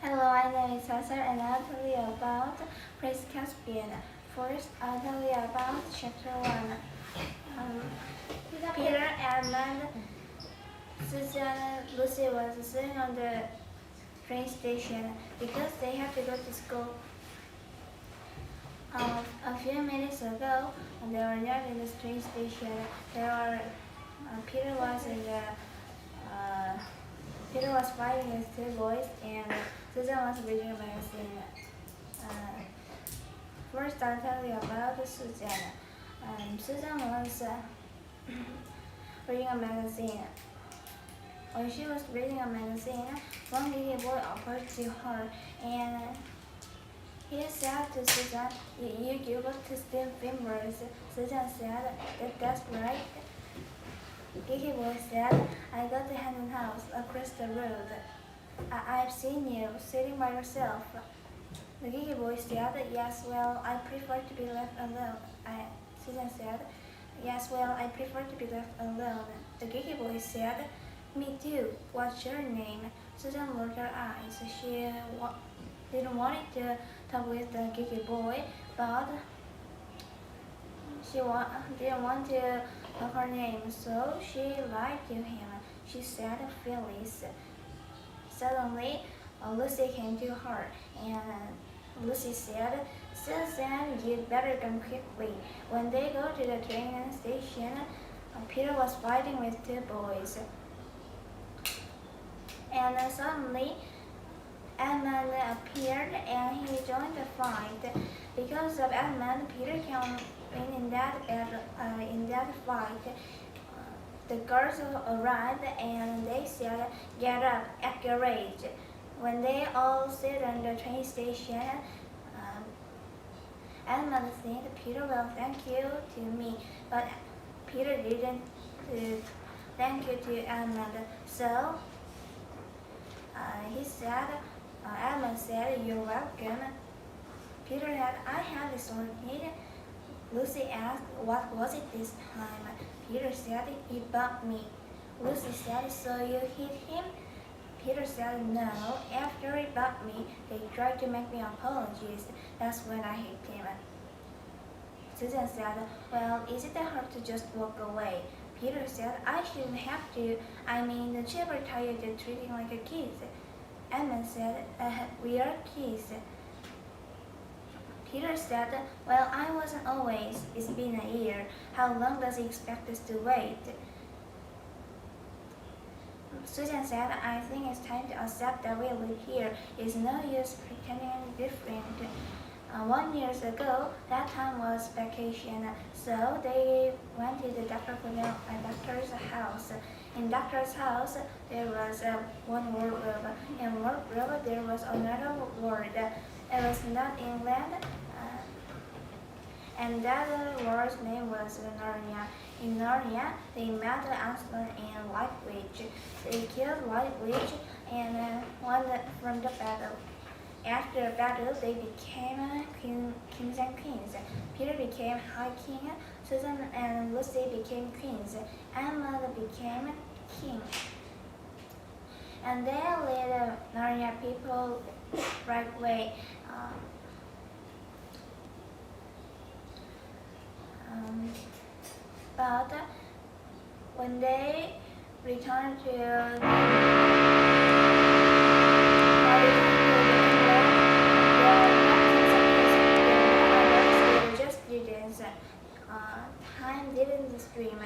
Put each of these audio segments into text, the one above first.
Hello, my name is DasolTs and I'll tell you about Prince Caspian. First, I'll tell you about chapter 1. Peter, Edmund, Susan, and Lucy was sitting on the train station because they had to go to school. A few minutes ago, they were near the train station. Peter was fighting with two boys, and Susan was reading a magazine. First, I'll tell you about Susan. Susan was reading a magazine. When she was reading a magazine, one little boy approached to her, and he said to Susan, "You give up to steam fingers." Susan said, "That's right." Geeky boy said, "I got the hand house across the road. I've seen you sitting by yourself." The geeky boy said, "Yes, well, I prefer to be left alone." Susan said, "Yes, well, I prefer to be left alone." The geeky boy said, "Me too. What's your name?" Susan rolled her eyes. She didn't want to talk with the geeky boy, but she didn't want to know her name, so she lied to him. She said Phyllis. Suddenly, Lucy came to her, and Lucy said, "Susan, you'd better come quickly." When they go to the train station, Peter was fighting with two boys. And suddenly, Edmund appeared and he joined the fight. Because of Edmund, Peter came in that fight. The girls arrived and they said, "Get up, act your age." When they all sit on the train station, Edmund said, "Peter will thank you to me," but Peter didn't thank you to Edmund. So Edmund said, "You're welcome." Peter said, "I have a sword kid." Lucy asked, "What was it this time?" Peter said, "He bumped me." Lucy said, "So you hit him?" Peter said, "No. After he bumped me, they tried to make me apologies. That's when I hit him." Susan said, "Well, is it that hard to just walk away?" Peter said, "I shouldn't have to. I mean, the children are tired of treating like a kid." Edmund said, "We are kids." Peter said, "Well, I wasn't always. It's been a year. How long does he expect us to wait?" Susan said, "I think it's time to accept that we live here. It's no use pretending any different." 1 year ago, that time was vacation, so they went to the doctor's house. In doctor's house, there was one wardrobe. In wardrobe, there was another ward. It was not England, and that ward's name was Narnia. In Narnia, they met Aslan and White Witch. They killed White Witch and won from the battle. After the battle, they became kings and queens. Peter became High King, Susan and Lucy became queens, Emma became king. And they led Narnia people right way. But when they returned to time didn't stream,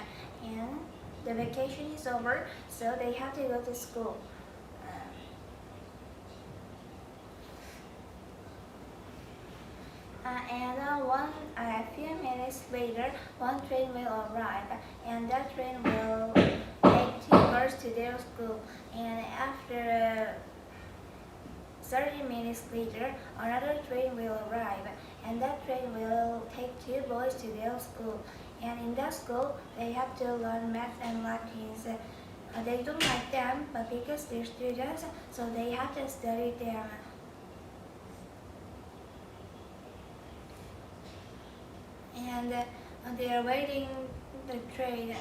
and the vacation is over, so they have to go to school. A few minutes later, one train will arrive, and that train will take two girls to their school. And after 30 minutes later, another train will arrive, and that train will take two boys to their school. And in that school, they have to learn math and Latins. They don't like them, but because they're students, so they have to study them. And they are waiting the train.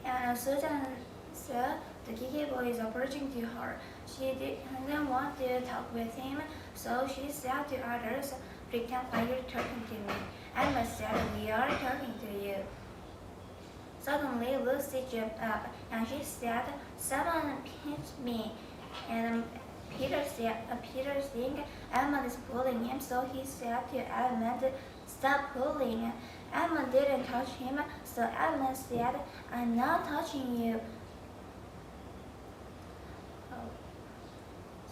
And Susan said, The geeky boy is approaching to her. She didn't want to talk with him, so she said to others, "Pretend like you're talking to me." Emma said, "We are talking to you." Suddenly, Lucy jumped up, and she said, "Someone pinched me." And Peter think Edmund is pulling him, so he said to Edmund, "Stop pulling." Edmund didn't touch him, so Edmund said, "I'm not touching you."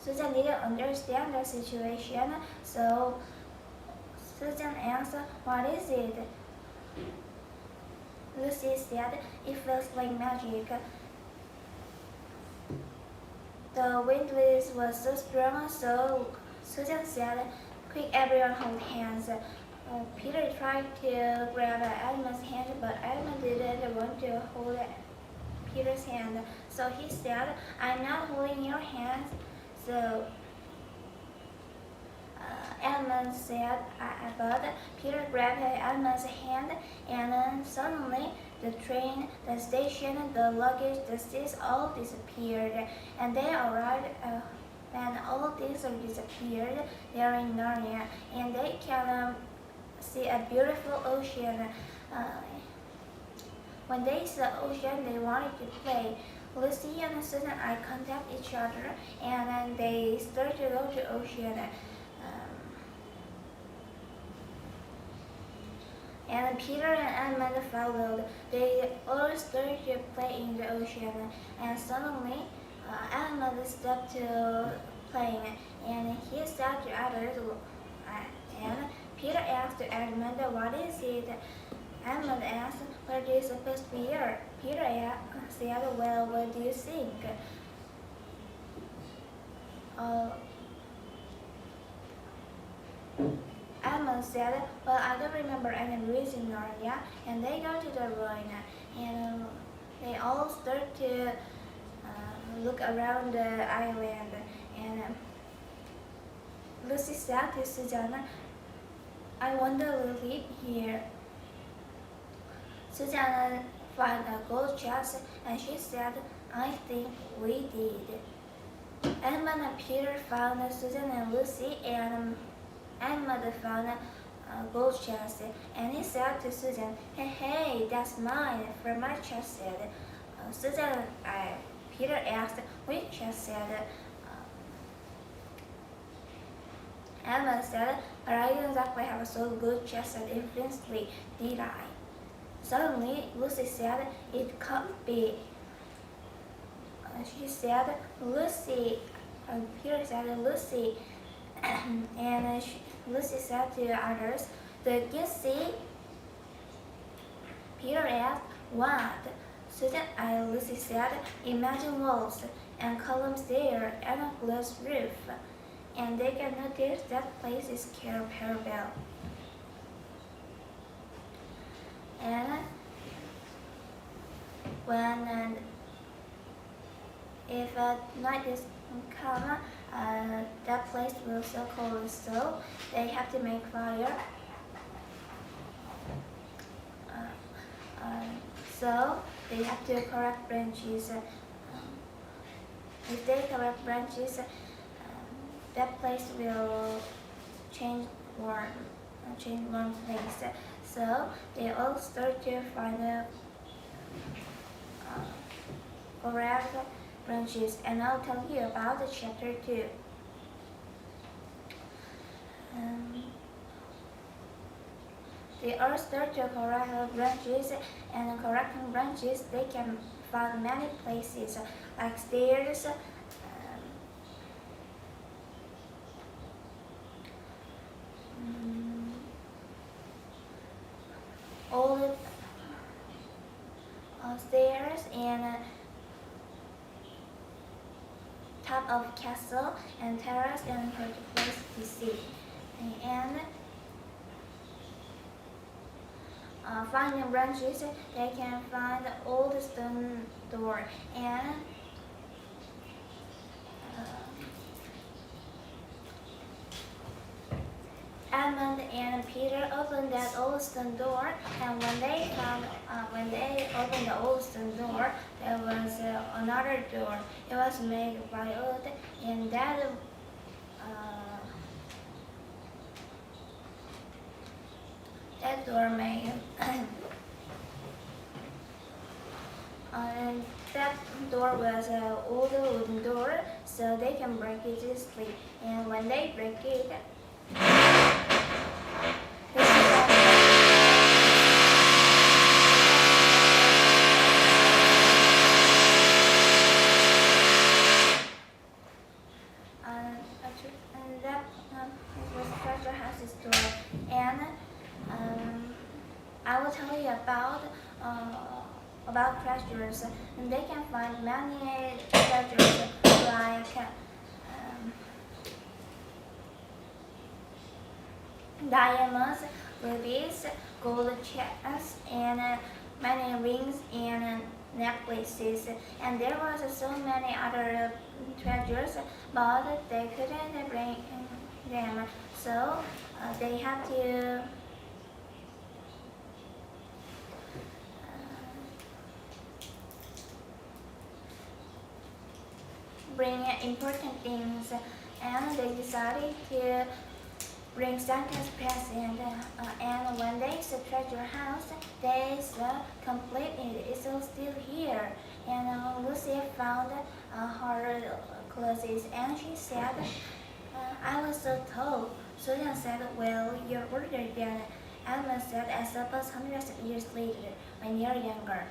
Susan didn't understand the situation, so Susan asked, "What is it?" Lucy said, "It feels like magic." The wind was so strong, so Susan said, "Quick, everyone hold hands." Peter tried to grab Edmund's hand, but Edmund didn't want to hold Peter's hand, so he said, "I'm not holding your hands." So Edmund said, but Peter grabbed Edmund's hand, and then suddenly the train, the station, the luggage, the seats all disappeared, and they arrived. When all these disappeared, they're in Narnia, and they can see a beautiful ocean. When they saw ocean, they wanted to play. Lucy and Susan eye contact each other, and then they start to go to ocean. And Peter and Edmund followed. They all started to play in the ocean, and suddenly Edmund stopped to playing, and he said to others, and Peter asked Edmund, "What is it?" Edmund asked, "What is supposed to be here?" Peter said, "Well, what do you think?" Edmund said, "Well, I don't remember any ruins in Narnia." And they go to the ruin, and they all start to look around the island. And Lucy said to Susanna, "I wonder we'll live here." Susanna found a gold chest, and she said, "I think we did." Edmund and Peter found Susan and Lucy, and Edmund found a gold chest, and he said to Susan, Hey, that's mine, from my chest." Peter asked, "Which chest?" Edmund said, "But I didn't exactly have a so good chest infinitely, did I?" Suddenly, Lucy said, "It can't be." She said, "Lucy." Peter said, "Lucy." And Lucy said to others, "Did you see?" Peter asked, "What?" Lucy said, "Imagine walls and columns there and a glass roof." And they can notice that place is Parabel. And when if night is come, that place will so cold, so they have to make fire. So they have to collect branches. If they collect branches, that place will change warm place. So they all start to find collect branches, and I'll tell you about the chapter 2. They all start to collect branches, and collecting branches, they can find many places, like stairs, all stairs, and top of castle, and terrace, and perfect place to see. And finding branches, they can find the old stone door, and Edmund and Peter opened that old stone door, and when they opened the old stone door, there was another door. It was made by wood, and that door made and that door was an old wooden door, so they can break it easily. And when they break it, and that was treasure house's door. And I will tell you about treasures. And they can find many treasures like diamonds, rubies, gold chains, and many rings and necklaces. And there was so many other treasures, but they couldn't bring them, so they had to bring important things, and they decided to bring Santa's present. And when they saw treasure house, they saw completed. It's still here. And Lucy found her clothes, and she said, "I was so tall." Susan said, "Well, you're older than." Edmund said, "I suppose hundreds of years later, when you're younger."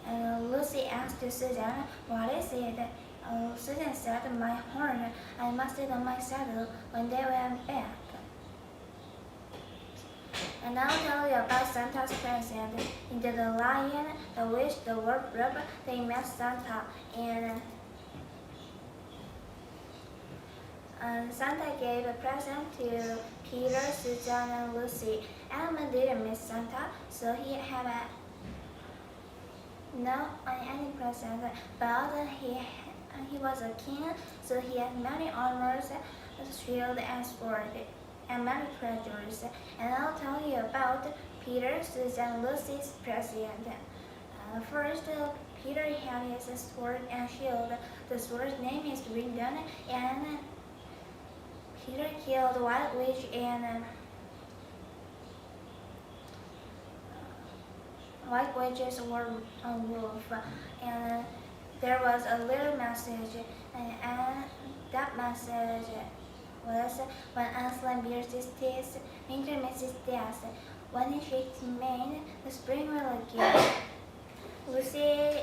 And Lucy asked Susan, "What is it?" Susan said, "My horn. I must sit on my saddle when they went back." And I'll tell you about Santa's present. Into the lion, the witch, the wardrobe, they met Santa, and Santa gave a present to Peter, Susan, and Lucy. Edmund didn't miss Santa, so he had no any present, but he was a king, so he had many armors, a shield, and sword, and many treasures. And I'll tell you about Peter, Susan, and Lucy's present. First, Peter had his sword and shield. The sword's name is Rindon, and Peter killed the White Witch and White Witch's wolf, and there was a little message, and that message was, "When Aslan bears his teeth, winter meets his death. When he shakes his mane, the spring will again." Lucy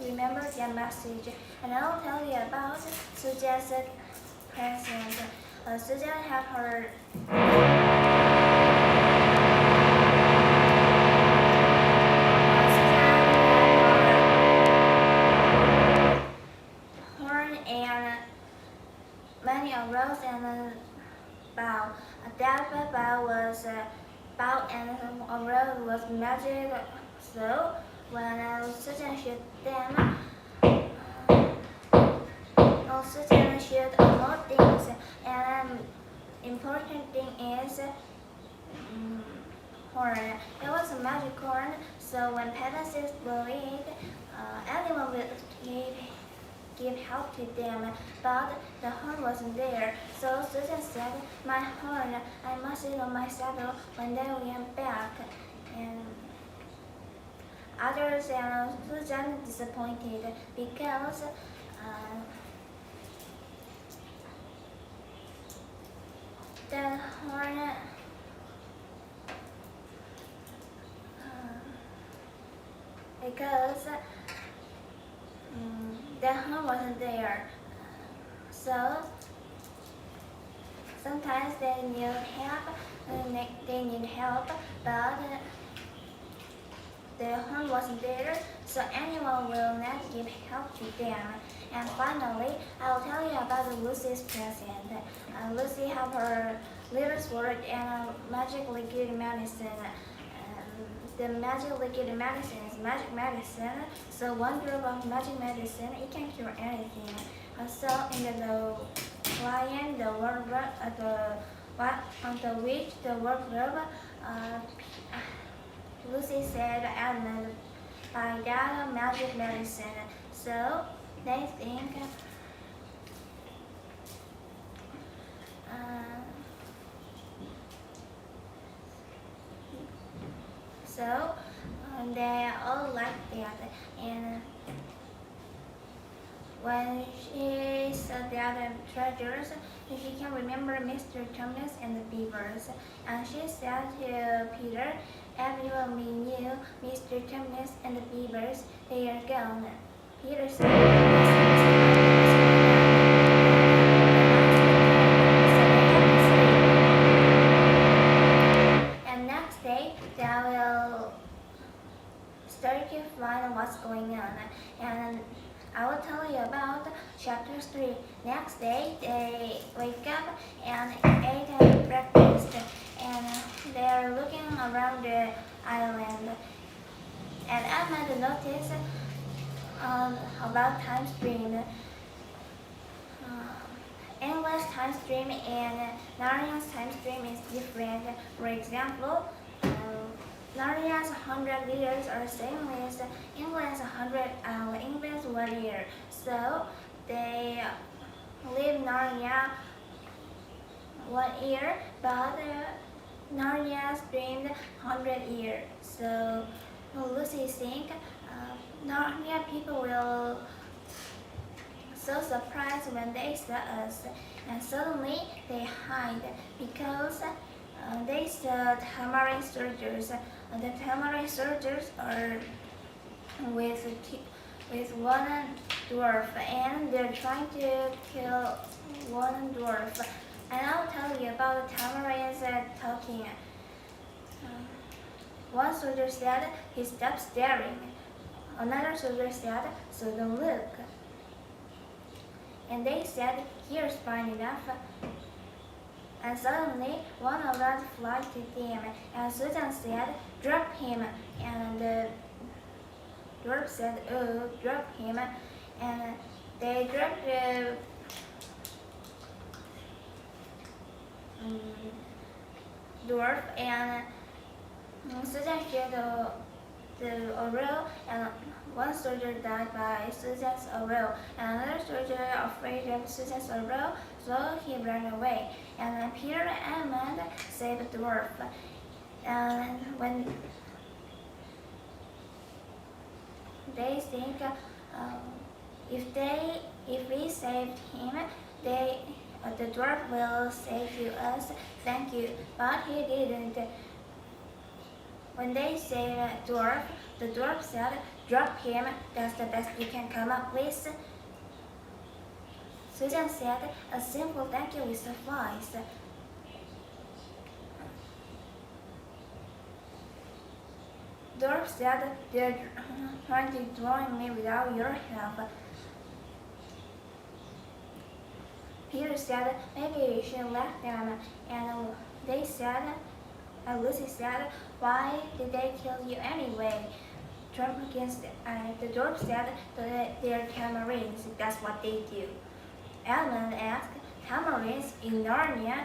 remembered that message, and I'll tell you about Susan's present. Susan had her many arrows and a bow. That bow was bow and arrow was magic. So when Susan shoot them, Susan shoot more things. And important thing is horn. It was a magic horn. So when peasants blow it, anyone will give help to them, but the horn wasn't there. So Susan said, "My horn, I must sit on my saddle when they went back." And others and Susan disappointed because the horn because the horn wasn't there. So sometimes they need help, but the horn wasn't there, so anyone will not give help to them. And finally, I'll tell you about Lucy's present. Lucy had her little sword and a magically good medicine. The magic liquid medicine is magic medicine, so one drop of magic medicine, it can cure anything. So in the lion, the wardrobe, the witch, the wardrobe, Lucy said, "Edmund, by that magic medicine. So they think they all like that. And when she saw the other treasures, she can remember Mr. Thomas and the beavers. And she said to Peter, "Everyone we knew, Mr. Thomas and the beavers, they are gone." Peter said, and next day they will start to find what's going on. And I will tell you about chapter 3. Next day, they wake up and ate breakfast, and they are looking around the island. And Ahmed noticed about time stream. English time stream and Narnia's time stream is different. For example, Narnia's 100 years are same as England's 1 year. So they live Narnia 1 year, but Narnia streamed 100 years. So Lucy think Narnia people will so surprised when they saw us, and suddenly they hide because they saw tamarind soldiers. The tamarind soldiers are with one dwarf, and they're trying to kill one dwarf. And I'll tell you about the tamarinds talking. One soldier said, "He stopped staring." Another soldier said, "So don't look." And they said, "Here's fine enough." And suddenly, one of us flies to them, and Susan said, "Drop him." And the dwarf said, "Oh, drop him." And they dropped the dwarf, and Susan shot the arrow, and one soldier died by Susan's arrow, and another soldier afraid of Susan's arrow, so he ran away. And Peter and Ahmed saved the dwarf. And when they think if we saved him, the dwarf will say to us, "Thank you," but he didn't. When they saved the dwarf said, "Drop him, that's the best you can come up with." Susan said, "A simple thank you will suffice." Dwarf said, "They're trying to join me without your help." Peter said, "Maybe you should let them." And they said, Lucy said, "Why did they kill you anyway?" The dwarf said, "They're tamarins, that's what they do." Edmund asked, "Tamarins in Narnia?"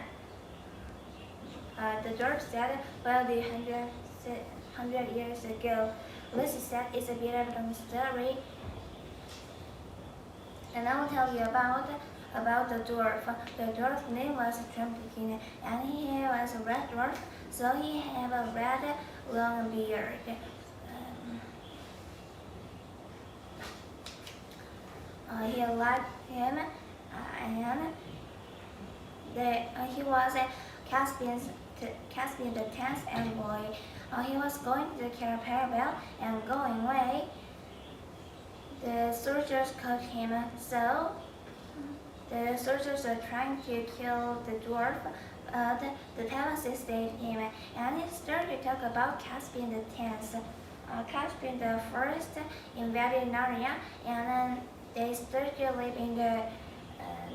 The dwarf said, "Well, 100 years ago." Lucy said, "It's a bit of a story." And I will tell you about the dwarf. The dwarf's name was Trumpkin, and he was a red dwarf, so he had a red long beard. He liked him, and he was a Caspian the 10th envoy. He was going to kill Parabel, and going away, the soldiers caught him. So the soldiers are trying to kill the dwarf, but the Talons saved him, and he started to talk about Caspian the 10th. Caspian the 1st invaded Narnia, and then they started to live in the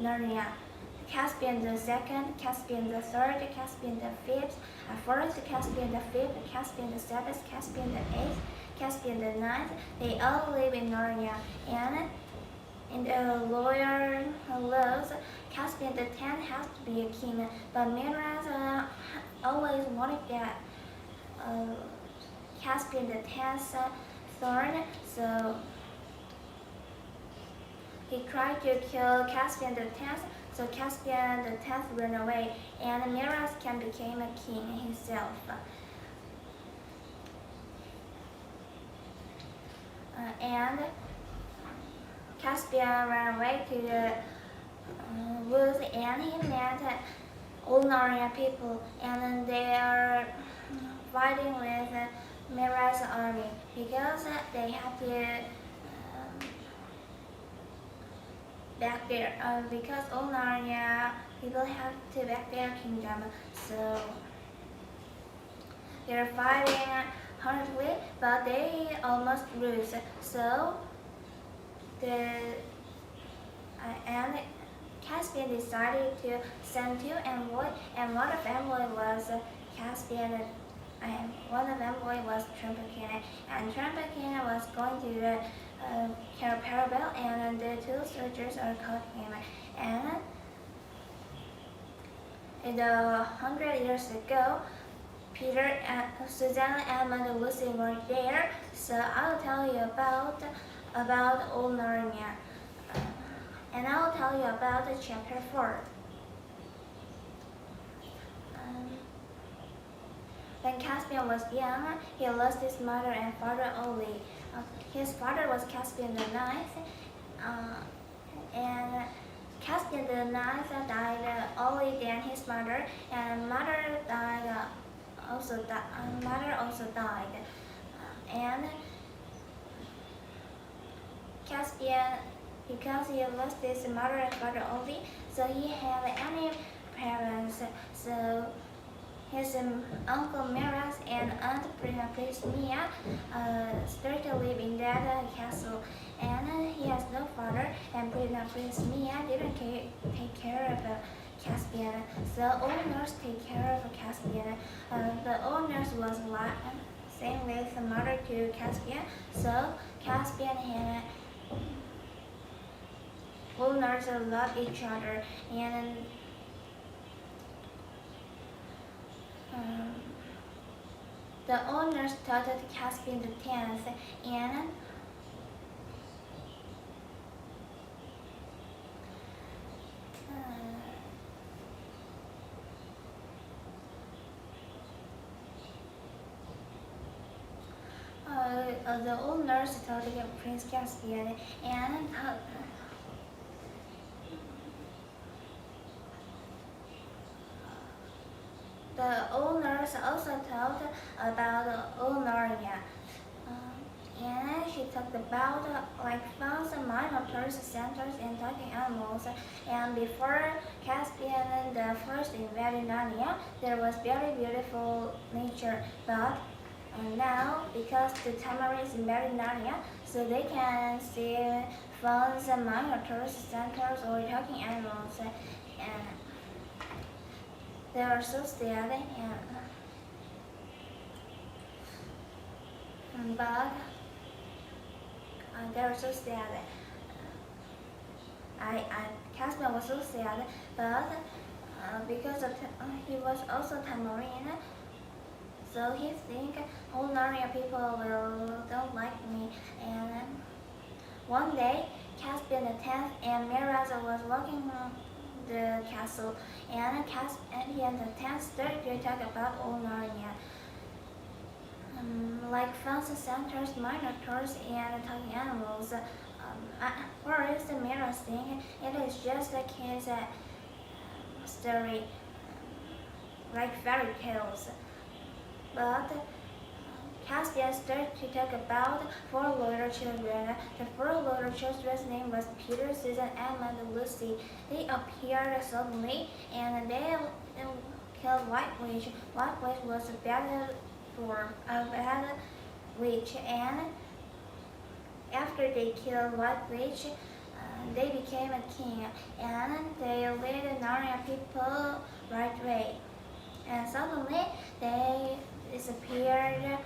Narnia. Caspian the 2nd, Caspian the 3rd, Caspian the 5th, 4th, Caspian the 5th, Caspian the 7th, Caspian the 8th, Caspian the 9th, they all live in Narnia. And in the lower laws, Caspian the 10th has to be a king, but Miraz always wanted that Caspian the 10th thorn, so he tried to kill Caspian the Tenth, so Caspian the Tenth ran away, and Miraz became a king himself. And Caspian ran away to the woods, and he met all Narnia people, and they are fighting with Miraz's army because they have to back their because all Narnia people have to back their kingdom, so they're fighting hardly, but they almost lose. So and Caspian decided to send two envoys, and one of envoy was Caspian, and one of envoy was Trumpkin, and Trumpkin was going to Parabel, and the two soldiers are caught him. And in the 100 years ago, Peter and Susanna and Lucy were there, so I'll tell you about old Narnia, and I'll tell you about chapter 4. When Caspian was young, he lost his mother and father early. His father was Caspian the Ninth, and Caspian the Ninth died early than his mother, and mother also died. And Caspian, because he lost his mother and father early, so he had any parents. So his uncle Miraz and aunt Princess Mia started to live in that castle, and he has no father, and Princess Mia didn't take care of Caspian, so all nurse take care of Caspian. The old nurse was same with the mother to Caspian, so Caspian and all nurses love each other, and the owners taught Caspian the Tenth, and the old nurse taught Prince Caspian, and the old nurse also talked about old Narnia. And she talked about fauns, minotaurs, centaurs, and talking animals. And before Caspian the first invaded Narnia, there was very beautiful nature. But now, because the Tamarids invaded Narnia, so they can see fauns, minotaurs, centaurs, or talking animals. And they are so sad, but they were so sad. Caspian was so sad, but because he was also Tamarine, so he think all Narnia people don't like me. And one day, Caspian the Tenth and Miraz was walking the castle, and Caspian the Tenth started to talk about old Narnia. Like fauns, centaurs, minotaurs, and talking animals. Whereas the Miraz thing, it is just a kid's story, like fairy tales. But Caspian started to talk about four little children. The four little children's name was Peter, Susan, Emma, and Lucy. They appeared suddenly, and they killed White Witch. White Witch was a bad witch, and after they killed White Witch, they became a king, and they led Narnia people right way. And suddenly they disappeared.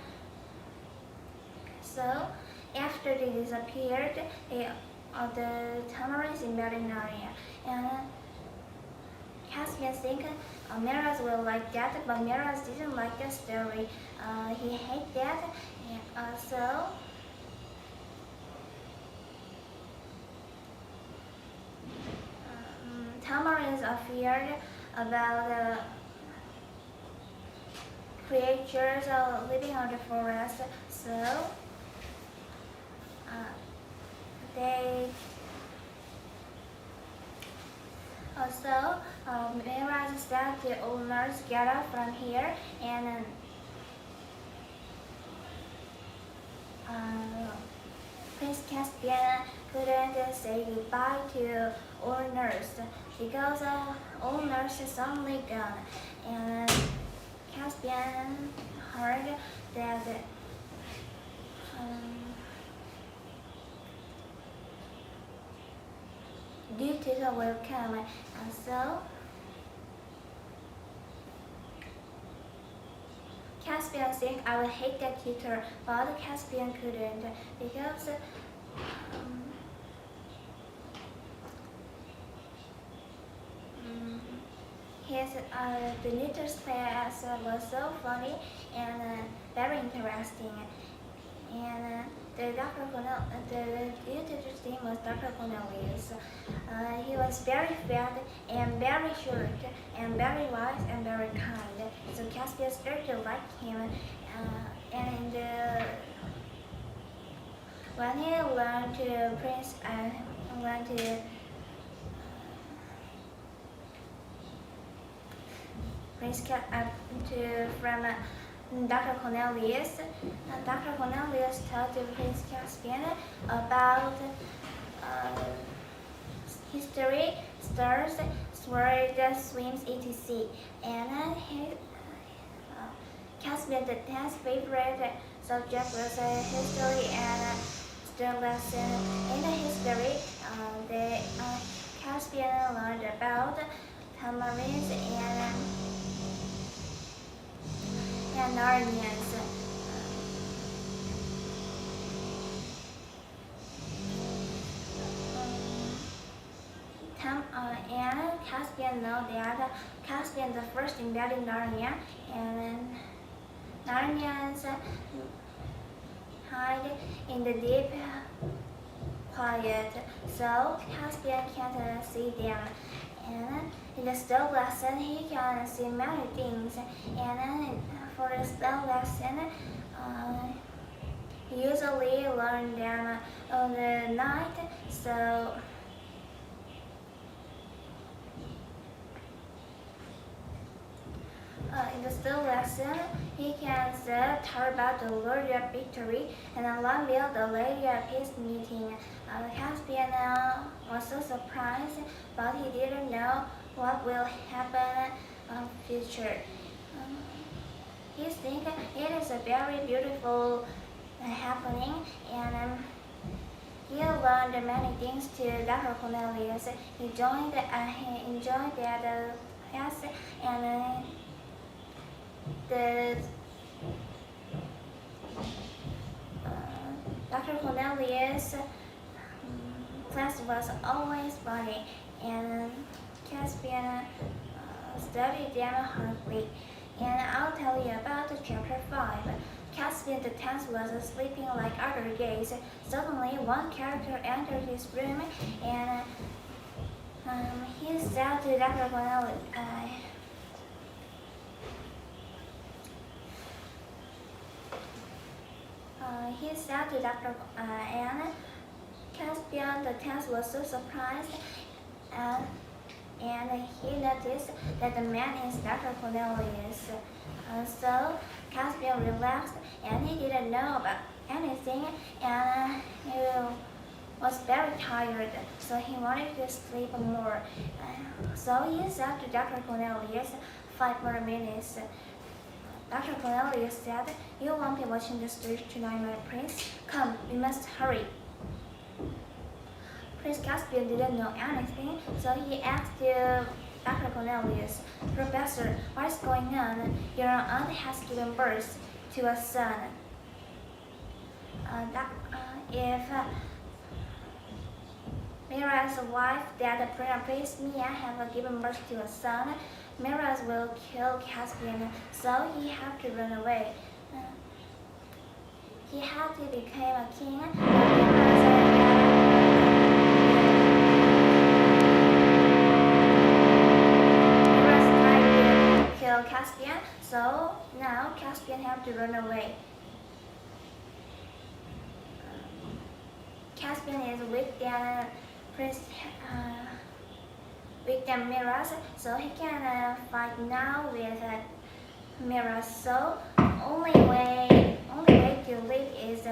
So after they disappeared, the Tamarids invaded Narnia, and Caspian think Miraz will like that, but Miraz didn't like that story. He hated that, so heard about creatures living on the forest, so they also realized that the owners get up from here and Prince Caspian couldn't say goodbye to owners because owners is suddenly gone, and Caspian heard that duties will come, and so Caspian think I will hate that tutor, but Caspian couldn't because the tutor's class was so funny and very interesting, and the tutor's name was Dr. Cornelius. He was very fat and very short and very wise and very kind. So Caspian started to like him, and when he learned to from Dr. Cornelius. Dr. Cornelius told Prince Caspian about history, stars, swords, swims, etc. And Caspian's 10th favorite subject was history and star lesson. In the history, Caspian learned about tamarins and Narnians. And Caspian know that Caspian the first invaded Narnia, and Narnians hide in the deep quiet, so Caspian can't see them. And in the star lesson, he can see many things. And for the star lesson, he usually learn them on the night. So in the star lesson, he can talk about the Lord of Victory and unveil the Lady of Peace meeting. Caspian was so surprised, but he didn't know what will happen in the future. He thinks it is a very beautiful happening, and he learned many things to Dr. Cornelius. He enjoyed that class, and Dr. Cornelius' class was always funny, and Caspian studied them hardly. And I'll tell you about chapter 5. Caspian the 10th was sleeping like other days. Suddenly, one character entered his room, and he said to Dr. Cornelius, and Caspian the 10th was so surprised, and he noticed that the man is Dr. Cornelius. So Caspian relaxed, and he didn't know about anything, and he was very tired, so he wanted to sleep more. So he said to Dr. Cornelius, 5 more minutes. Dr. Cornelius said, "You won't be watching the street tonight, my prince. Come, we must hurry." Prince Caspian didn't know anything, so he asked Dr. Cornelius, "Professor, what's going on? Your aunt has given birth to a son. If Mira's wife that Prince Mia have given birth to a son, Mira will kill Caspian, so he had to run away. He had to become a king, but now Caspian have to run away. Caspian is weak than Miraz, so he can fight now with Miraz. So only way to live is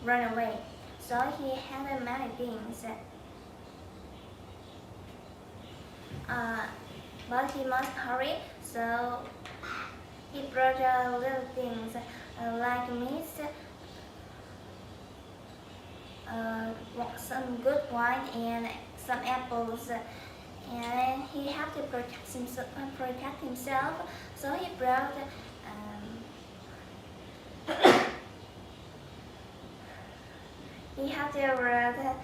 run away. So he had many things, but he must hurry. So he brought little things like meat, some good wine, and some apples. And he had to protect himself. So he brought he had to brought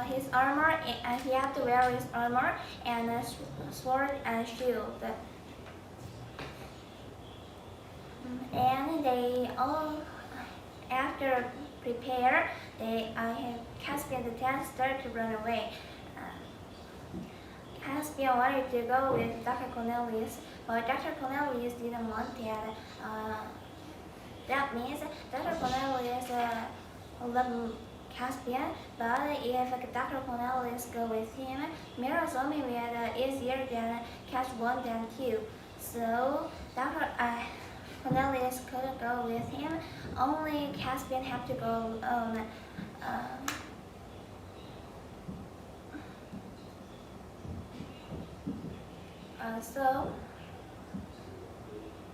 his armor, and he had to wear his armor and a sword and shield. And they all, after prepare, Caspian the 10th started to run away. Caspian wanted to go with Dr. Cornelius, but Dr. Cornelius didn't want that. That means Dr. Cornelius loved Caspian, but if Dr. Cornelius go with him, Mira's army will easier than catch one than two. So Dr. Cornelius couldn't go with him. Only Caspian had to go alone. So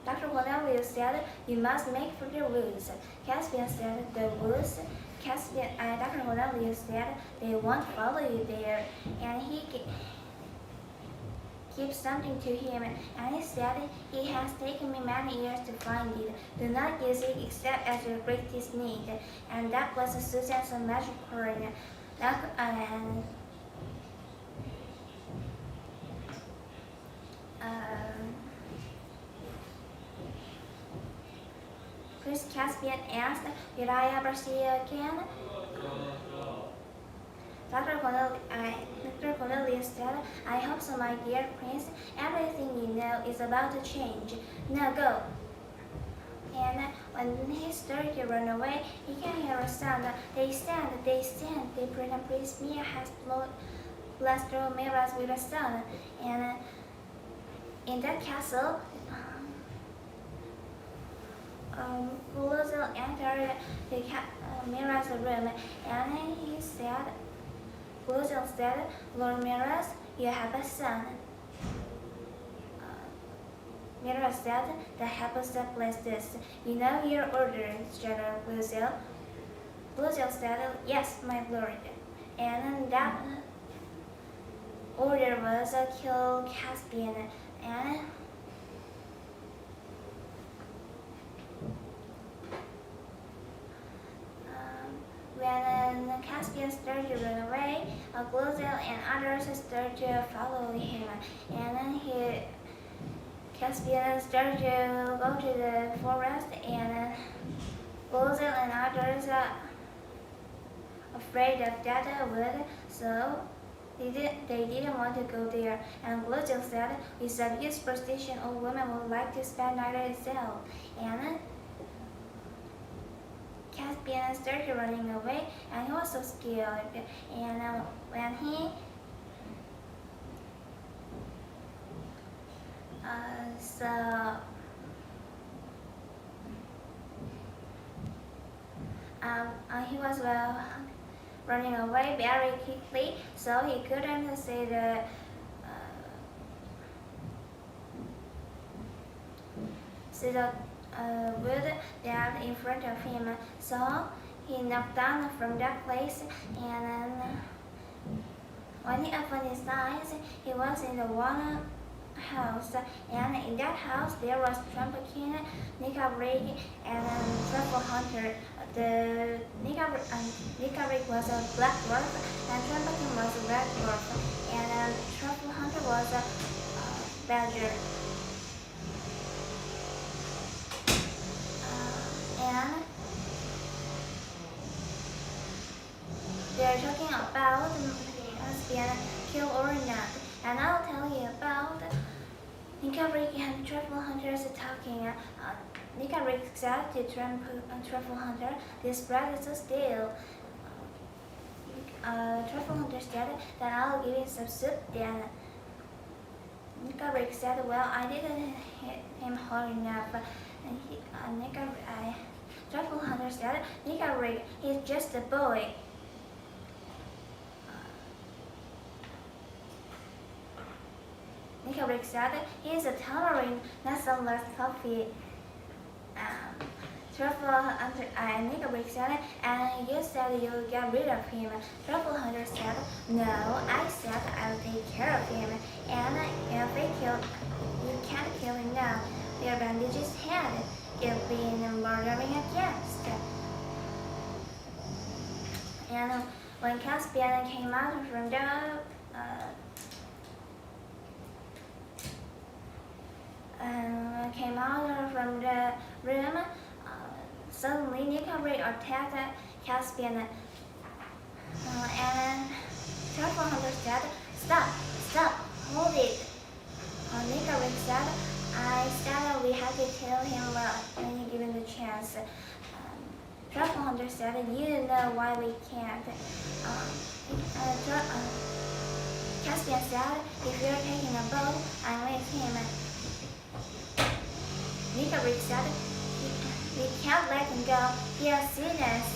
Dr. Cornelius said, "You must make for the woods." Caspian said, "The woods." Dr. Cornelius said, "They won't follow you there," and he keeps something to him, and he said, "It has taken me many years to find it. Do not use it except as your greatest need." And that was Susan's magic horn. Prince Caspian asked, "Did I ever see you again?" Dr. Cornelius said, "I hope so, my dear Prince. Everything you know is about to change. Now go." And when he started to run away, he can hear a sound. They stand. The Prince Mia has blessed through mirrors with a sun. And in that castle, Glozil entered the Mira's room, and he said, Glozil said, "Lord Miraz, you have a son." Miraz said, "The happens that bless this. You know your orders, General Glozil." Glozil said, "Yes, my lord." And that order was kill Caspian. And when Caspian started to run away, Glozil and others started to follow him. And then Caspian started to go to the forest, and Glozil and others afraid of that wood, so they didn't want to go there. And Glozil said, "With a superstition, old women would like to spend night itself." And Caspian started running away, and he was so scared. And when he he was running away very quickly, so he couldn't see the wood that in front of him. So he knocked down from that place, and then when he opened his eyes, he was in the one house, and in that house there was Trumpkin, Nicabrick, and Truffle Hunter. The Nicabrick was a black dwarf, and Trumpkin was a red dwarf, and Truffle Hunter was a badger. And they are talking about Caspian kill or not. and I'll tell you about Nick and Truffle Hunters talking. Nick said to Truffle Hunter, "This bread is so stale." Truffle Hunter said that I'll give him some soup then. Nick said, "Well, I didn't hit him hard enough." Truffle Hunter said, "Nick, he's just a boy." Nick said, "He's a tamarind, not some less coffee." Truffle Hunter and Nick said, "And you said you'll get rid of him." Truffle Hunter said, "No, I said I'll take care of him. And if you can't kill him now, we'll bandage his head. You've been murdering a guest." And when Caspian came out from the room, suddenly Nick attacked Caspian, and Truffle Hunter said, Stop, hold it." Nick said, "I said we had to kill him when given the chance." Truffle Hunter said, "You know why we can't." Caspian said, "If you're taking a boat, I'm with him." Nick said, "We can't let him go. He has seen us."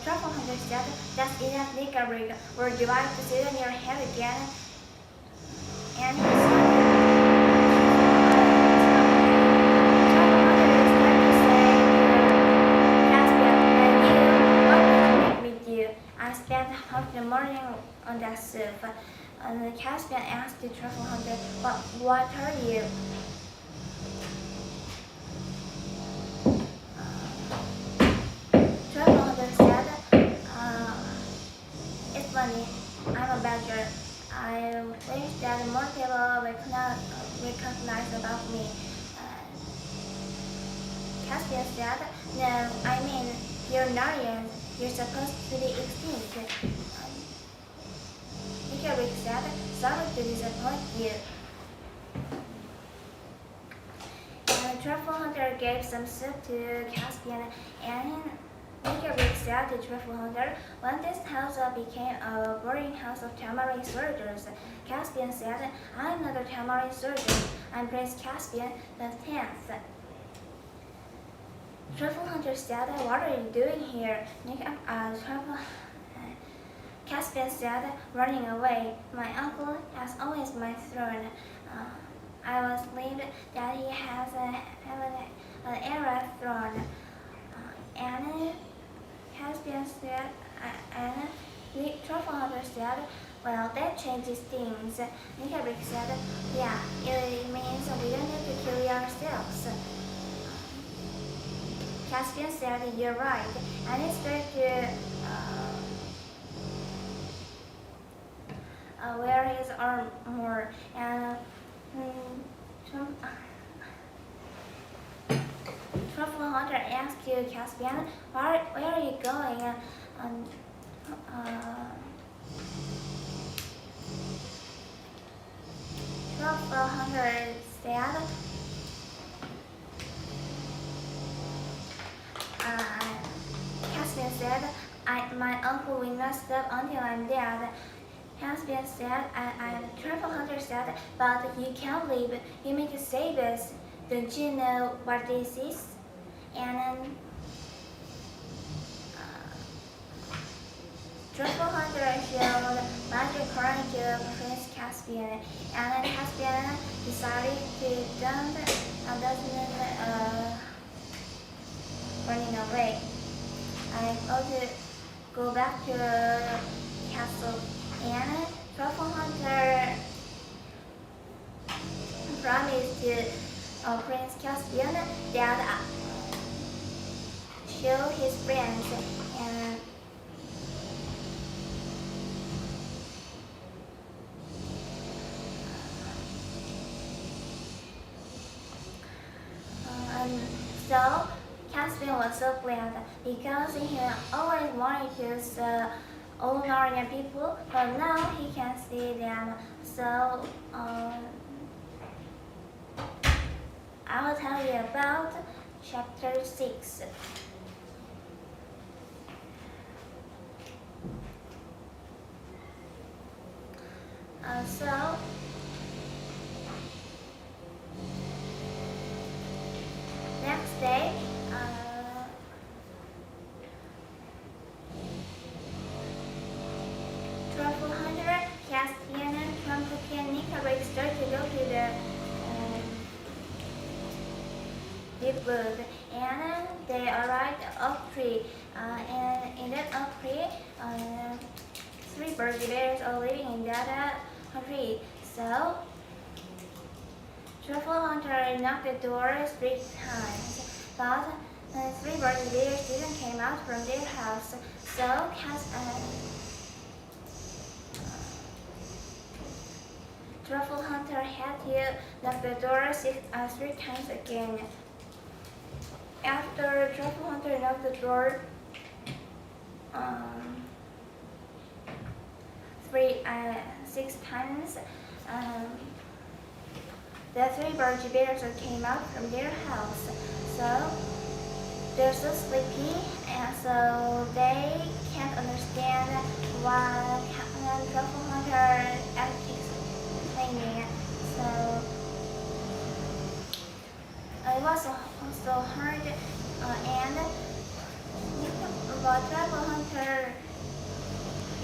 Truffle Hunter said, "That's enough, Nick. Would you like to sit on your head again?" And he said, "I spent half the morning on that soup." And Caspian asked the Truffle Hunter, What are you?" Truffle Hunter said, "It's funny. I'm a badger. I wish that more people recognize about me." Caspian said, "No, I mean, you're not yet. You're supposed to be extinct." Nick said, "Sorry to disappoint you." And Truffle Hunter gave some soup to Caspian, and Nick said to Truffle Hunter, "When this house became a boarding house of tamarind soldiers." Caspian said, "I'm not a tamarind soldier. I'm Prince Caspian the 10th. Truffle Hunter said, "What are you doing here?" Caspian said, "Running away. My uncle has always my throne. I was told that he has an era throne." And Caspian said, and Truffle Hunter said, "Well, that changes things." Nick said, "Yeah, it means we don't need to kill ourselves." Caspian said, "You're right," and he started to wear his armor. And Truffle Hunter asked Caspian, where are you going?" Truffle Hunter said, Caspian said, "My uncle will not stop until I'm dead." Caspian said, Truffle Hunter said, "But you can't leave. You need to save us. Don't you know what this is?" And then Truffle Hunter showed magic coin to Prince Caspian, and then Caspian decided to doesn't running away. I ought to go back to the castle. And Truffle Hunter promised to Prince Caspian that show his friends and so Caspian was so glad because he always wanted to all Narnia people, but now he can see them. So I will tell you about chapter 6. So next day, Truffle Hunter, Caspian, Trumpet, and Nicaragua start to go to the big wood, and they arrived at oak tree. And in that oak tree, 3 birdie bears are living in that tree. So Truffle Hunter knocked the door 3 times, but 3 birdie bears didn't come out from their house. So Truffle Hunter had to knock the door 3 times again. After Truffle Hunter knocked the door 6 times, the 3 birdie bears came out from their house. So they're so sleepy, and so they can't understand what Truffle Hunter is explaining. So it was also hard, and but Truffle Hunter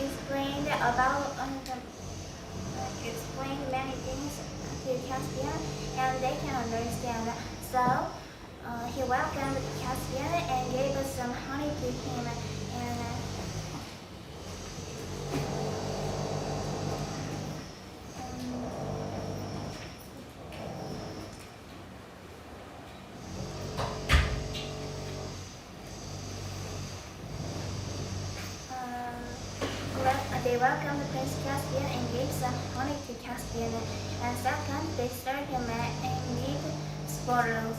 explained many things to Caspian, and they can understand. So he welcomed Caspian and gave us some honey to him, and they welcomed Prince Caspian and gave some honey to Caspian. And second, they started meat spotters.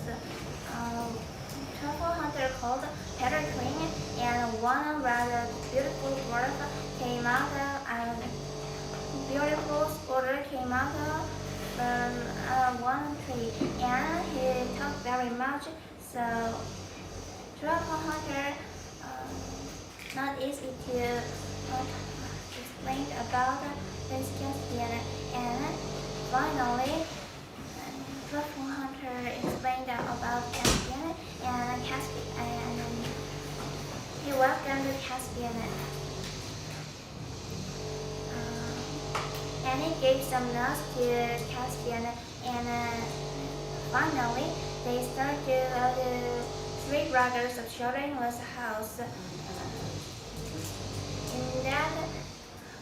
Truffle Hunter called Peter Queen, and one rather beautiful dwarf came out. Beautiful spotter came out from one tree, and he talked very much. So Truffle Hunter not easy to explain about Prince Caspian, and finally Truffle Hunter explained about Caspian, and he welcomed Caspian, and he gave some nuts to Caspian, and finally they started to 3 brothers of children was a house. In that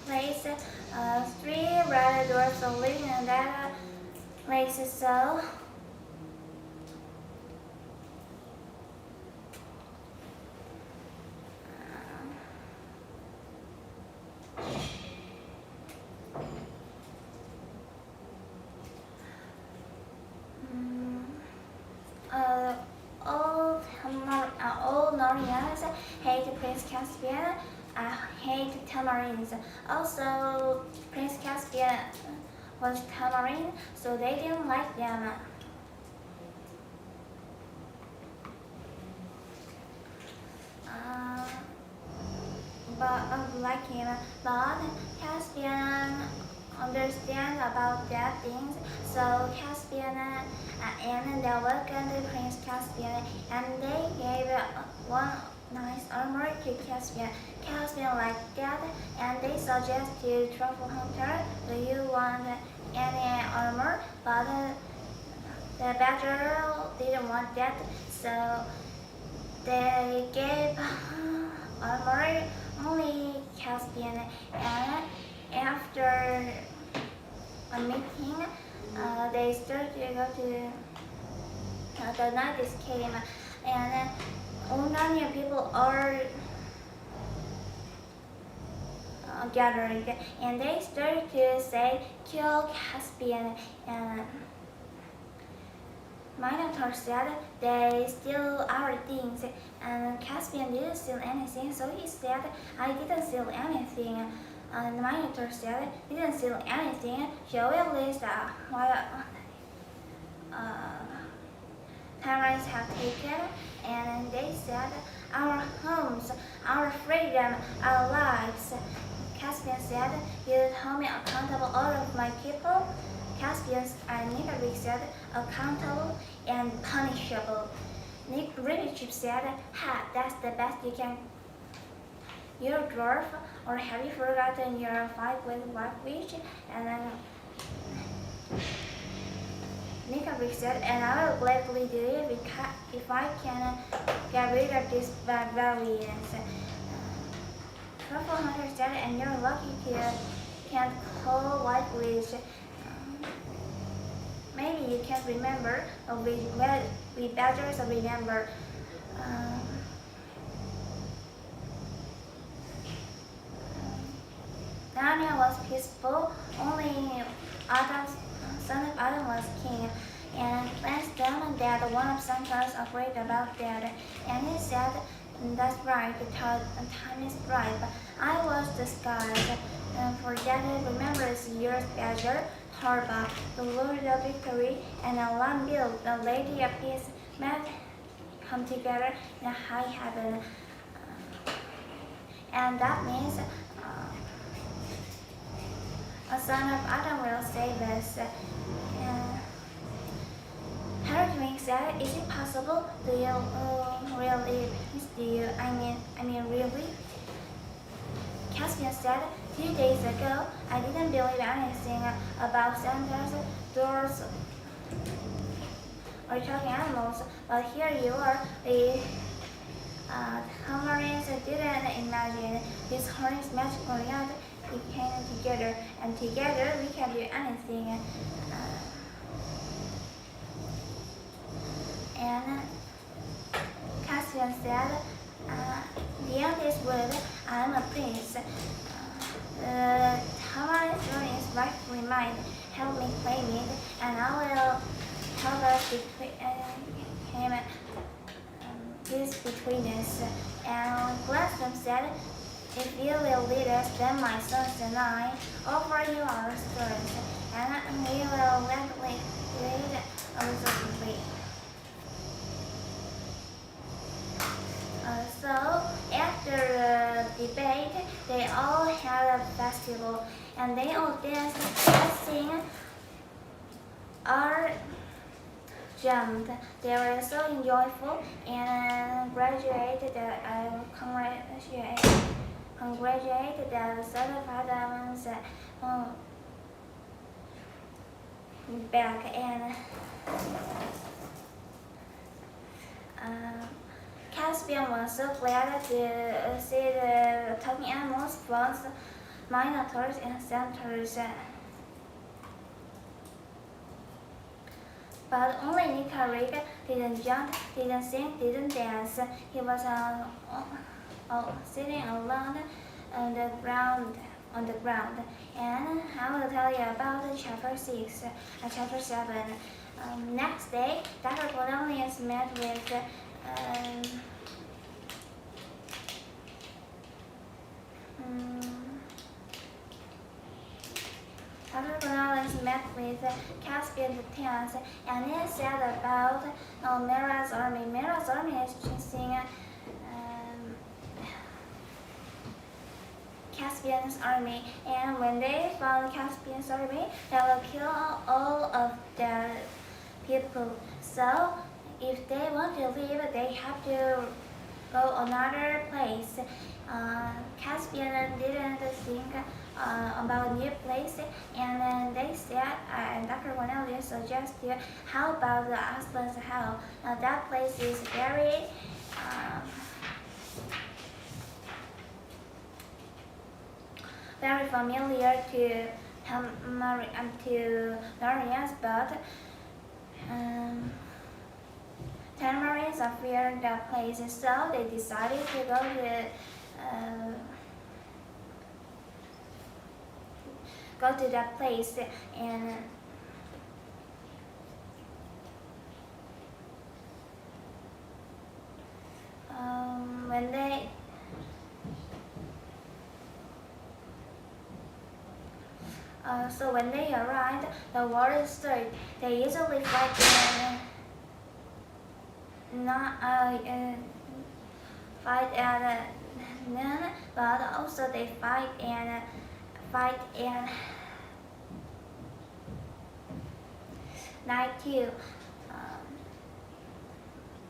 place, 3 red dwarfs are living in that place. So all Norians hate Prince Caspian. I hate tamarins. Also, Prince Caspian was tamarin, so they didn't like them. Like him, but Caspian understand about that things. So Caspian and they welcomed Prince Caspian, and they gave one nice armor to Caspian. Caspian liked that, and they suggest to Truffle Hunter, do you want any armor? But the badger didn't want that, so they gave armor only Caspian. And after a meeting, they started to go to the night came, and all Narnia people are gathered, and they started to say, kill Caspian. And Minotaur said, they steal our things, and Caspian didn't steal anything, so he said, I didn't steal anything. And Minotaur said, didn't steal anything, shall we at least while parents have taken? And they said, our homes, our freedom, our lives. Caspian said, you hold me accountable, all of my people. Caspian and Nick said, accountable and punishable. Nick really said, ha, that's the best you can. You're a dwarf, or have you forgotten your fight with Black Witch? And then Nick said, and I will gladly do it if I can get rid of these barbarians. Purple Hunter said, and you're lucky can't call White Witch. Maybe you can't remember, or we badgers remember. Narnia was peaceful, only Adam's son of Adam was king, and plans them that one of Santa's afraid about that, and he said, that's right, time is ripe. I was disguised, and for that remembers yours badger, Harba, the Lord of Victory, and Alambil, the Lady of Peace, met come together in high heaven. And that means a son of Adam will save us. Harry said, is it possible? Do you really? I mean really? Caspian said, 2 days ago, I didn't believe anything about Santa's doors or talking animals, but here you are. The Tamarins didn't imagine this hornet's magical yet. We came together, and together we can do anything. And Caspian said, beyond this world, I am a prince. Tamarin's throne is rightfully mine. Help me claim it, and I will help us between this between us. And Gladstone said, if you will lead us, then my sons and I offer you our swords, and we will gladly lead observantly. So after the debate, they all had a festival, and they all danced, sing, or jumped. They were so joyful and congratulated the son of Adam's back, and Caspian was so glad to see the talking animals, frogs, minotaurs, and centaurs. But only Nicarig didn't jump, didn't sing, didn't dance. He was sitting alone on the ground. And I will tell you about chapter 7. Next day, Dr. Cornelius met with Dr. Cornelius met with Caspian the 10th, and he said about Mera's army. Mera's army is chasing Caspian's army, and when they found Caspian's army, they will kill all of their people. So if they want to leave, they have to go another place. Caspian didn't think about new place, and then they said, Dr. Cornelius suggested, how about the Aslan's house? That place is very familiar to Marians, but Tamarins feared that place, so they decided to go to that place. And So when they arrived, the war stirred. They usually fight at noon, but also they fight at night too.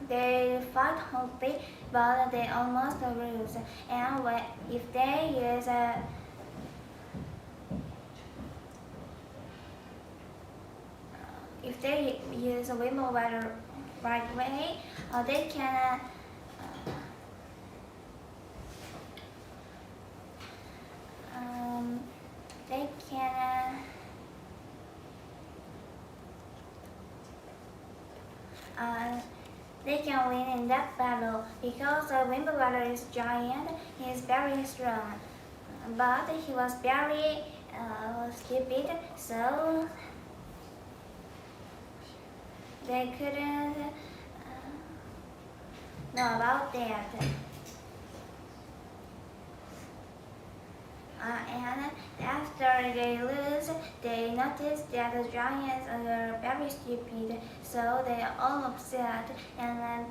They fight hotly, but they almost lose. And if they use a windmill right way, they can win in that battle because the windmiller is giant. He is very strong, but he was very stupid, so they couldn't know about that. And after they lose, they notice that the giants are very stupid, so they are all upset and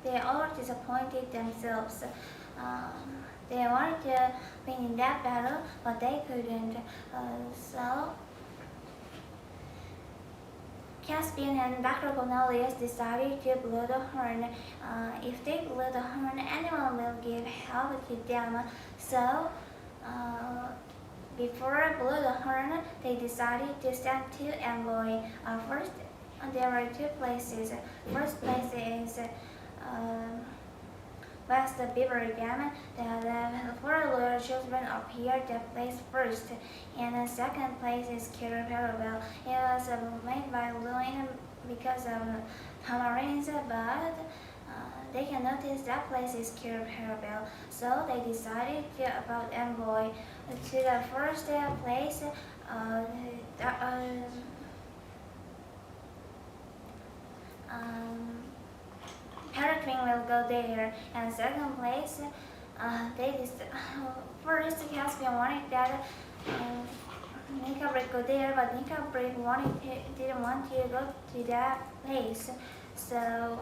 they all disappointed themselves. They wanted to win in that battle, but they couldn't. So Caspian and Dr. Cornelius decided to blow the horn. If they blow the horn, anyone will give help to them. So before blow the horn, they decided to send two envoys. First, there were two places. First place is West Beaver Dam. The four little children appeared that place first, and the second place is Killer Parabel. It was made by Louis because of tamarins, but they can notice that place is Killer Parabel, so they decided to about envoy to the first place. Peregrine will go there, and second place, first Caspian wanted that Nika Break go there, but Nika Break didn't want to go to that place, so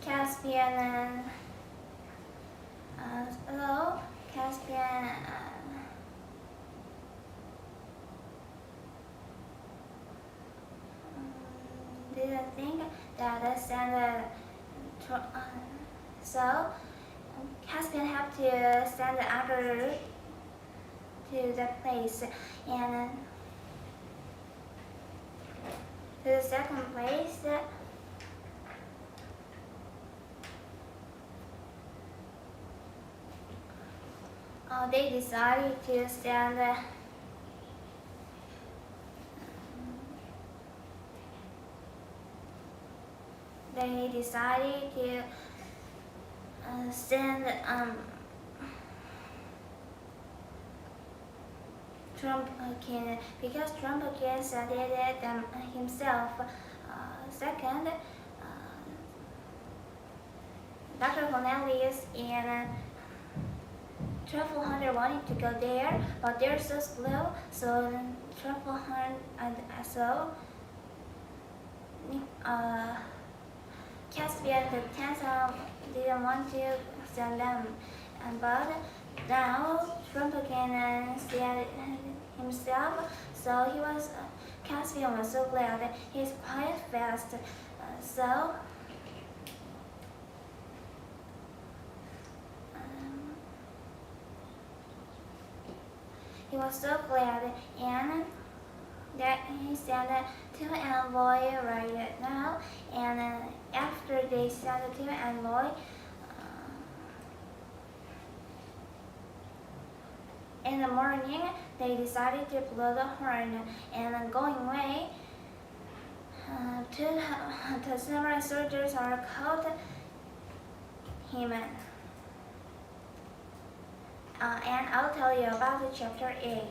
Caspian didn't think that so Caspian had to send the other to the place, and to the second place. They decided to send Trumpkin because Trumpkin said it himself. Second, Dr. Cornelius and Truffle Hunter wanted to go there, but they're so slow, so Truffle Hunter Caspian the Tansom didn't want to send them, but now Trumpkin said himself, so Caspian was so glad. He's quite fast, so he was so glad, and that he sent two envoys right now. And after they sent the two envoys, in the morning they decided to blow the horn. And going away, the samurai soldiers are called him. And I'll tell you about chapter 8.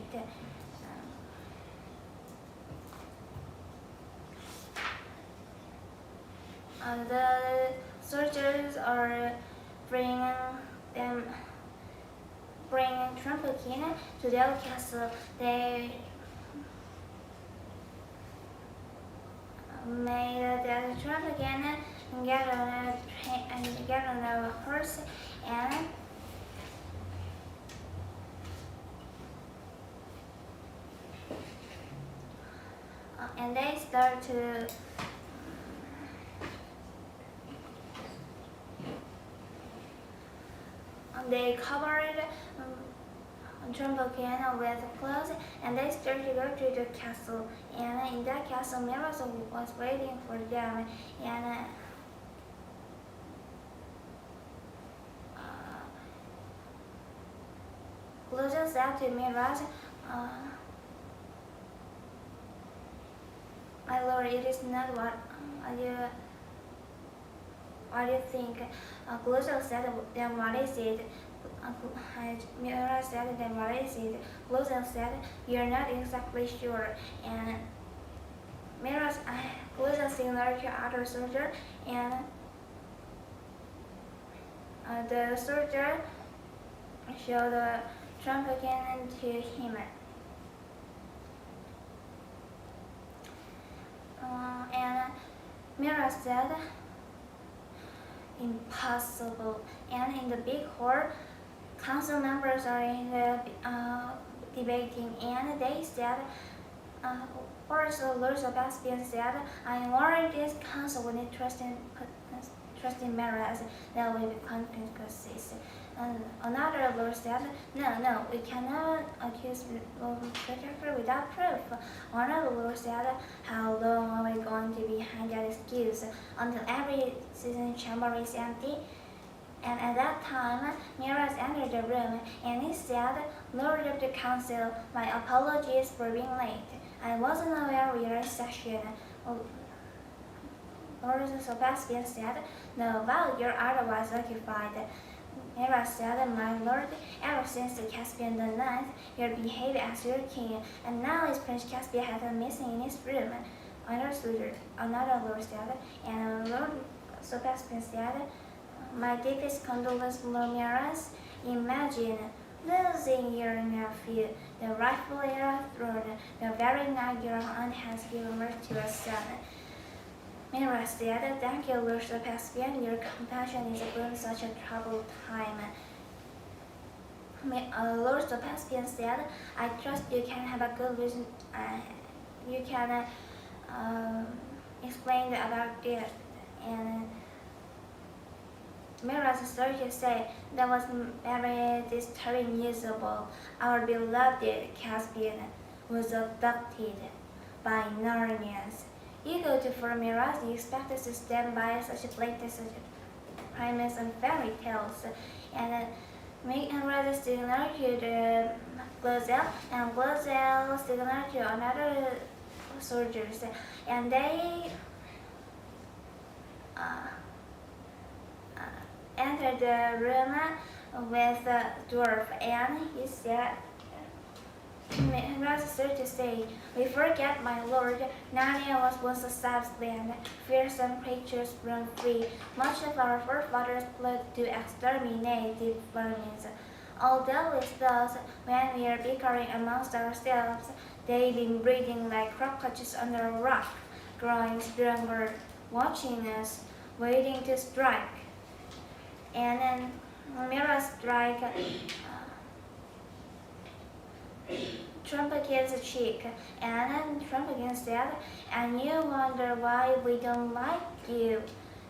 the soldiers are bringing Trumpkin to their castle. They made the Trumpkin get on a horse and they start to they covered Trumpkin with clothes and they started to go to the castle. And in that castle, Miros was waiting for them. And Gluzia said to Miros, "My lord, it is not what you think." Gluzia said, "Then what is it?" Mira said, "Then what is it?" Gluzia said, "You're not exactly sure." And Gluzia signaled to other soldier, and the soldier showed the Trumpkin to him. And Mira said, "Impossible." And in the big hall, council members are in the debating, and they said, also Lord Sebastian said, "I warned this council when it trusted Maras that we become conspicuous." And another lord said, No, we cannot accuse the protector without proof." One of the lords said, "How long are we going to be behind that excuse? Until every season chamber is empty?" And at that time, Miras entered the room, and he said, "Lord of the council, my apologies for being late. I wasn't aware we were in session." Lord Sebastian said, "No, well, you're otherwise occupied." Miras said, "My lord, ever since the Caspian the Ninth, you behaved as your king, and now is Prince Caspian has been missing in his room." Another lord said, and Lord Sebastian said, "My deepest condolences, Lord Miras. Imagine losing your nephew, the rightful heir of the throne, the very night your aunt has given birth to a son." Miras said, "Thank you, Lord Sebastian. Your compassion is a boon in such a troubled time." Lord Sebastian said, "I trust you can have a good reason. You can explain about this." And Miras started to say, "That was very disturbing news about our beloved Caspian was abducted by Narnians." You go to for Miras, you expect us to stand by such a blatant premise and fairy tales. And make another signal to the Glozell, and Glozell signal to another soldiers, and they entered the room with the dwarf, and he said, Miras started to say, "We forget, my lord, Narnia was once a savage land. Fearsome creatures roam free. Much of our forefathers fled to exterminate the vermins. Although it's thus, when we are bickering amongst ourselves, they've been breeding like crocodiles under a rock, growing stronger, watching us, waiting to strike." And then Miras strike Trumpkin's cheek, and then Trumpkin said, "And you wonder why we don't like you."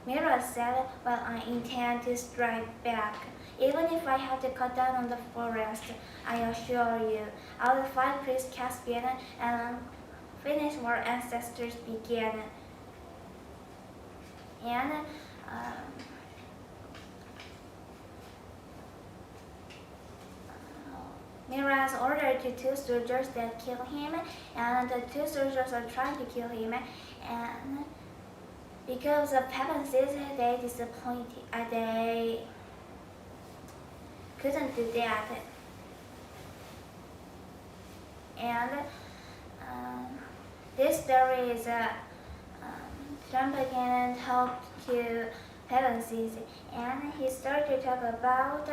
Miras said, "Well, I intend to strike back. Even if I have to cut down on the forest, I assure you, I will fight Prince Caspian and finish where ancestors began." And Miras ordered the two soldiers that kill him, and the two soldiers are trying to kill him, and because of heaven's they disappointed. They couldn't do that, and this story is Trumpkin talked to Pegasus, and he started to talk about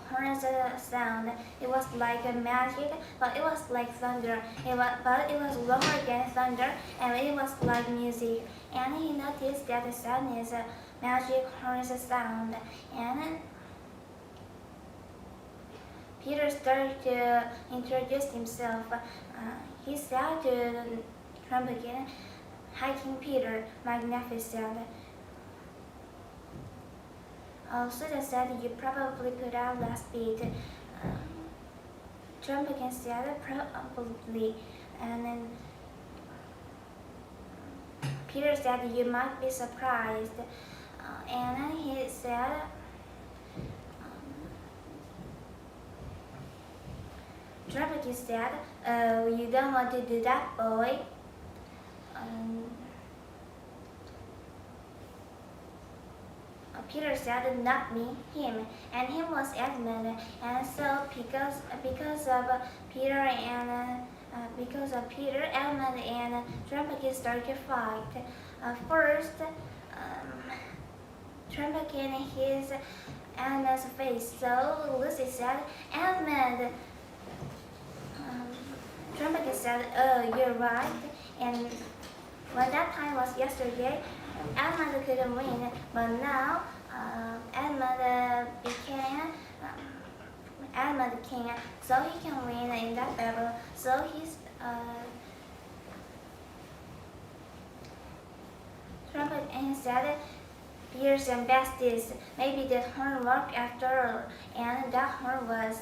horns sound. It was like a magic, but it was like thunder. But it was lower than thunder, and it was like music. And he noticed that the sound is a magic horns sound. And Peter started to introduce himself. He said to Trumpkin, "Hi, King Peter, magnificent." Susan said, "You probably put out last beat." Trumpkin said, "Probably." And then Peter said, "You might be surprised." And then he said, Trumpkin said, "Oh, you don't want to do that, boy." Peter said, "Not me, him." And him was Edmund. And so because of Peter, Edmund and Trumpkin started to fight. First, Trumpkin hit Edmund's face. So Lucy said, "Edmund." Trumpkin said, "Oh, you're right." And when that time was yesterday, Edmund couldn't win, but now Edmund became Edmund king, so he can win in that battle. So he's Trumpkin said, "Peers and besties, maybe that horn worked after all." And that horn was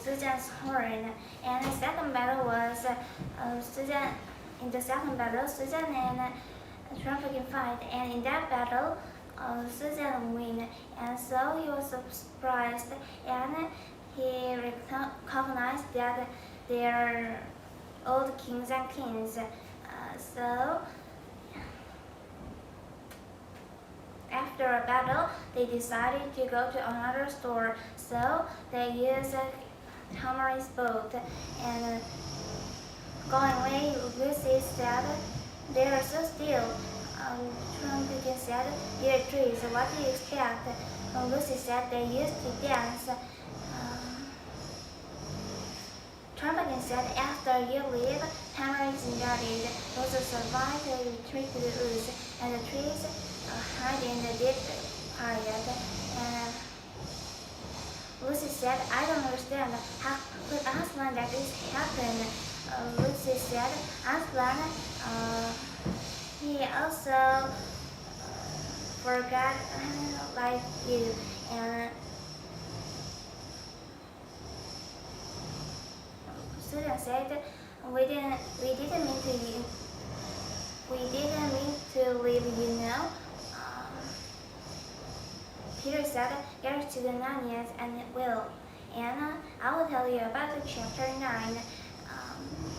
Susan's horn. And the second battle was Susan. In the second battle, Susan and Trumpkin fight, and in that battle, Susan win. And so he was surprised, and he recognized that they are old kings and queens. So after a battle, they decided to go to another store. So they used Tamari's boat, and going away, Lucy said, "They are so still." Trumpkin said, "Dear trees, what do you expect?" Lucy said, "They used to dance." Trumpkin said, "After you leave, Tamari's guarded. Those who survive retreat to the woods, and the trees hide in the deep quiet." And Lucy said, "I don't understand. How could Aslan let this happen?" Lucy said, "Aslan, he also forgot like you." And Susan said, "We didn't mean to leave, you know." Peter said, "Get to the Narnias and it will." And I will tell you about the chapter 9.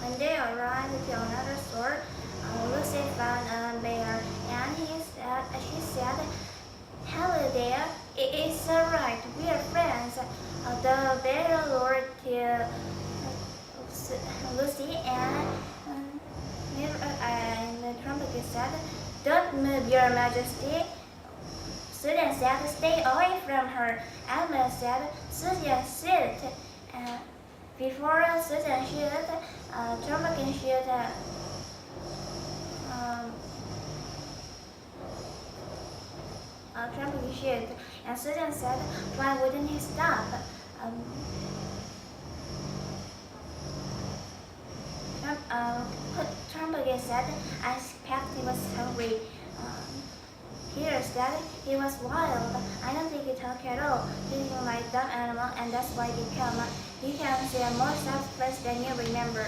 When they arrived to another store, Lucy found a bear, and she said, "Hello there, it is alright, we are friends." The bear lured to Lucy, and Trumpkin said, "Don't move, Your Majesty." Susan said, "Stay away from her." Edmund said, "Susan, shoot." Before Susan shoot, Trumpkin shoot. Trumpkin shoot, and Susan said, "Why wouldn't he stop?" Trumpkin said, "I expect he was hungry." Peter said, "He was wild. I don't think he talked at all. He's like dumb animal, and that's why he come. He can say more stuff than you remember."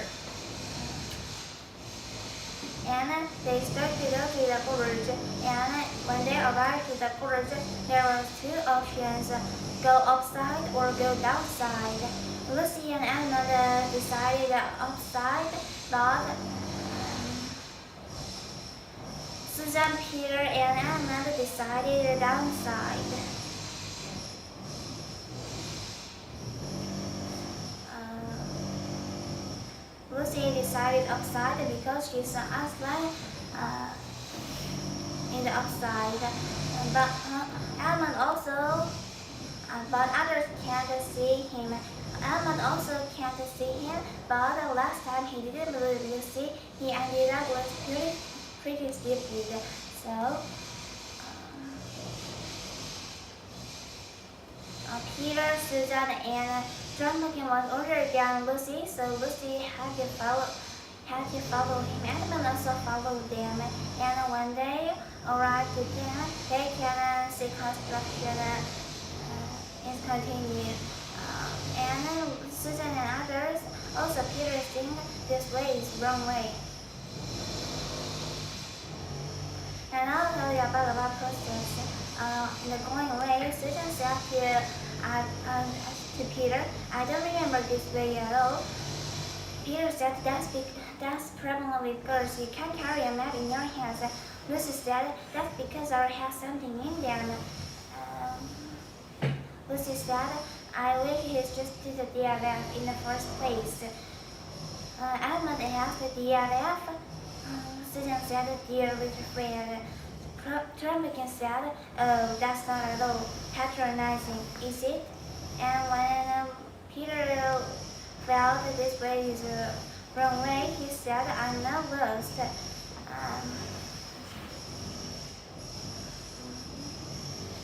And they started to go to the forge. And when they arrived to the forge, there were two options: go upside or go downside. Lucy and Edmund decided upside, but Susan, Peter, and Edmund decided downside. Lucy decided upside because she saw Aslan in the upside. But Edmund also, but others can't see him. Edmund also can't see him, but the last time he didn't believe Lucy, he ended up with pretty stupid. So Peter, Susan, and John McGinn was older than Lucy, so Lucy had to follow him. Edmund also followed them, and when they arrived again, they can see construction is continued. And Susan and others also Peter think this way is wrong way. And I'll tell you about the process. In the going way, Susan said to Peter, "I don't remember this way at all." Peter said, that's probably because you can't carry a map in your hands. Lucy said, "That's because our has something in them." Lucy said, "I wish he's just did the DRF in the first place." Edmund asked the DRF. Susan said, "Dear little friend." Trumbukin said, "Oh, that's not at all patronizing, is it?" And when Peter felt this way is the wrong way, he said, "I'm not lost."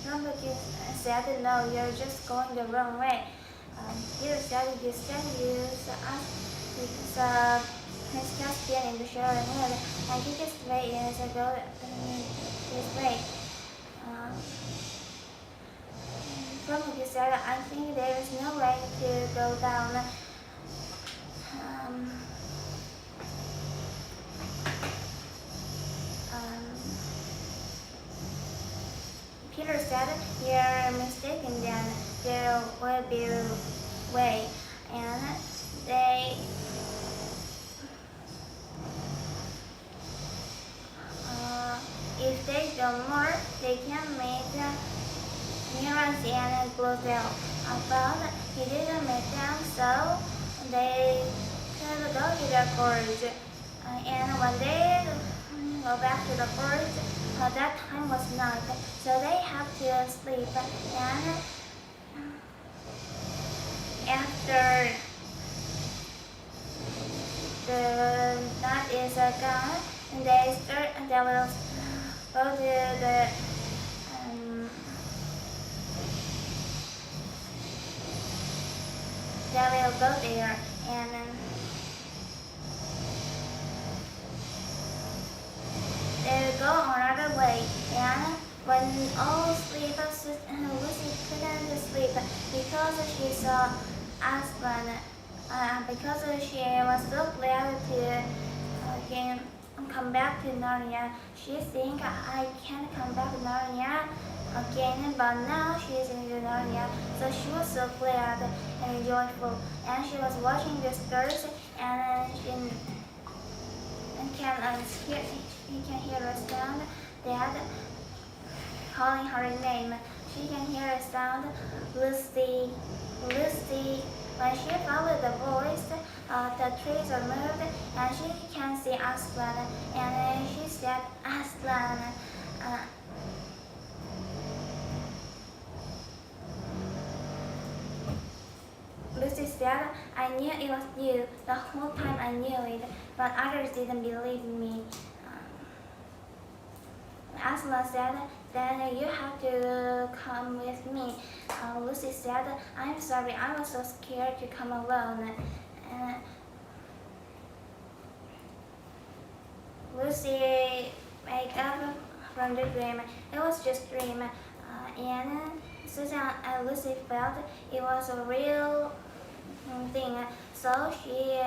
Trumbukin said, "No, you're just going the wrong way." Peter said, "You said you because Miss Caspian in the shower mood, and this way is to go this way." Trumbukin said, "I think there is no way to go down." Peter said, "You're mistaken then, there will be a way." And if they go more, they can make mirrors and close them. But he didn't make them, so they could go to the forge. And when they go back to the forge, that time was night, so they have to sleep. And after the night is gone, they will go to the they will go there and they will go another way. And when all sleep, Lucy couldn't sleep because she saw Aslan. Because she was so glad to come back to Narnia. She think I can't come back to Narnia again, but now she is in Narnia. So she was so glad and joyful, and she was watching the stars, and she can hear a sound that calling her name. She can hear a sound, "Lucy, Lucy." When she followed the voice, the trees are moved, and she can see Aslan. And she said, "Aslan." Lucy said, "I knew it was you. The whole time I knew it, but others didn't believe me." Aslan said, "Then you have to come with me." Lucy said, "I'm sorry, I was so scared to come alone." Lucy wake up from the dream. It was just a dream. And Susan and Lucy felt it was a real thing. So she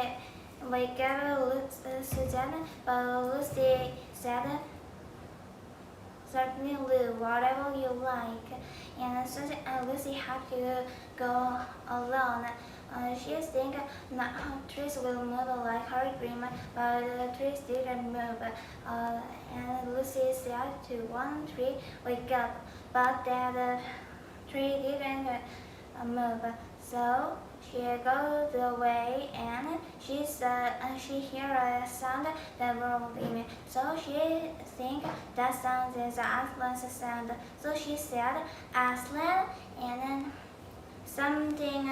wake up Susan, but Lucy said, "Certainly, Lou, whatever you like." And Susan and Lucy had to go alone. She think trees will move like her dream, but the trees didn't move. And Lucy said to one tree, "Wake up," but that tree didn't move. So she goes away and she hears a sound that wrong him. So she thinks that sound is Aslan's sound. So she said Aslan, and then something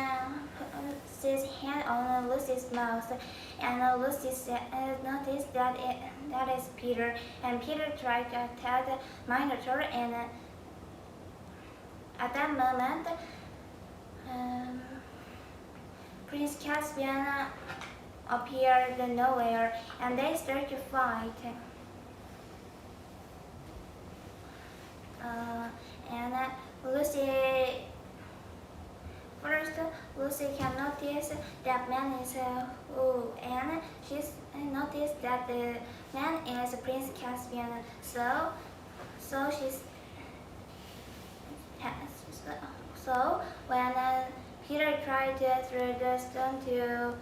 put his hand on Lucy's mouth, and Lucy noticed that that is Peter. And Peter tried to attack the Minotaur, and at that moment, Prince Caspian appeared nowhere, and they started to fight. And Lucy can notice that man is who, and she noticed that the man is Prince Caspian. So when Peter tried to throw the stone to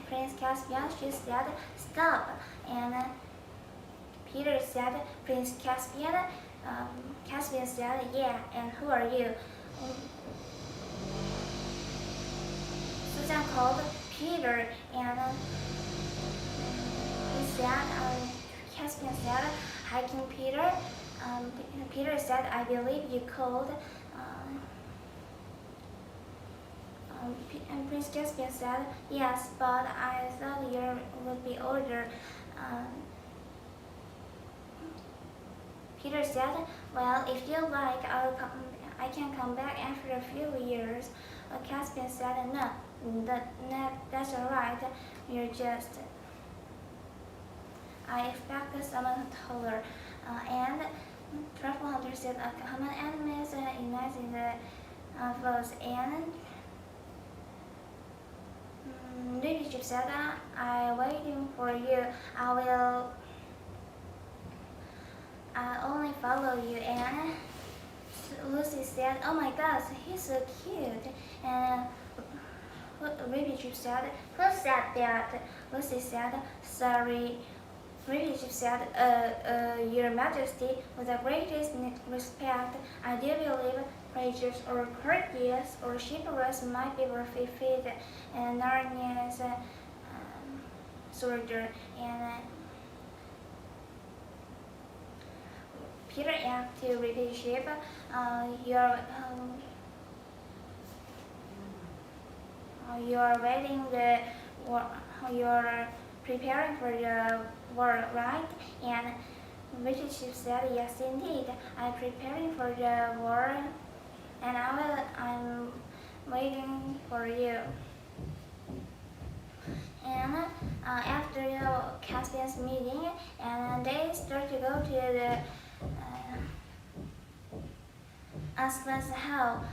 Prince Caspian, she said, "Stop!" And Peter said, "Prince Caspian." Caspian said, "Yeah, and who are you?" Susan called Peter, and Caspian said, "Hi, King Peter." Peter said, "I believe you called." And Prince Caspian said, "Yes, but I thought you would be older." Peter said, "Well, if you like, I can come back after a few years." Caspian said, "No, that's all right. You're just... I expect someone taller." And Truffle Hunter said, "Common enemies ignite in the foes." And Leadership said, "I'm waiting for you. I'll only follow you." And Lucy said, "Oh my gosh, he's so cute." And Leadership said, "Who said that?" Lucy said, "Sorry." Leadership said, Your Majesty, with the greatest respect, I do believe preachers or courtiers or chivalrous might be fit and Narnia's soldier." And Peter asked to Leadership, You're waiting you're preparing for the war, right? And Leadership said, "Yes, indeed. I'm preparing for the war, and I'm waiting for you." And after the Caspian's meeting, and they start to go to the Aslan's house.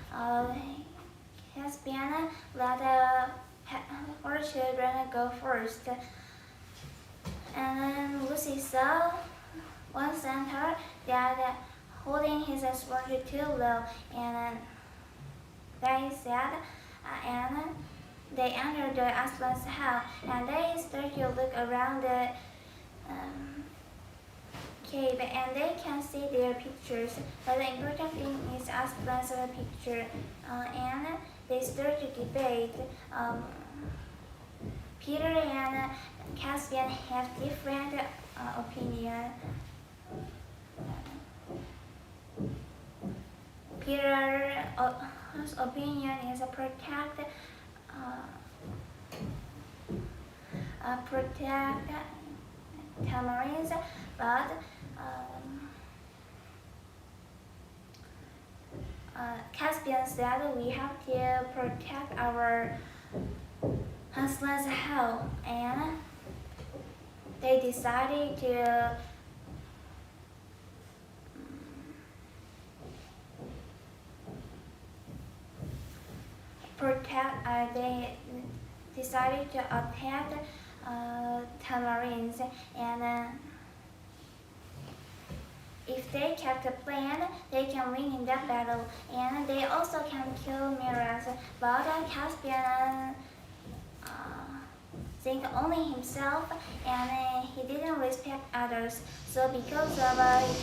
Caspian let her children go first. And then Lucy saw one centaur that holding his sword too low, and they said, and they entered the Aslan's house, and they started to look around the cave, and they can see their pictures, but the important thing is Aslan's picture, and they start to debate. Peter and Caspian have different opinions. Peter's opinion is protect tamarins, but Caspian said we have to protect our Aslan's house, and they decided to they decided to attack tamarins, and if they kept the plan, they can win in that battle, and they also can kill Miraz. But Caspian think only himself, and he didn't respect others. So because of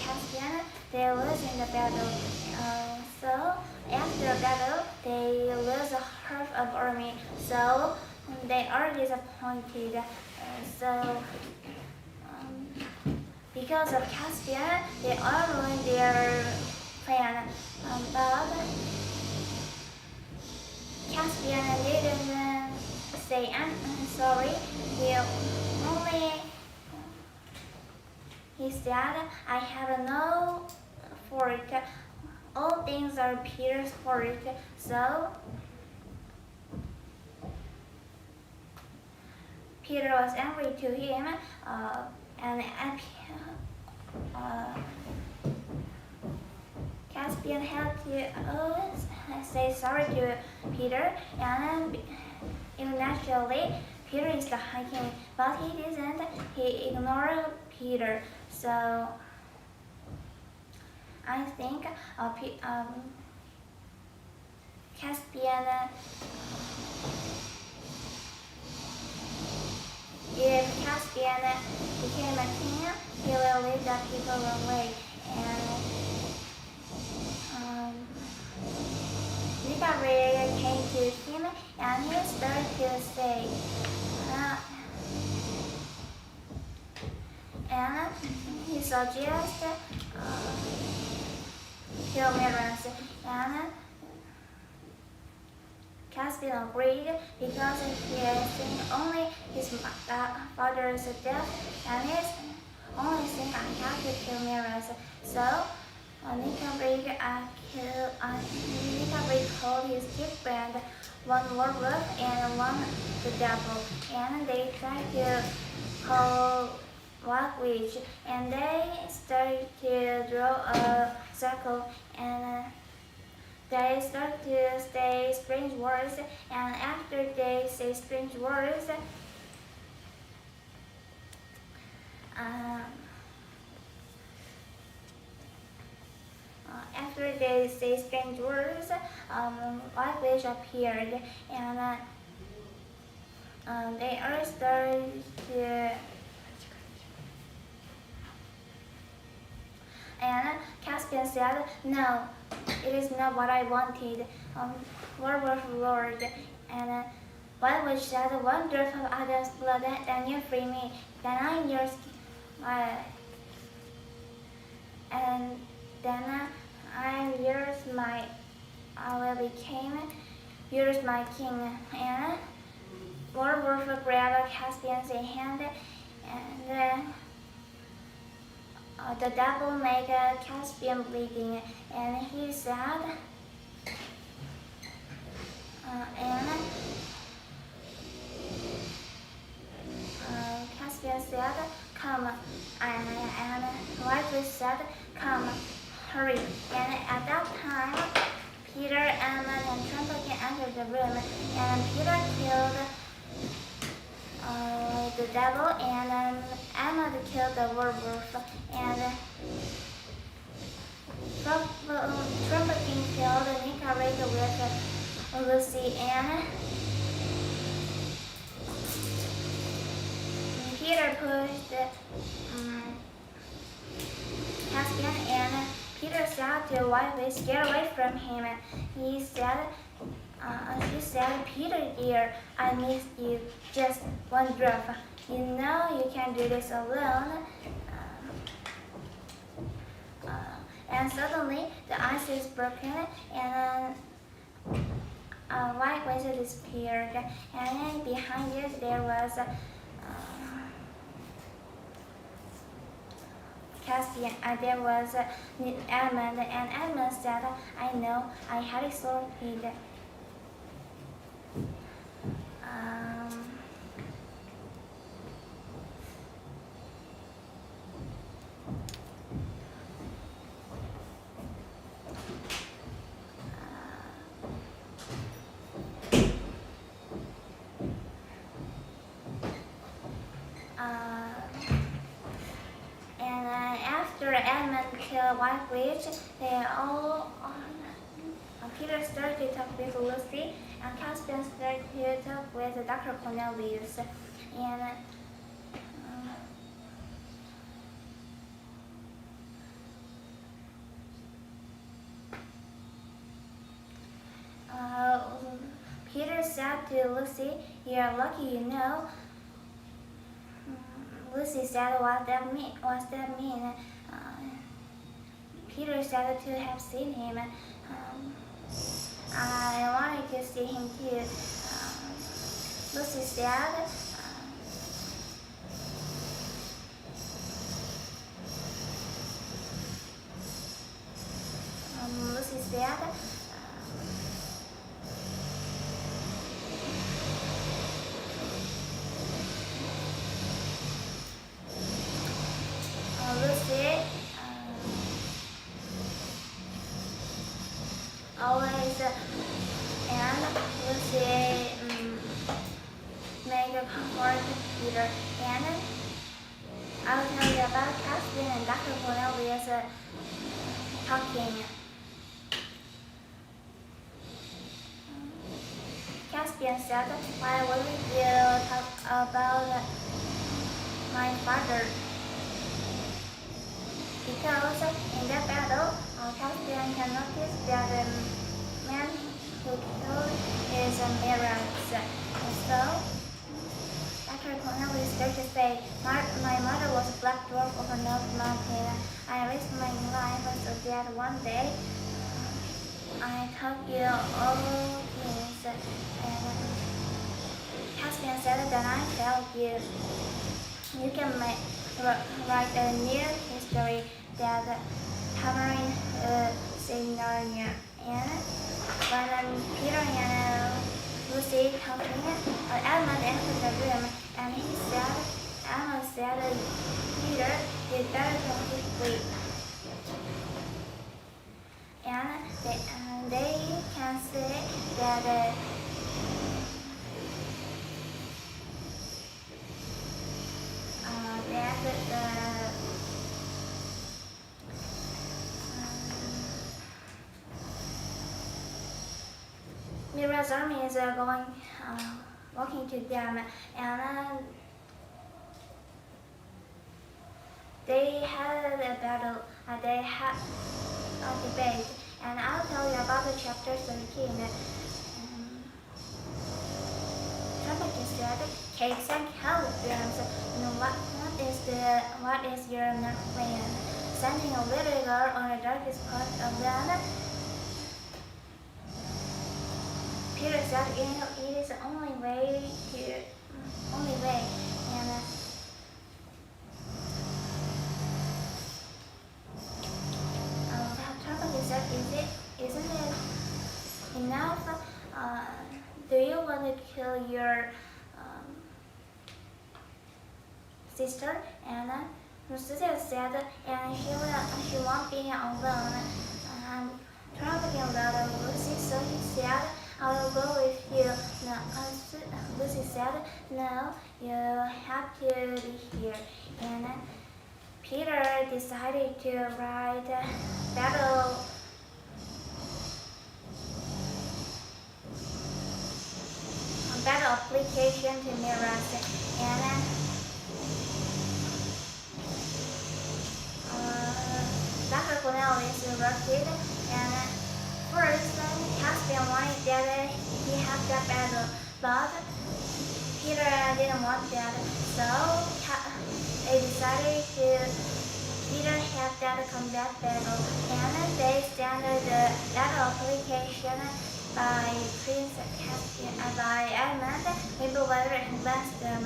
Caspian, they lose in the battle. So after a battle, they lose half of army, so they are disappointed. Because of Caspian, they all ruined their plan. But Caspian didn't say I'm sorry. He said, I have no fault. All things are Peter's fault. So Peter was angry to him, and Caspian had to say sorry to Peter, and eventually Peter is the High King, but he didn't. He ignored Peter. So I think Caspian, if Caspian became a king, he will lead the people away. And Nicaria came to him and he started to say, and he suggested humorous, and Caspian agreed because he had seen only his father's death and his only thing I have to kill mirrors. So Nicaria called his two friends, one werewolf and one the devil, and they tried to call Black Witch, and they started to draw a circle, and they started to say strange words, and after they say strange words, White Witch appeared, and they all started to. And Caspian said, no, it is not what I wanted. Werewolf roared, and White Witch said, one drop of Adam's blood, then you free me. Then I'm yours. And then I'm yours, I will become yours, my king. And Werewolf grabbed Caspian's hand, and the devil made Caspian bleeding, and he said, Caspian said, come, and White Witch said, come, hurry. And at that time, Peter, Emma, and Trumpkin entered the room, and Peter killed the devil, and Emma killed the werewolf, and Trumpkin killed Nicaria with Lucy, and Peter pushed Caspian, and Peter said to White Witch, get away from him. She said, Peter dear, I missed you, just one drop. You know you can't do this alone. And suddenly the ice is broken, and White Witch disappeared. And behind it there was Caspian, and there was Edmund, and Edmund said, I know, I had it sorted. After Edmund killed White Witch, Peter started to talk with Lucy, and Caspian started to talk with Dr. Cornelius. And said to Lucy, "You're lucky, you know." Lucy said, "What does that mean?" Peter said to have seen him. I wanted to see him too. Lucy said, Lucy said, Lucy always and Lucy make a comfort to Peter, and I'll tell you about Caspian and Dr. Cornelius talking. Caspian said, "Why would you talk about my father?" Because in that battle, Caspian can notice that the man who killed his mirrors. So, Dr. Cornelius started to say, "My mother was a black dwarf of a North Mountain. I risked my life so that one day I told you all things." And Caspian said that I tell you, you can write a new history that Tamarind Senior. And when Peter and Lucy talking, Edmund entered the room, and Edmund said, "Peter, you better go to sleep." And they can see that Mira's army is walking to them, and they had a battle. They had a debate, and I'll tell you about the chapter 13. Somebody said, "Cakes and kilograms. What is your plan?" Sending a little girl on the darkest part of them. Peter said, "It is the only way, and Somebody said, "Isn't it enough? Do you want to kill your sister?" And Lucia said, "And she won't be alone." Traveling alone, Lucy, so he said, "I will go with you." No, Lucy said, "No, you have to be here." And Peter decided to write battle application to Miraz, and Dr. Cornelius wrote it, and first Caspian wanted that he had that battle, but Peter didn't want that, so they decided to Peter have that combat battle, and they sent the battle application by Prince Caspian, by Edmund, Mapleweather, and Weston.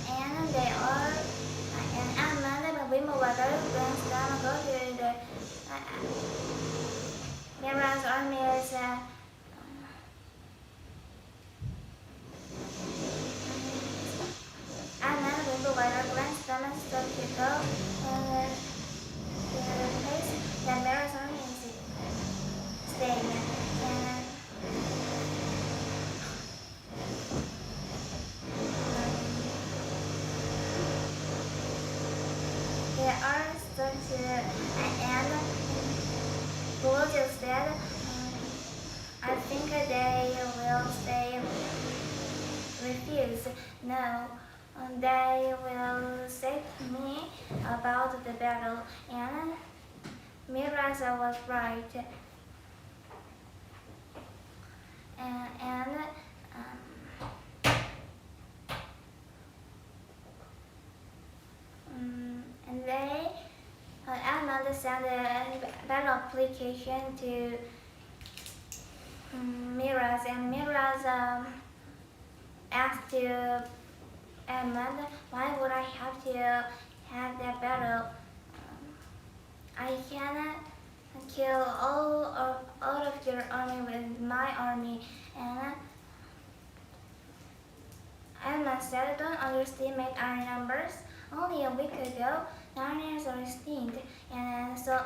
And they are, and Edmund and Mapleweather, Weston go to the Mira's army is Edmund, Mapleweather, Weston start to go to the place that Mira's army is staying. And they are start to, and Bulger said, "I think they will say refuse." No, they will say to me about the battle, and Mirasa was right. And they sent the battle application to Miraz, and Miraz asked to Edmund, why would I have to have that battle? I can kill all of your army with my army. And Edmund said, don't underestimate our numbers. Only a week ago, Narnians are extinct, and so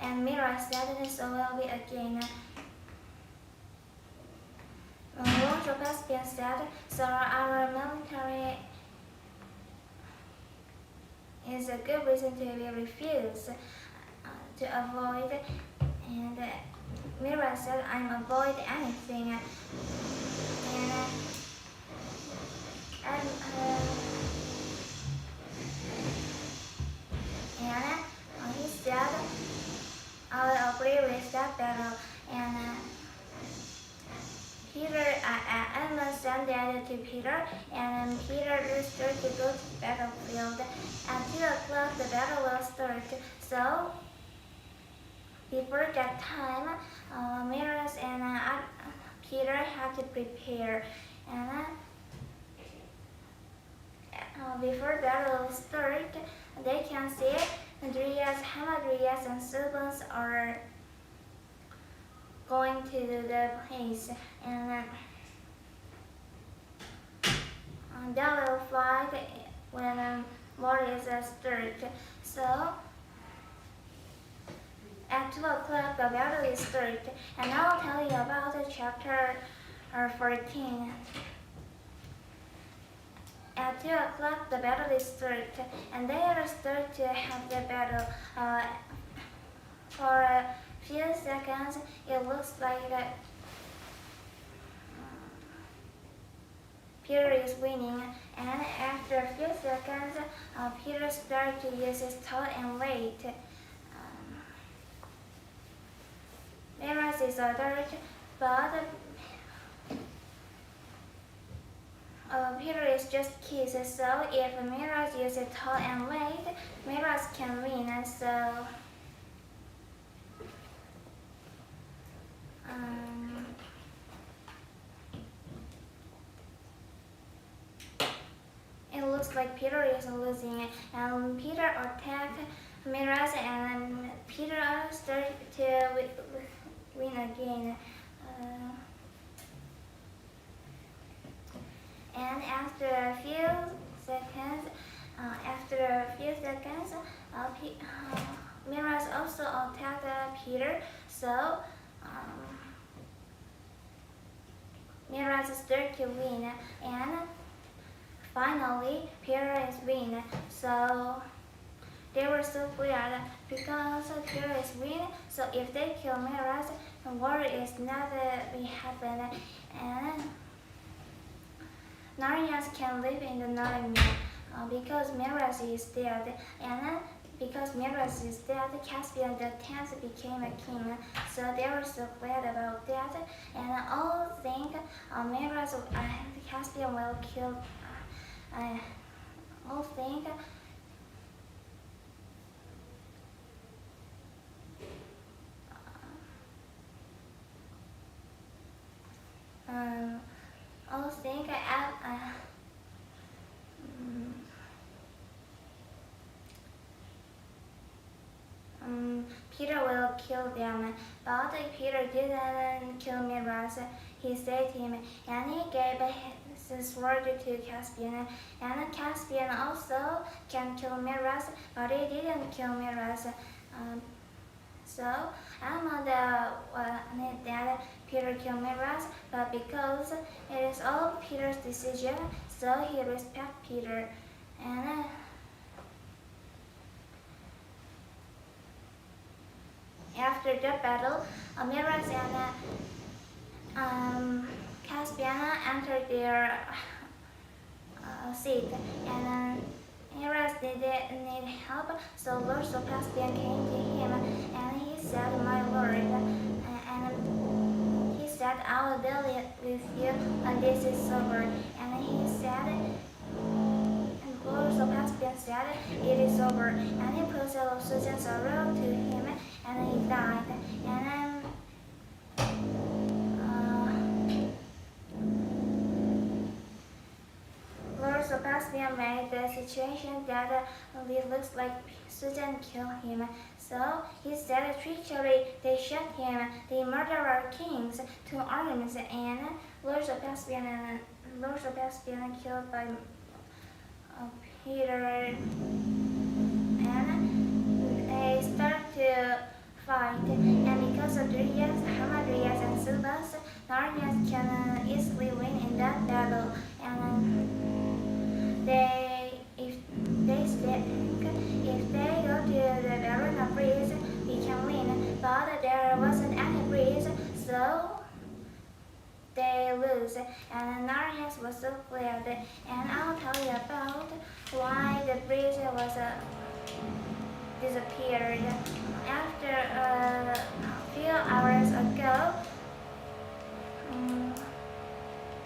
and Mira said, so will we again. Lord Caspian said, so our military is a good reason to be refused to avoid. And Mira said, I'm avoid anything. And he said, I will agree with that battle. And Edmund sent that to Peter, and Peter started to go to the battlefield. At 2 o'clock, the battle will start. So, before that time, Miras and Peter have to prepare. And before battle start, they can see Dryas, Hamadryas, and Subans are going to the place, and they will fight when war is start. So at 2 o'clock the battle is start, and I will tell you about chapter 14. At 2 o'clock the battle is start, and they are start to have the battle. For a few seconds it looks like Peter is winning, and after a few seconds Peter starts to use his tall and weight. Miras is alert, but Peter is just kids, so if Miras uses tall and weight, Miras can win. So it looks like Peter is losing, and Peter attacked Miras, and Peter started to win again. And after a few seconds, Miras also attacked Peter. So Miras started to win, and finally Peter is win. So they were so glad because Peter is win. So if they kill Miras, war is not be happen, and Narnians can live in the nightmare because Miras is dead, and because Miras is dead, Caspian the 10th became a king. So they were so glad about that, and all think Miras Caspian will kill. All think Peter will kill them, but Peter didn't kill Miras. He saved him, and he gave his sword to Caspian. And Caspian also can kill Miras, but he didn't kill Miras. So I'm not that Peter killed Miras, but because it is all Peter's decision, so he respects Peter. And after the battle, Miras and Caspian entered their seat, and Heras didn't need help, so Lord Caspian came to him, and he said, "My Lord," and he said, "I will deal with you when this is over." And he said, and Lord Caspian said, "It is over." And he put Susan's arrow to him, and he died. And Lord Caspian made the situation that it looks like Susan killed him. So he said treachery, they shot him, they murdered kings to arms, and Lord Caspian killed by Peter, and they start to fight. And because of Darius, Hamadrius, and Silvas, Narnias can easily win in that battle. And if they go to the Verona breeze, we can win. But there wasn't any breeze, so they lose. And Narnias was so glad. And I'll tell you about why the breeze was disappeared. After a few hours ago,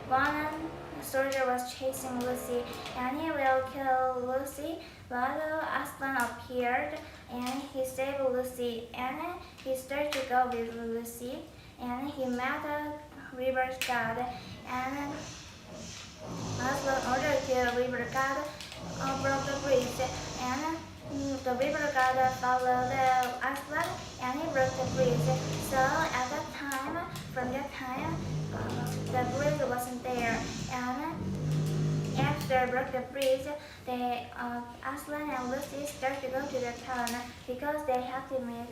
one soldier was chasing Lucy, and he will kill Lucy, but Aslan appeared, and he saved Lucy, and he started to go with Lucy, and he met the river's god, and Aslan ordered the river god broke the bridge, and the river god followed Aslan, and he broke the bridge. So at that time, from that time, the bridge wasn't there, and after broke the bridge, Aslan and Lucy started to go to the town because they had to meet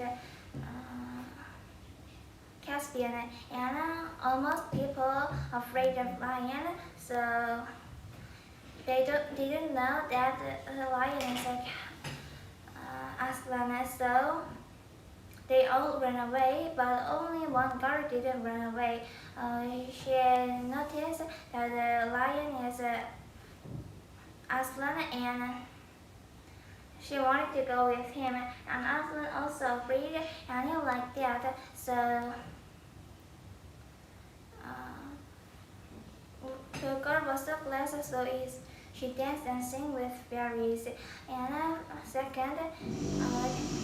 Caspian, and almost people afraid of lion, so they didn't know that the lion is like Aslan, so they all ran away, but only one girl didn't run away. She noticed that the lion is Aslan, and she wanted to go with him, and Aslan also agreed, and he liked that, so the girl was so glad, so she danced and sang with fairies. And second,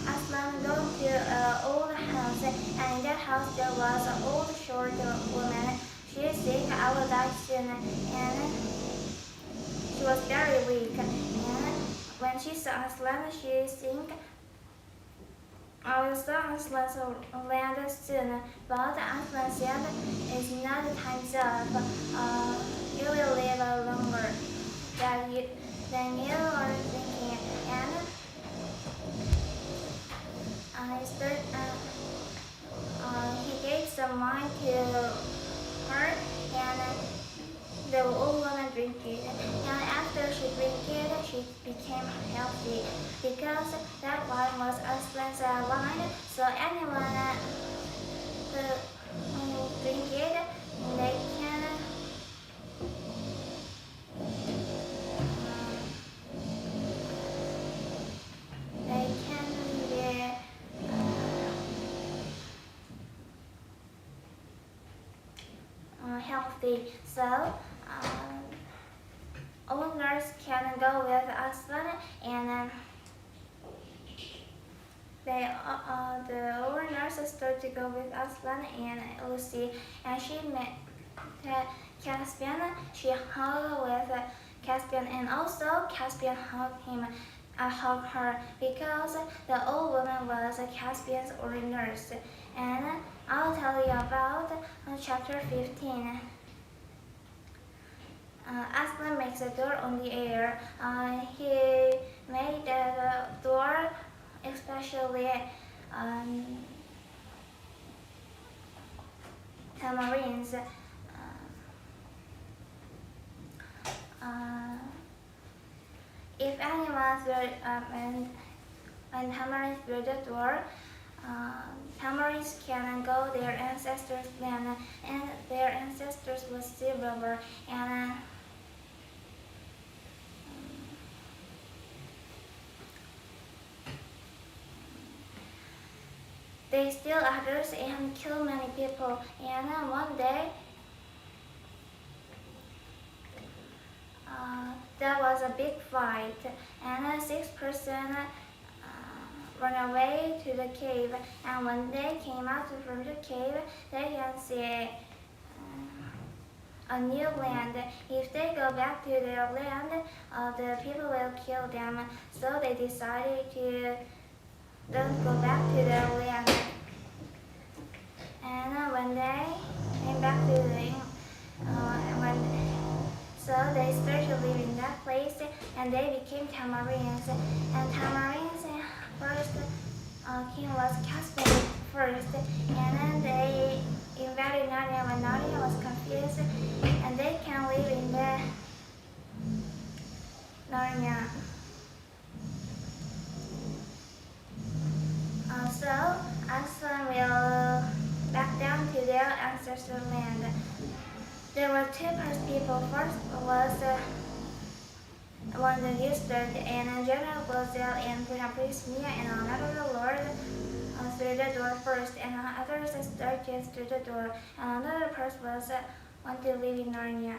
Aslan go to an old house, and in that house there was an old short woman. She is sick, I will die soon, and she was very weak. And when she saw Aslan, she think, I will saw Aslan's land soon, but Aslan said, it's not time's up. You will live longer than you are thinking. And he gave some wine to her, and the old woman drank it. And after she drank it, she became healthy because that wine was Aslan's wine. So anyone who drink it, they can be healthy. So owners can go with Aslan, and the owners start to go with Aslan and Lucy, and she met Caspian. She hugged with Caspian, and also Caspian hugged her because the old woman was Caspian's old nurse. And I'll tell you about chapter 15. Aslan makes a door on the air. He made the door especially tamarins. If anyone threw when tamarins through the door, tamarins can go their ancestors' land, and their ancestors was silver, and They steal others and kill many people. And one day, there was a big fight, and 6 persons run away to the cave. And when they came out from the cave, they can see a new land. If they go back to their land, the people will kill them. So they decided to don't go back to their land. And when they came back to so they started to live in that place, and they became tamarins. And tamarins first king was Caspian first, and then they invaded Narnia when Narnia was confused, and they can live in the Narnia. So Aslan will back down to their ancestral land. There were two first people. First was one the Gilbert and General Glozell and Prince Mia, and another Lord through the door first, and other staircase through the door, and another person was want to live in Narnia.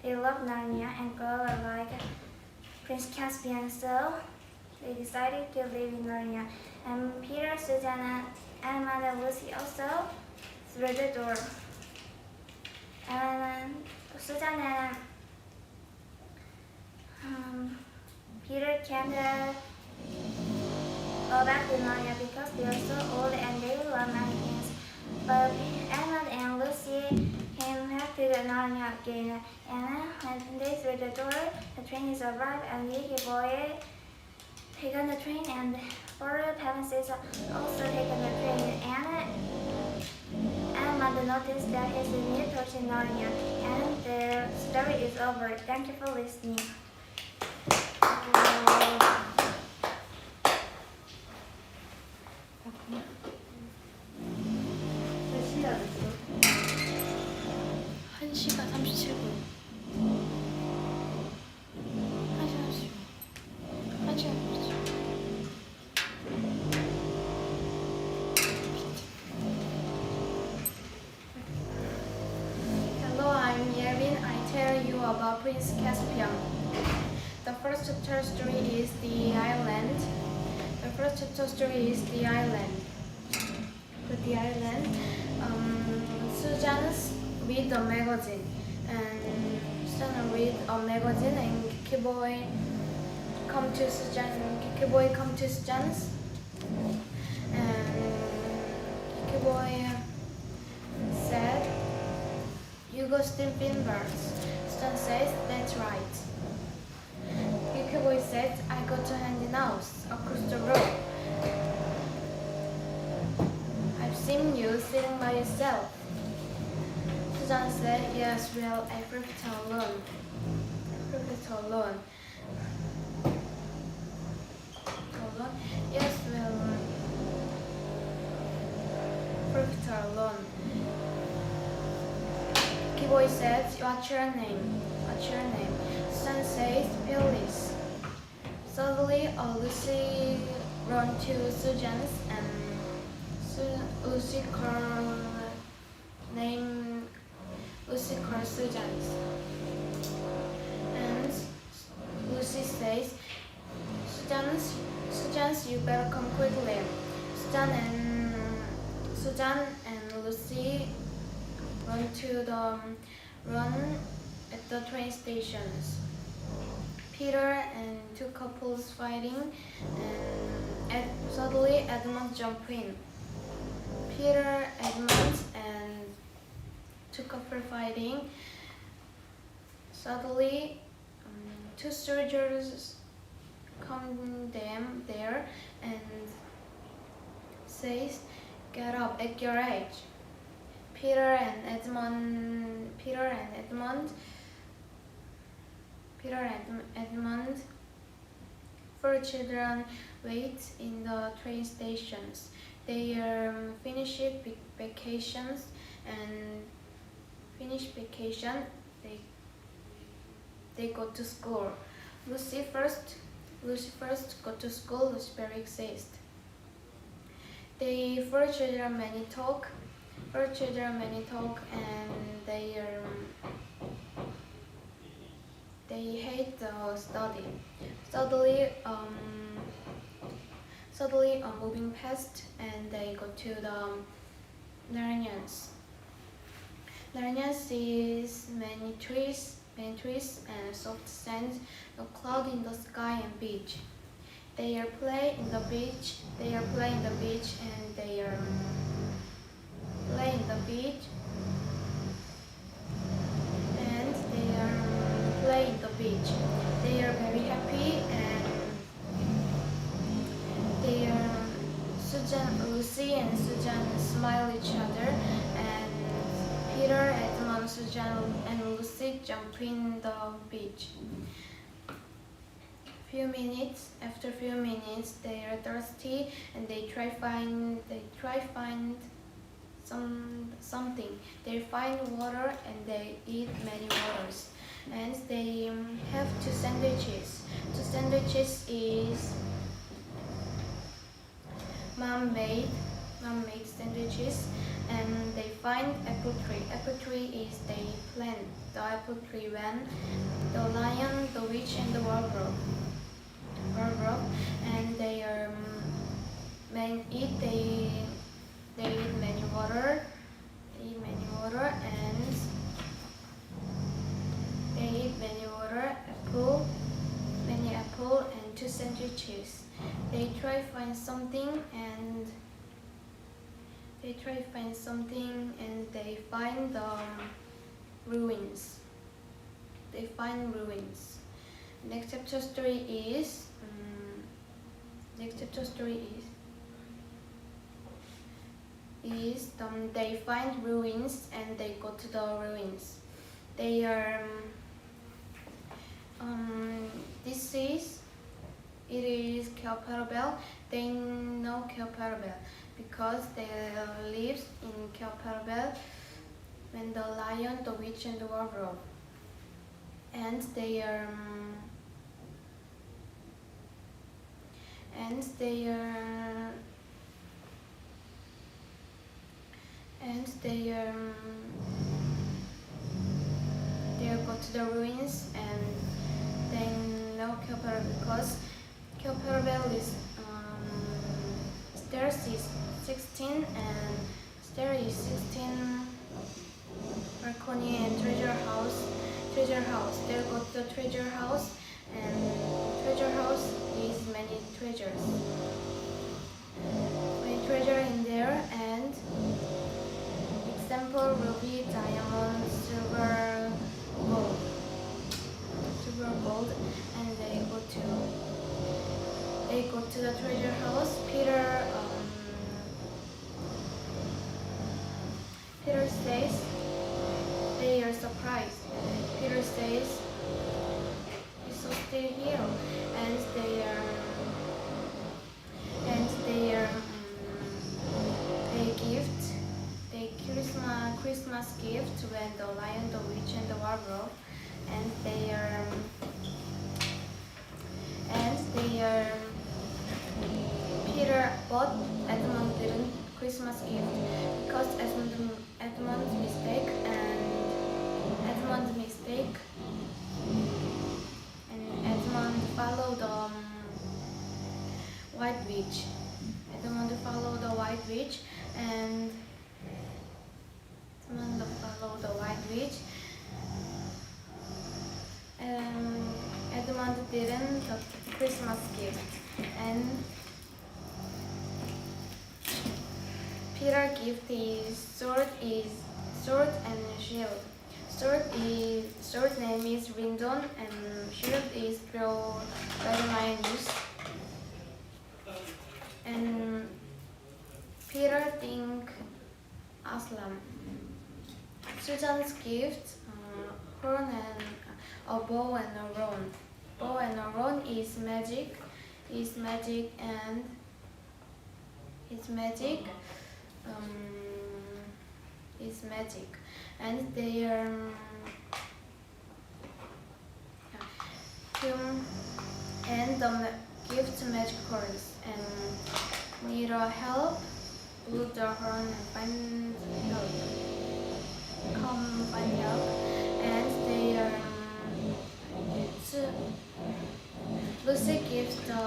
They love Narnia and grow like Prince Caspian, so they decided to live in Narnia. And Peter, Susanna, Emma, and Lucy also through the door. And Susanna and Peter can't go back to Narnia because they are so old and they love many things. But Emma and Lucy came back to the Narnia again. And when they through the door, the train is arrived, and the little boy taken the train, and four parents also taken the train. And Mother noticed that he's a new torch in Narnia. And the story is over. Thank you for listening. 몇 시간 했어? 1시간 37분. 1시간 10분. 1시간 37분. Hello, I'm Yevin. I tell you about Prince Caspian. The first chapter story is the island. The island. Susan's read a magazine, and Susan read a magazine, and Kiki boy come to Susan's, and Kiki boy said, "You go steal fingers." Susan says, "That's right." Kiki boy said, "I go to Handy House across the road. I've seen you sitting by yourself." Susan said, "Yes, well, I prefer alone." Yes, well, prefer alone. Kiki boy said, What's your name? Susan says, Phyllis. Suddenly, Lucy ran to Susan's, and Lucy called Susan's. And Lucy says, Susan's, you better come quickly. Susan and Lucy run at the train stations. Peter and two couples fighting, and suddenly Edmund jumped in. Peter, Edmund, and two couples fighting. Suddenly, two soldiers come them there and says, "Get up at your age." Peter and Edmund, four children wait in the train stations. They finish vacations, and they go to school. Lucy first go to school. Lucy very excited. four children many talk. Four children many talk, and they hate the study. Suddenly moving past, and they go to the Narnians. Narnia sees many trees and soft sand, a cloud in the sky and beach. They are play in the beach. They are playing the beach, and they are playing the beach, and they are playing the beach. They are very happy, and they are Lucy and Susan smile each other, and Peter, Edmund, Susan, and Lucy jump in the beach. After few minutes, they are thirsty, and they try find something. They find water, and they eat many waters, and they have two sandwiches. Two sandwiches is mom made sandwiches, and they find apple tree. Apple tree is they plant the apple tree when the lion, the witch, and the wardrobe, and they eat many water. They eat many water, and they eat many water, many apple, and two sandwiches. They try find something, and they find the ruins. They find ruins. Next chapter story is they find ruins, and they go to the ruins. They are it is Kelparabel. They know Kelparabel because they live in Kelparabel when the lion, the witch, and the wardrobe. And they are they go to the ruins, and they know Kelparabel because Kelparabel is stairs is 16, and stair is 16 balcony, and treasure house. They go to the treasure house, and treasure house is many treasures. Many treasure in there, and example ruby, diamond, silver, gold, and they go to the treasure house. Peter says they are surprised. Peter says he's so still here, and they Christmas gift when the lion, the witch, and the wardrobe, and they are Peter bought Edmund didn't Christmas gift because Edmund's mistake, and Edmund followed the white witch. And Edmund followed the white witch. Edmund didn't the Christmas gift, and Peter gift is sword and shield. Sword name is Rindon, and shield is Radamaius. And Peter think Aslam. Susan's gift, horn and a bow and a rod. Bow and a rod is magic, and and they are and the gift magic cards, and need a help. blow the horn and find help. Come find help, and they Lucy gives the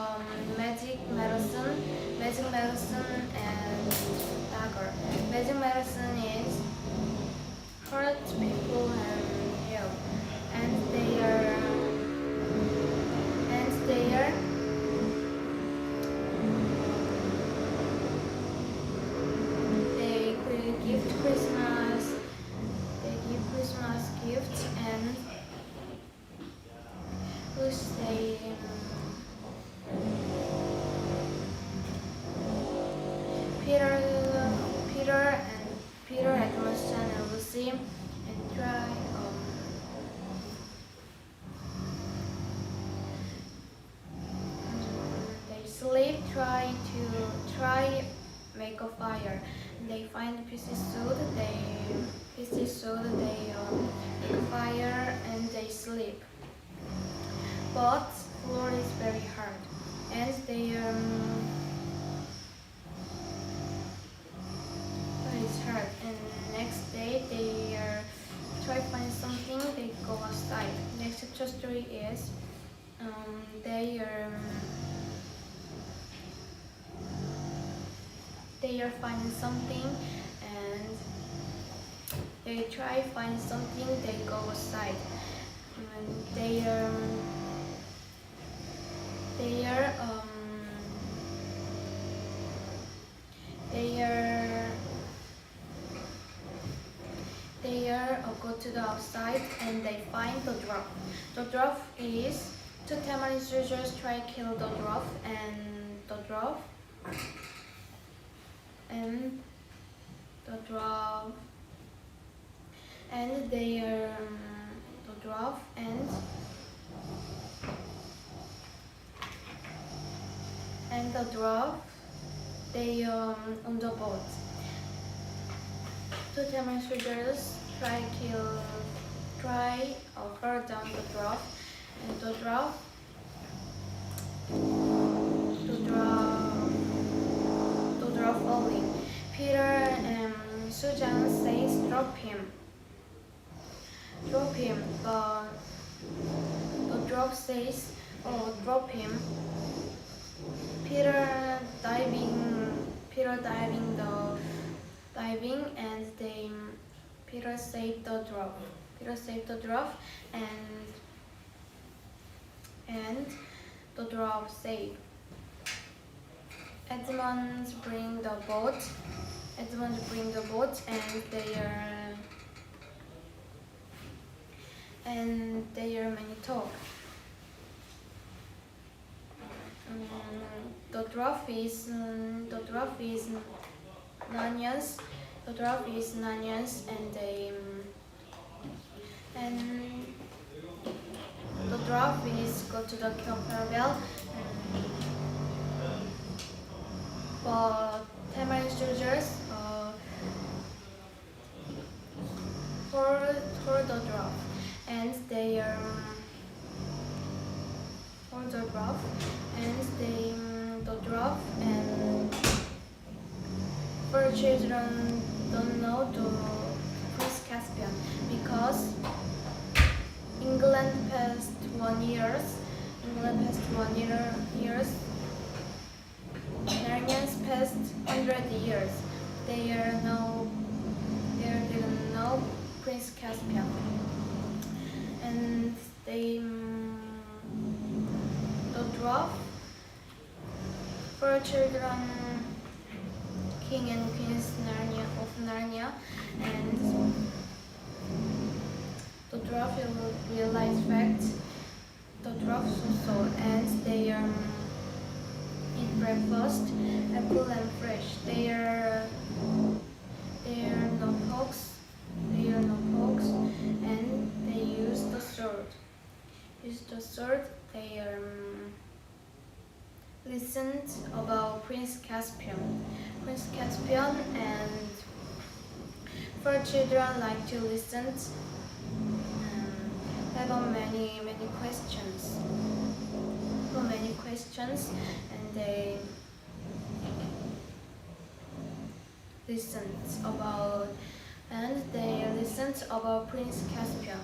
magic medicine and dagger. Magic medicine is hurt people and heal, and they give Christmas. They give Christmas gifts and who say Peter, Edmund, and Lucy and try they sleep, try make a fire. They find pieces soot, they make a fire and they sleep. But floor is very hard, and it's hard. And next day they try find something. They go outside. Next story is they are finding something, and they try find something. They go outside. And they are go to the outside, and they find the dwarf. The dwarf is two tamarind soldiers try kill the dwarf, and the dwarf and the dwarf and they the dwarf and the dwarf they on the boat. Two tamarind soldiers try hurt down the dwarf, and the dwarf falling. Peter and Susan says drop him, but the dwarf says, oh, drop him. Peter diving and Peter saved the dwarf and the dwarf saved. Edmund bring the boat and they are many talk. The dwarf is Nanians, and the dwarf is go to the campfire, but tamarind soldiers for the dwarf, and they for the dwarf, and the dwarf and four children don't know the Prince Caspian because England passed 1 year. Narnians passed 100 years. They didn't know Prince Caspian, and the dwarf, four children, King and Queens of Narnia, and the dwarf realized fact. The dwarfs also, and they eat breakfast, apple and fresh. They are no pox, and they use the sword. They listened about Prince Caspian, and four children like to listen. Have many questions, and listened about Prince Caspian.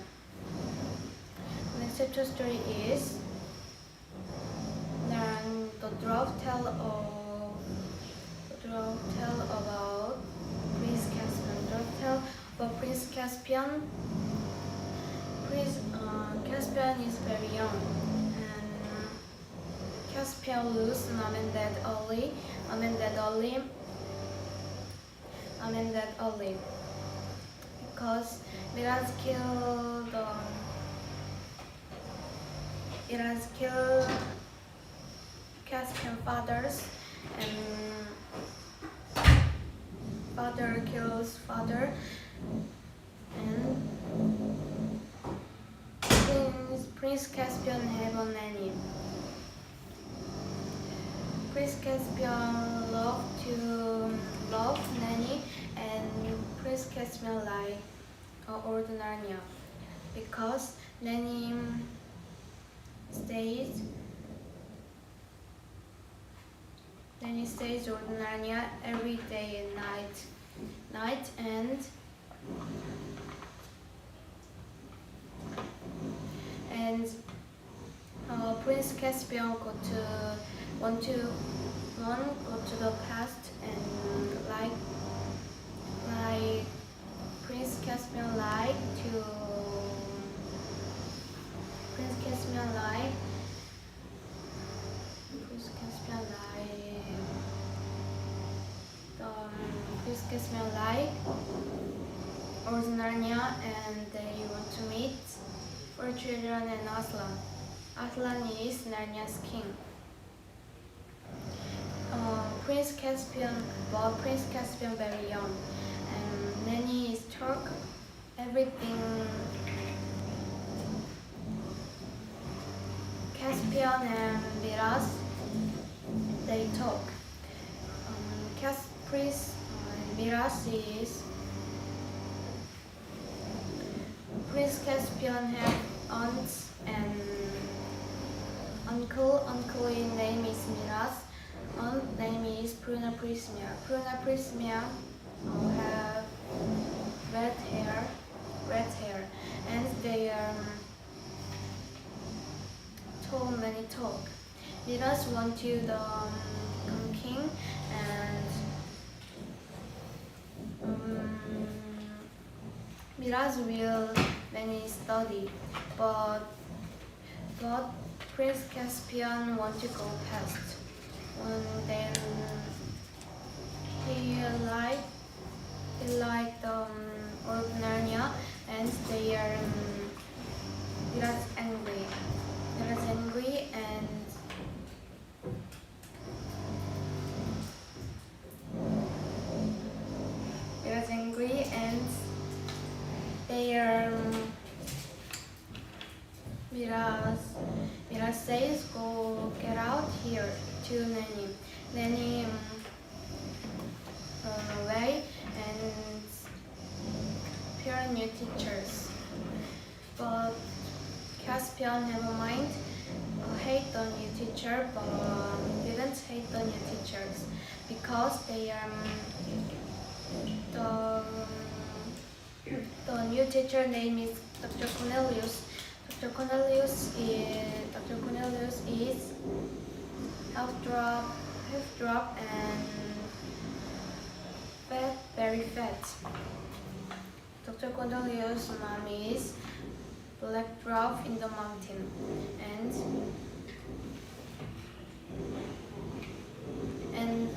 Next chapter story is then the dwarf tell about Prince Caspian. Dwarf tell about Prince Caspian. Caspian is very young, and Caspian lose mom and dad early because Miraz killed Caspian fathers, and father kills father, and Prince Caspian have a nanny. Prince Caspian love nanny, and Prince Caspian like old Narnia because nanny stays old Narnia every day and night, and Prince Caspian want to go to the past, and like Prince Caspian like old Narnia, and they want to meet four children and Aslan. Aslan is Narnia's king. Prince Caspian very young, and nanny is talk everything. Caspian and Miraz, they talk. Prince Caspian have aunts and uncle. Uncle name is Miraz. Aunt name is Pruna Prismia. Pruna Prismia have red hair, and they told many talk. Miraz want to become king, and Miraz will many study, but Prince Caspian want to go past. And then he liked old Narnia, and they are Miraz angry. And they are Miraz says, go get out here to nanny. Nanny away and appear new teachers. But Caspian never mind. Hate the new teacher, but didn't hate the new teachers because they the new teacher name is Dr. Cornelius. Dr. Cornelius is half drop and fat, very fat. Dr. Cornelius' mom is black dwarf in the mountain, and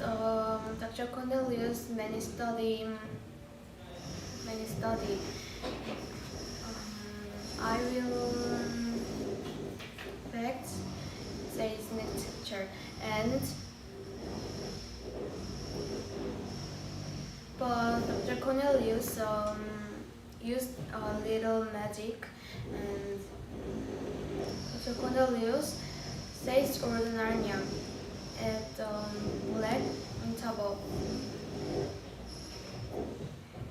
Dr. Cornelius many study. I will fact says next teacher, and but Dr. Cornelius used a little magic, and Dr. Cornelius says old Narnia at black interval.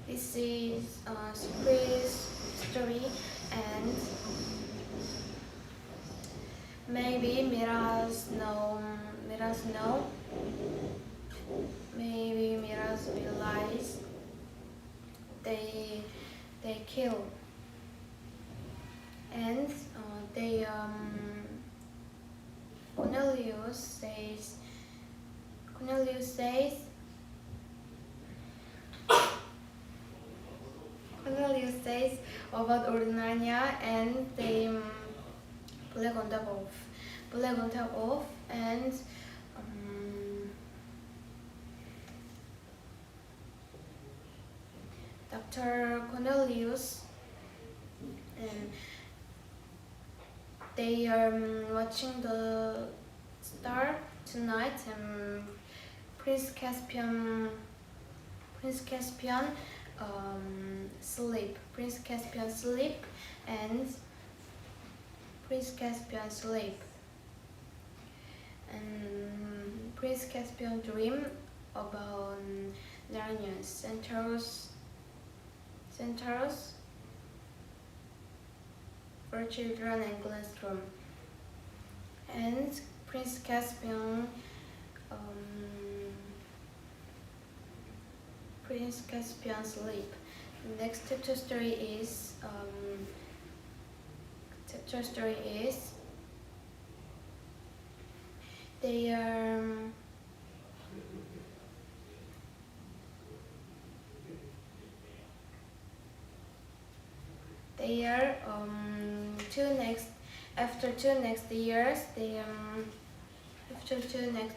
This is a secret story, and maybe Miraz know maybe Miraz realize they kill, and Cornelius says Cornelius says about Ordinania, and they black on top of, and Dr. Cornelius, and they are watching the star tonight, and Prince Caspian sleep. Prince Caspian sleep, and Prince Caspian dream about Narnia, Centaurus for children and classroom, and Prince Caspian sleep. Next chapter story is they are after two next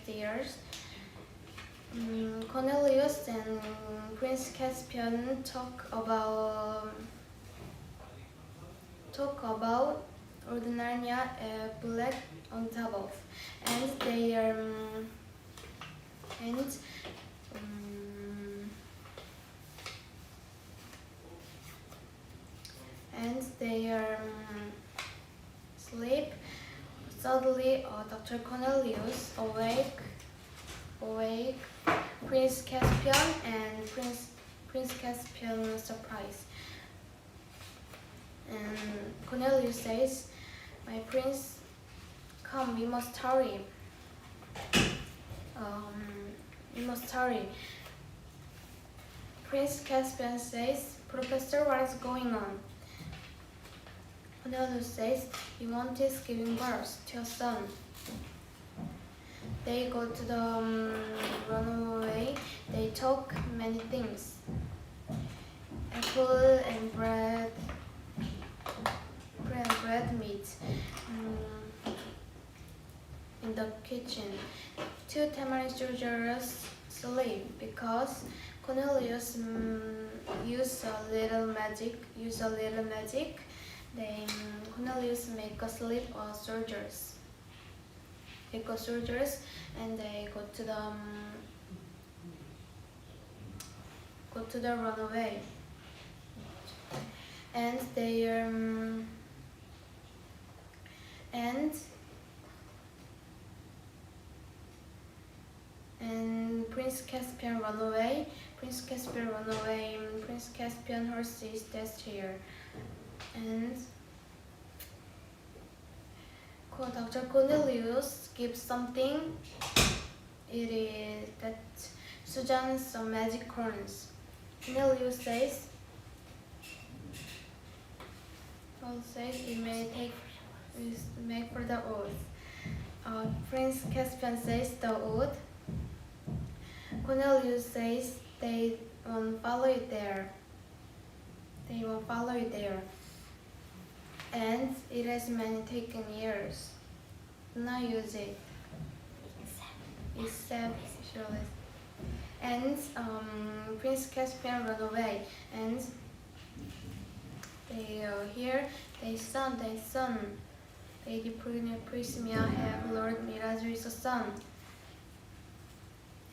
years Cornelius and Prince Caspian talk about Ordinarnia black on top of, and they sleep. Suddenly, Dr. Cornelius awake Prince Caspian, and Prince Caspian surprise. And Cornelius says, "My prince, come, we must hurry. Prince Caspian says, "Professor, what is going on?" Cornelius says, "He is giving birth to a son." They go to the runaway. They talk many things. Apple and bread meat in the kitchen. Two tamarind soldiers sleep because Cornelius use a little magic. Then Cornelius make a sleep soldiers. And they go to the runaway, and they and Prince Caspian run away. Prince Caspian horse is dead here, and Dr. Cornelius gives something. It is that Susan's some magic corns. Cornelius says, it may make for the oath. Prince Caspian says the oath. Cornelius says they won't follow you there. And it has many taken years. Now use it. Except surely. And Prince Caspian run away, and they hear they son. Lady Prismia have Lord Mirazri's son.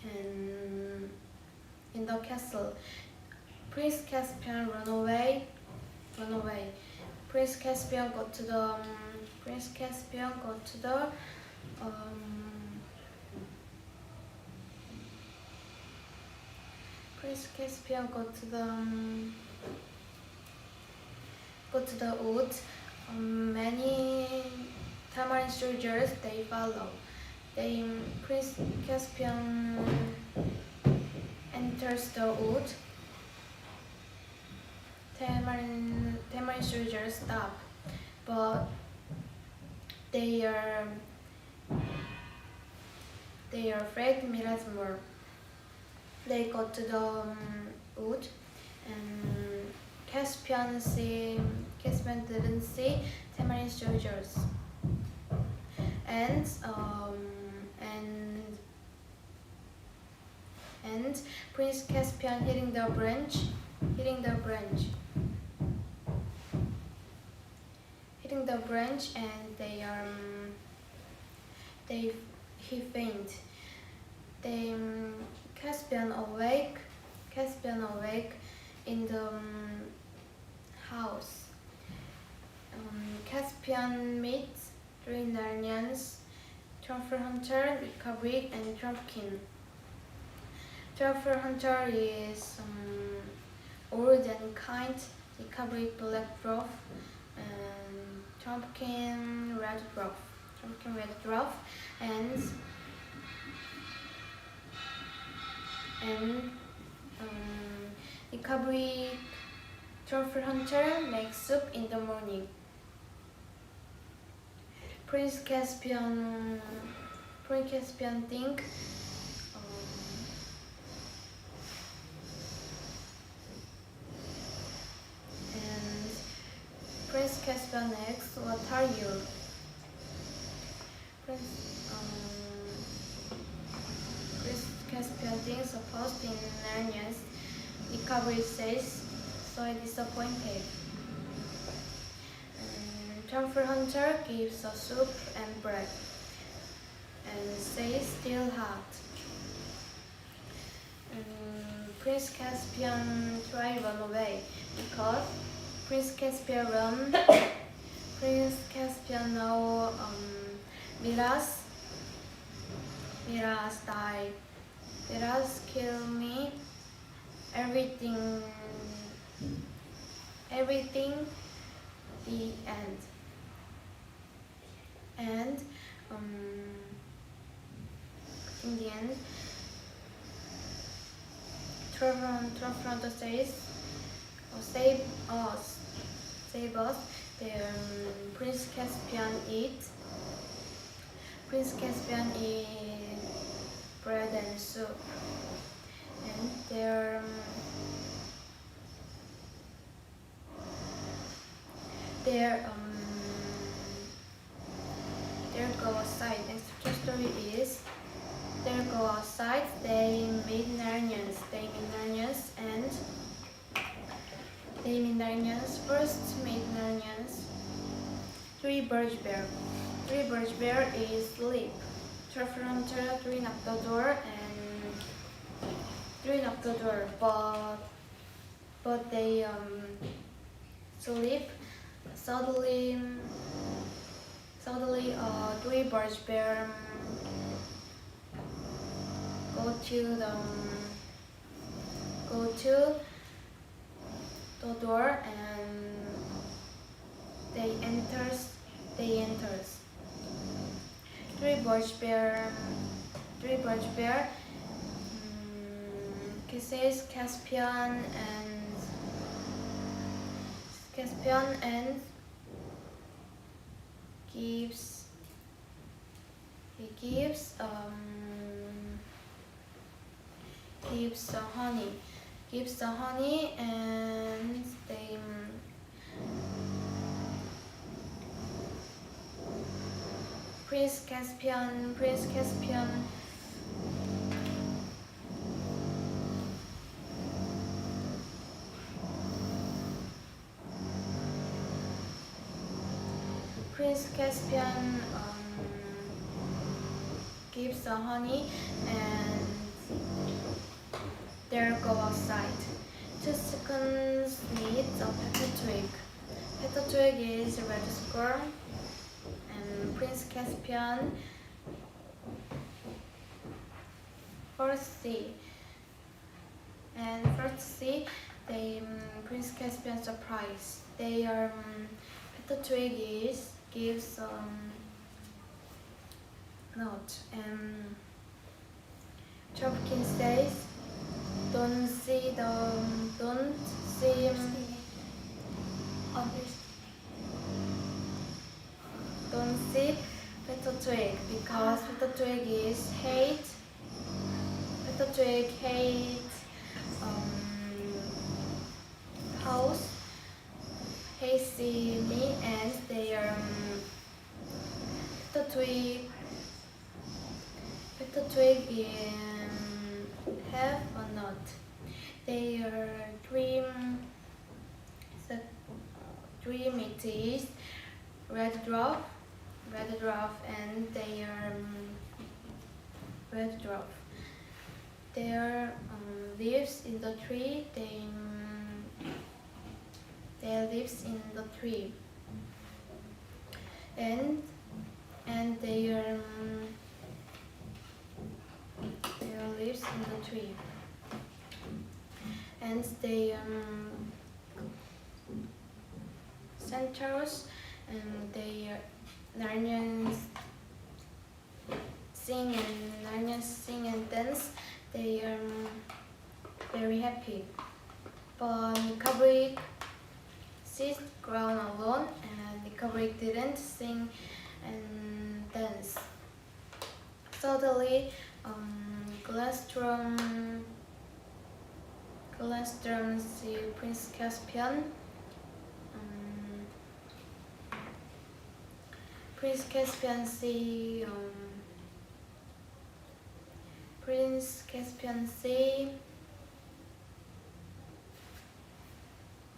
And in the castle, Prince Caspian run away. Prince Caspian go to the wood. Many tamarind soldiers they follow. Prince Caspian enters the wood, Tamarin soldiers stop, but they are afraid Miraz more. They go to the wood, and Caspian didn't see Tamarin soldiers, and Prince Caspian hitting the branch, and he faint. Caspian awake in the house. Caspian meets three Narnians, Trumper Hunter, Kabrik, and Trumpkin. Trumper Hunter is old and kind, the Kabrik black dwarf, and Trumpkin red dwarf, and the Kabrik Trumper Hunter makes soup in the morning. Prince Caspian think and Prince Caspian asks, "What are you?" Prince Caspian thinks of post in Narnians. The Kabrik says, "So disappointed." Trumper Hunter gives a soup and bread and says still hot. Prince Caspian tries run away because Prince Caspian know Miraz died. Miraz kill me. Everything. The end. And in the end, Toronto says, "Save us!" Prince Caspian eats bread and soup, and there go outside. Next story is they go outside. They meet Narnians. First meet Narnians. Three birch bear is sleep. Trumper Hunter three knock the door, but they sleep. Suddenly, three birch bear go to the door, and they enters. Three birch bear kisses Caspian and gives the honey, and they Prince Caspian gives the honey, and they go outside. 2 seconds meet a pepper twig. Pepper twig is a red squirrel, and Prince Caspian first see. They Prince Caspian surprise. They Pepper twig gives note, and Trumpkin says, don't see little twig because little twig is hate. Little twig hate house. Hey see me and they little twig have or not. Their dream it is red dwarf and their red dwarf. Their lives in the tree. They lives in the tree, and their lives in the tree, and they centaurs and they Narnians sing and dance. They are very happy. But Nikabrik sits ground alone, and Nikabrik didn't sing and dance. Suddenly, Glastrom see Prince Caspian. Prince Caspian see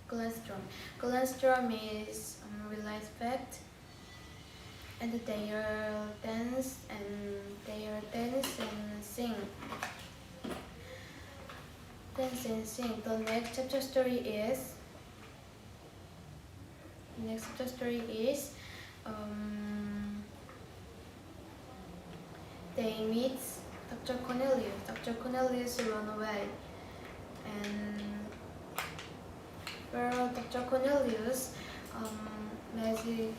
Glastrom. Glastrom is realized fact, and they dance and sing. Dance and sing. The next chapter story is. They meet Dr. Cornelius. Dr. Cornelius run away, and well, Dr. Cornelius magic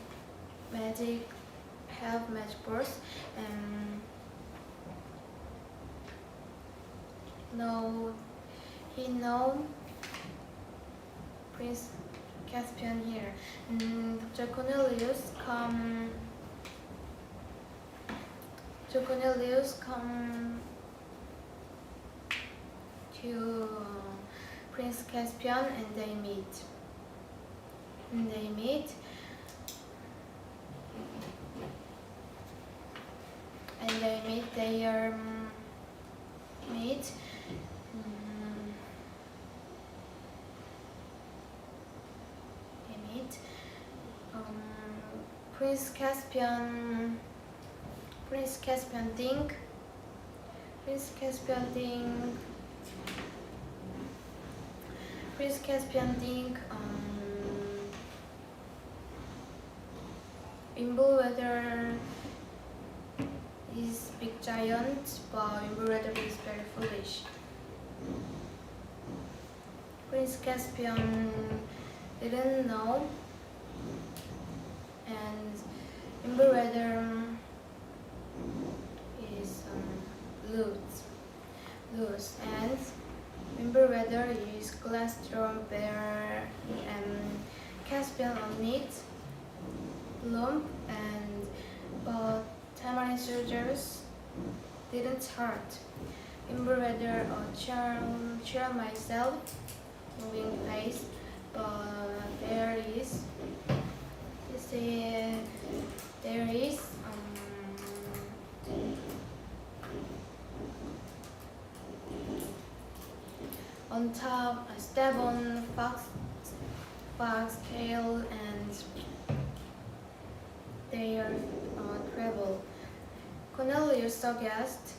have magic powers, and he know Prince Caspian here. Dr. Cornelius come to Prince Caspian, and they meet. Prince Caspian think Wimbledon is big giant, but Wimbledon is very foolish. Prince Caspian didn't know, and Wimbledon is loose, and Wimbledon is Glastrom bear and Caspian on it. Lump and but Tamarind soldiers didn't hurt. Embroider or cheer myself moving face, but there is on top a stab on fox tail, and they are travel. Cornelius suggests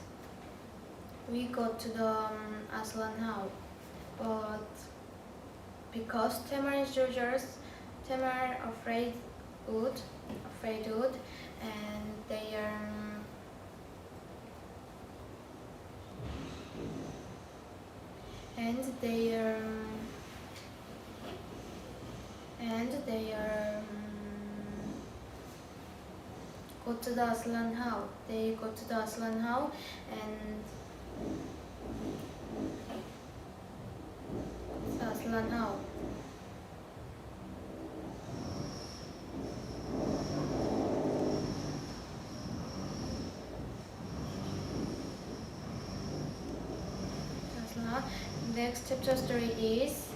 we go to the Aslan house, but because Tamar soldiers, Tamar afraid wood, and they are go to the Aslan house. They go to the Aslan house, run out. Next chapter story is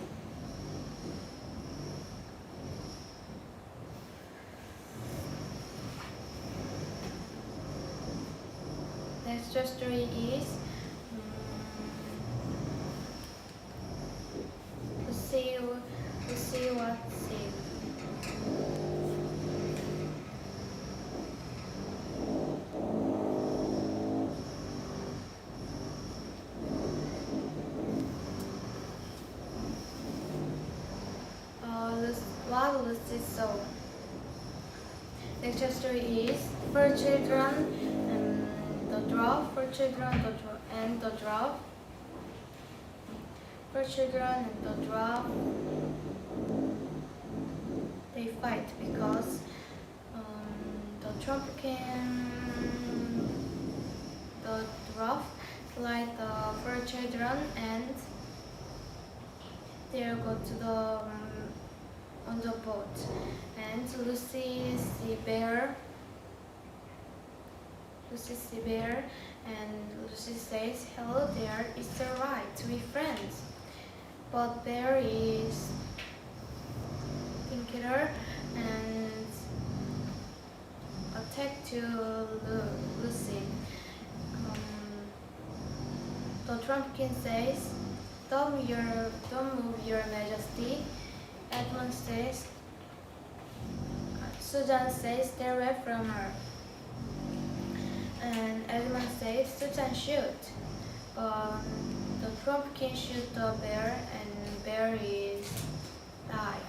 to see what see. What Lucy saw. Next story is for children and the dwarf. For children and the dwarf. For children and the dwarf, they fight because the dwarf like the for children and they go to the on the boat, and Lucy sees bear, and Lucy says, "Hello there, it's alright, we're friends." But bear is thinking her and attack to Lucy. The Trumpkin says, Don't move, Your Majesty." Edmund says, Susan says, "Stay away from her." And Edmund says, "Susan, shoot." The Trumpkin shoot the bear, and bear is die.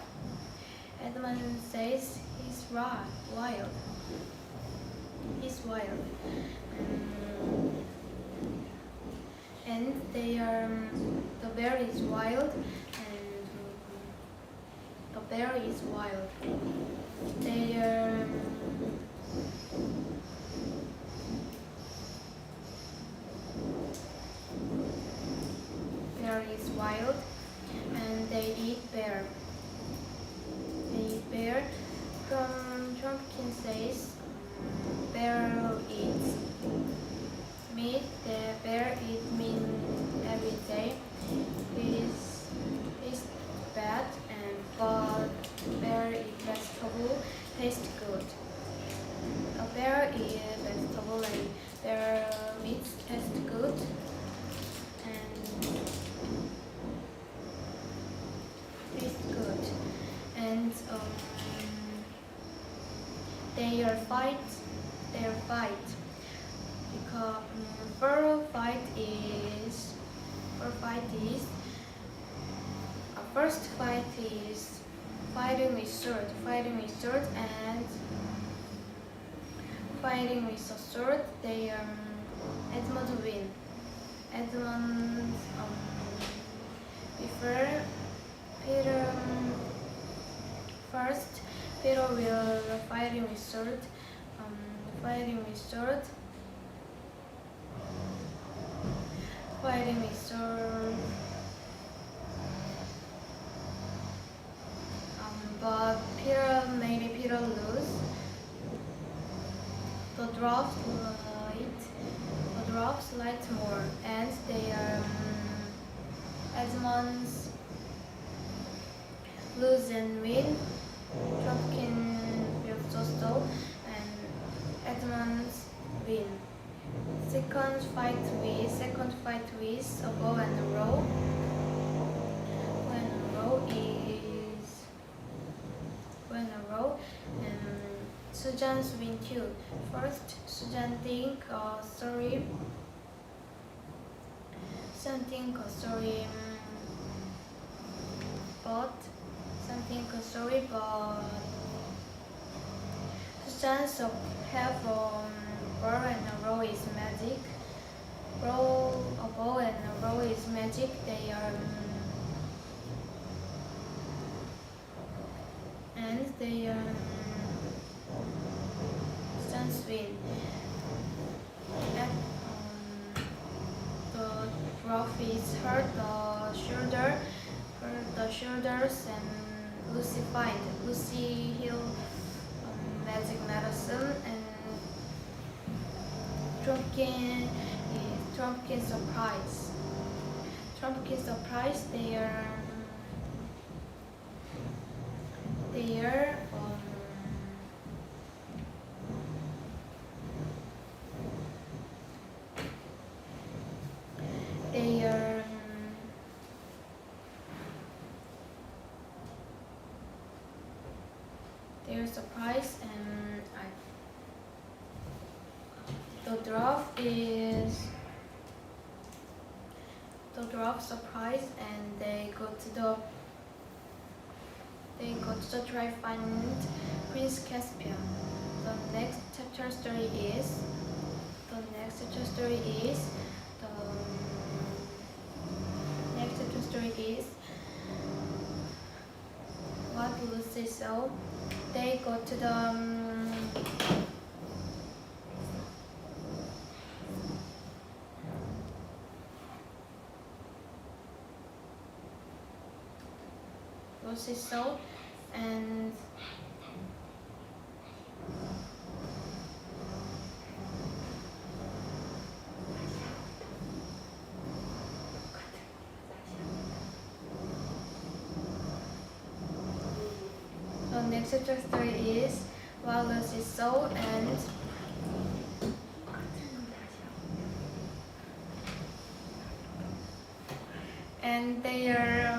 Edmund says, "He's wild. He's wild." And they are the bear is wild, and the bear is wild. They are bear is wild, and they eat bear. They eat bear. Trumpkin says, "Bear eats meat." The bear eats meat every day. It's bad, but bear eats vegetable, tastes good. A bear eats vegetable and bear meat tastes good. And they fight because first fight is fighting with sword, and fighting with a sword. They Edmund win. Edmund before Peter first. Peter will fighting with sword. Fighting with sword. But Peter lose. The dwarfs light more, and they Edmunds lose and win. Trumpkin will so and Edmunds win. Second fight with a bow and arrow. And Susan's win too. First, Susan think a story. But Susan's have bow and arrow is magic. A bow and arrow is magic. They are Susan's win. And the dwarf is hurt the the shoulders and Lucy find. Lucy heal magic medicine and Trumpkin surprise. Trumpkin surprise. They are they are surprised and the dwarf surprised and they go to the try find Prince Caspian. The next chapter story is what Lucy saw. They go to the Lucy saw and the next chapter story is what Lucy saw and they are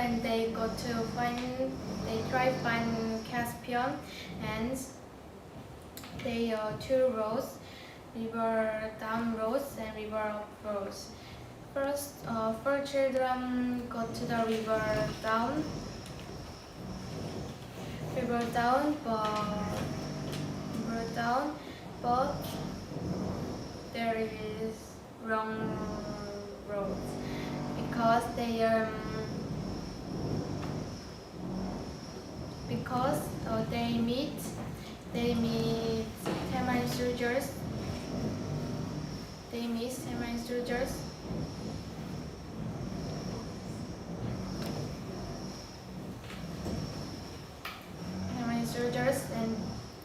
and they try find Caspian and they are two roads, river down roads and river up roads. First, four children go to the river down, but there is wrong road because they meet Tamarind soldiers.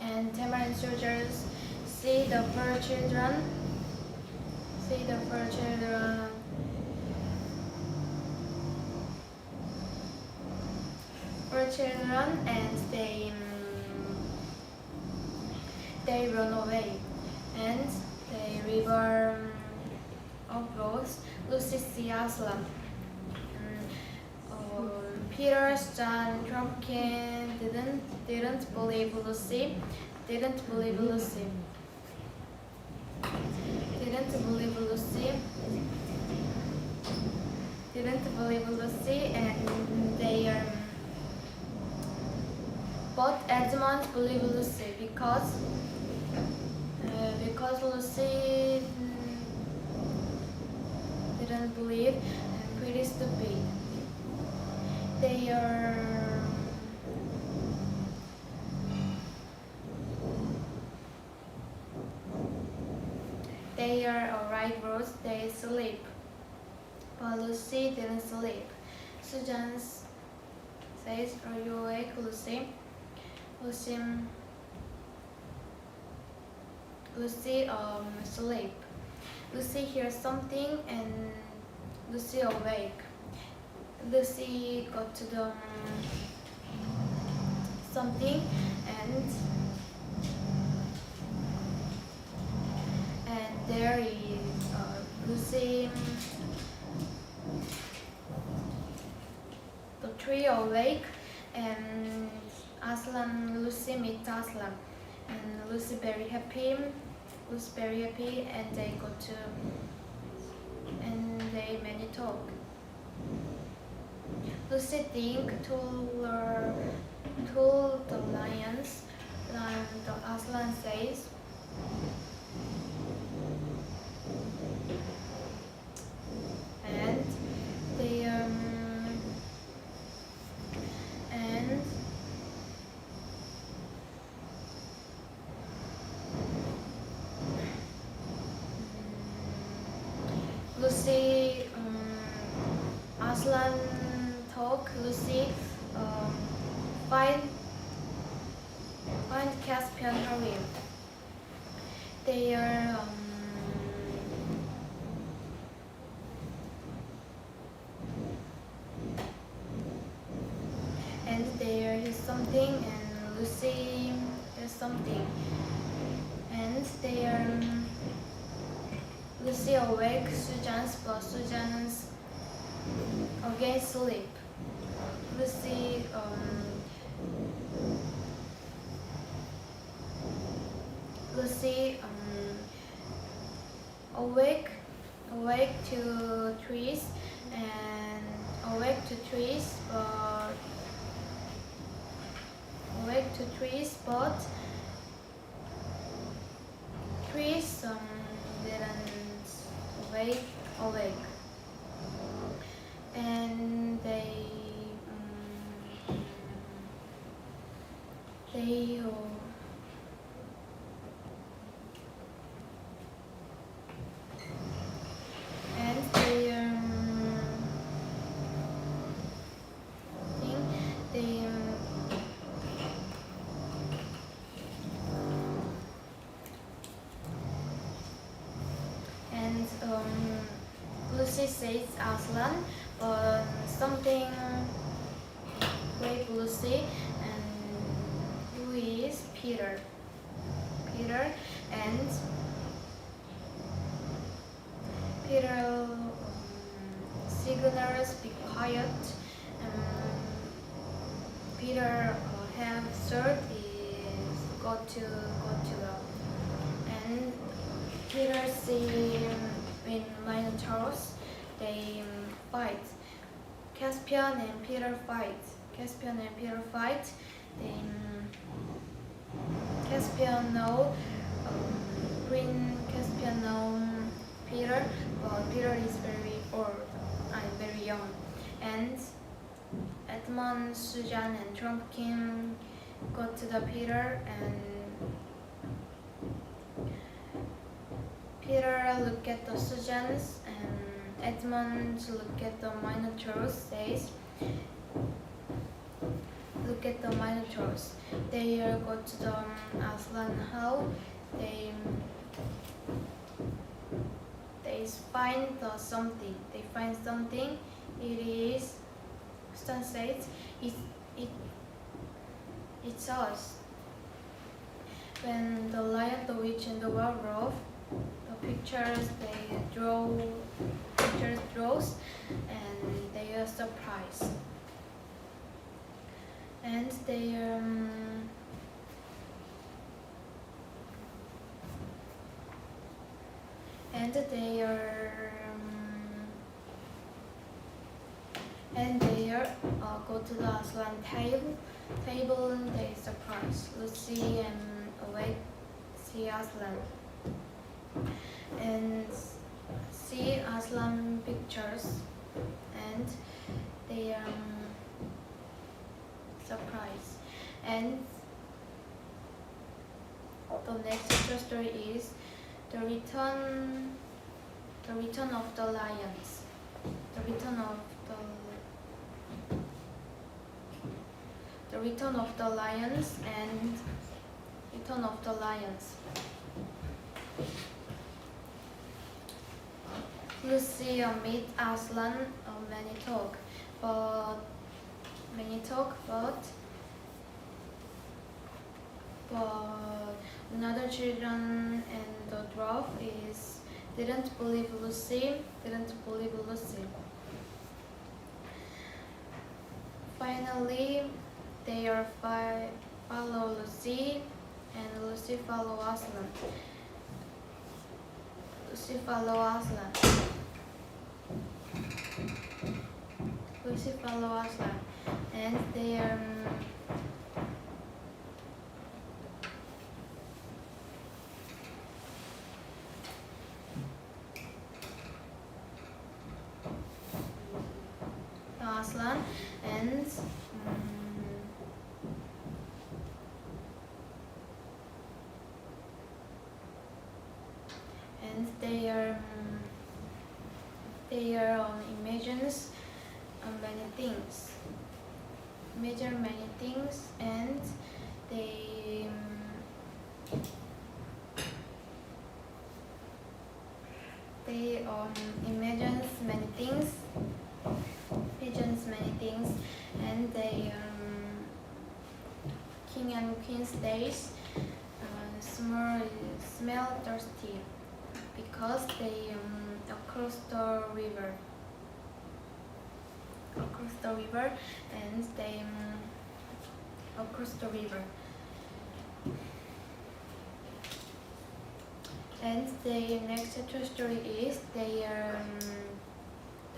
And Tamarind soldiers see the four children. And they run away and the river upwards. Lucy see Aslan. Peter, John, Trumpkin didn't believe Lucy. And they but Edmund believed Lucy because Lucy didn't believe and pretty stupid. They are alright roads, they sleep. But Lucy didn't sleep. Susan says, "Are you awake, Lucy?" Lucy sleep. Lucy hears something and Lucy awake. Lucy got to the something and there is Lucy. The three awake and Lucy meet Aslan and Lucy very happy and they go to and they many talk. Lucy think told the lions and the Aslan says and they Aslan talk, Lucy find Caspian harem. They are and there is something, and Lucy is something, and they are Lucy awake Susan's, but Susan's again sleep. Lucy awake to trees and awake to trees, but trees didn't awake, and they and they think they and Lucy says Aslan, but something great Lucy, and who is Peter, and Peter signals be quiet. Peter have third is go to love, and Peter see in Minotaurs they fight. Caspian and Peter fight. Then Caspian know Green Caspian know Peter, but Peter is very old and very young. And Edmund, Susan, and Trumpkin go to the Peter, and Peter look at the Susans, and Edmund look at the Minotaurs, says, look at the Minotaurs. They go to the Aslan Hall. They find something. They find something. It is Stan says it's us. When the lion, the witch, and the werewolf, the pictures they draws, and they are surprised. And they go to the Aslan table, and they surprise Lucy and awake see Aslan and see Aslan pictures, and they surprise. And the next story is the return of the lions. The return of the lions and return of the lions. Lucy meet Aslan many talk, but another children and the dwarf didn't believe Lucy. Finally, they are follow Lucy, and Lucy follow Aslan. And they are Aslan, and they are imagines many things, measure many things, and they imagines many things, and they king and queen's days smell thirsty because they across the river, and they across the river. And the next true story is the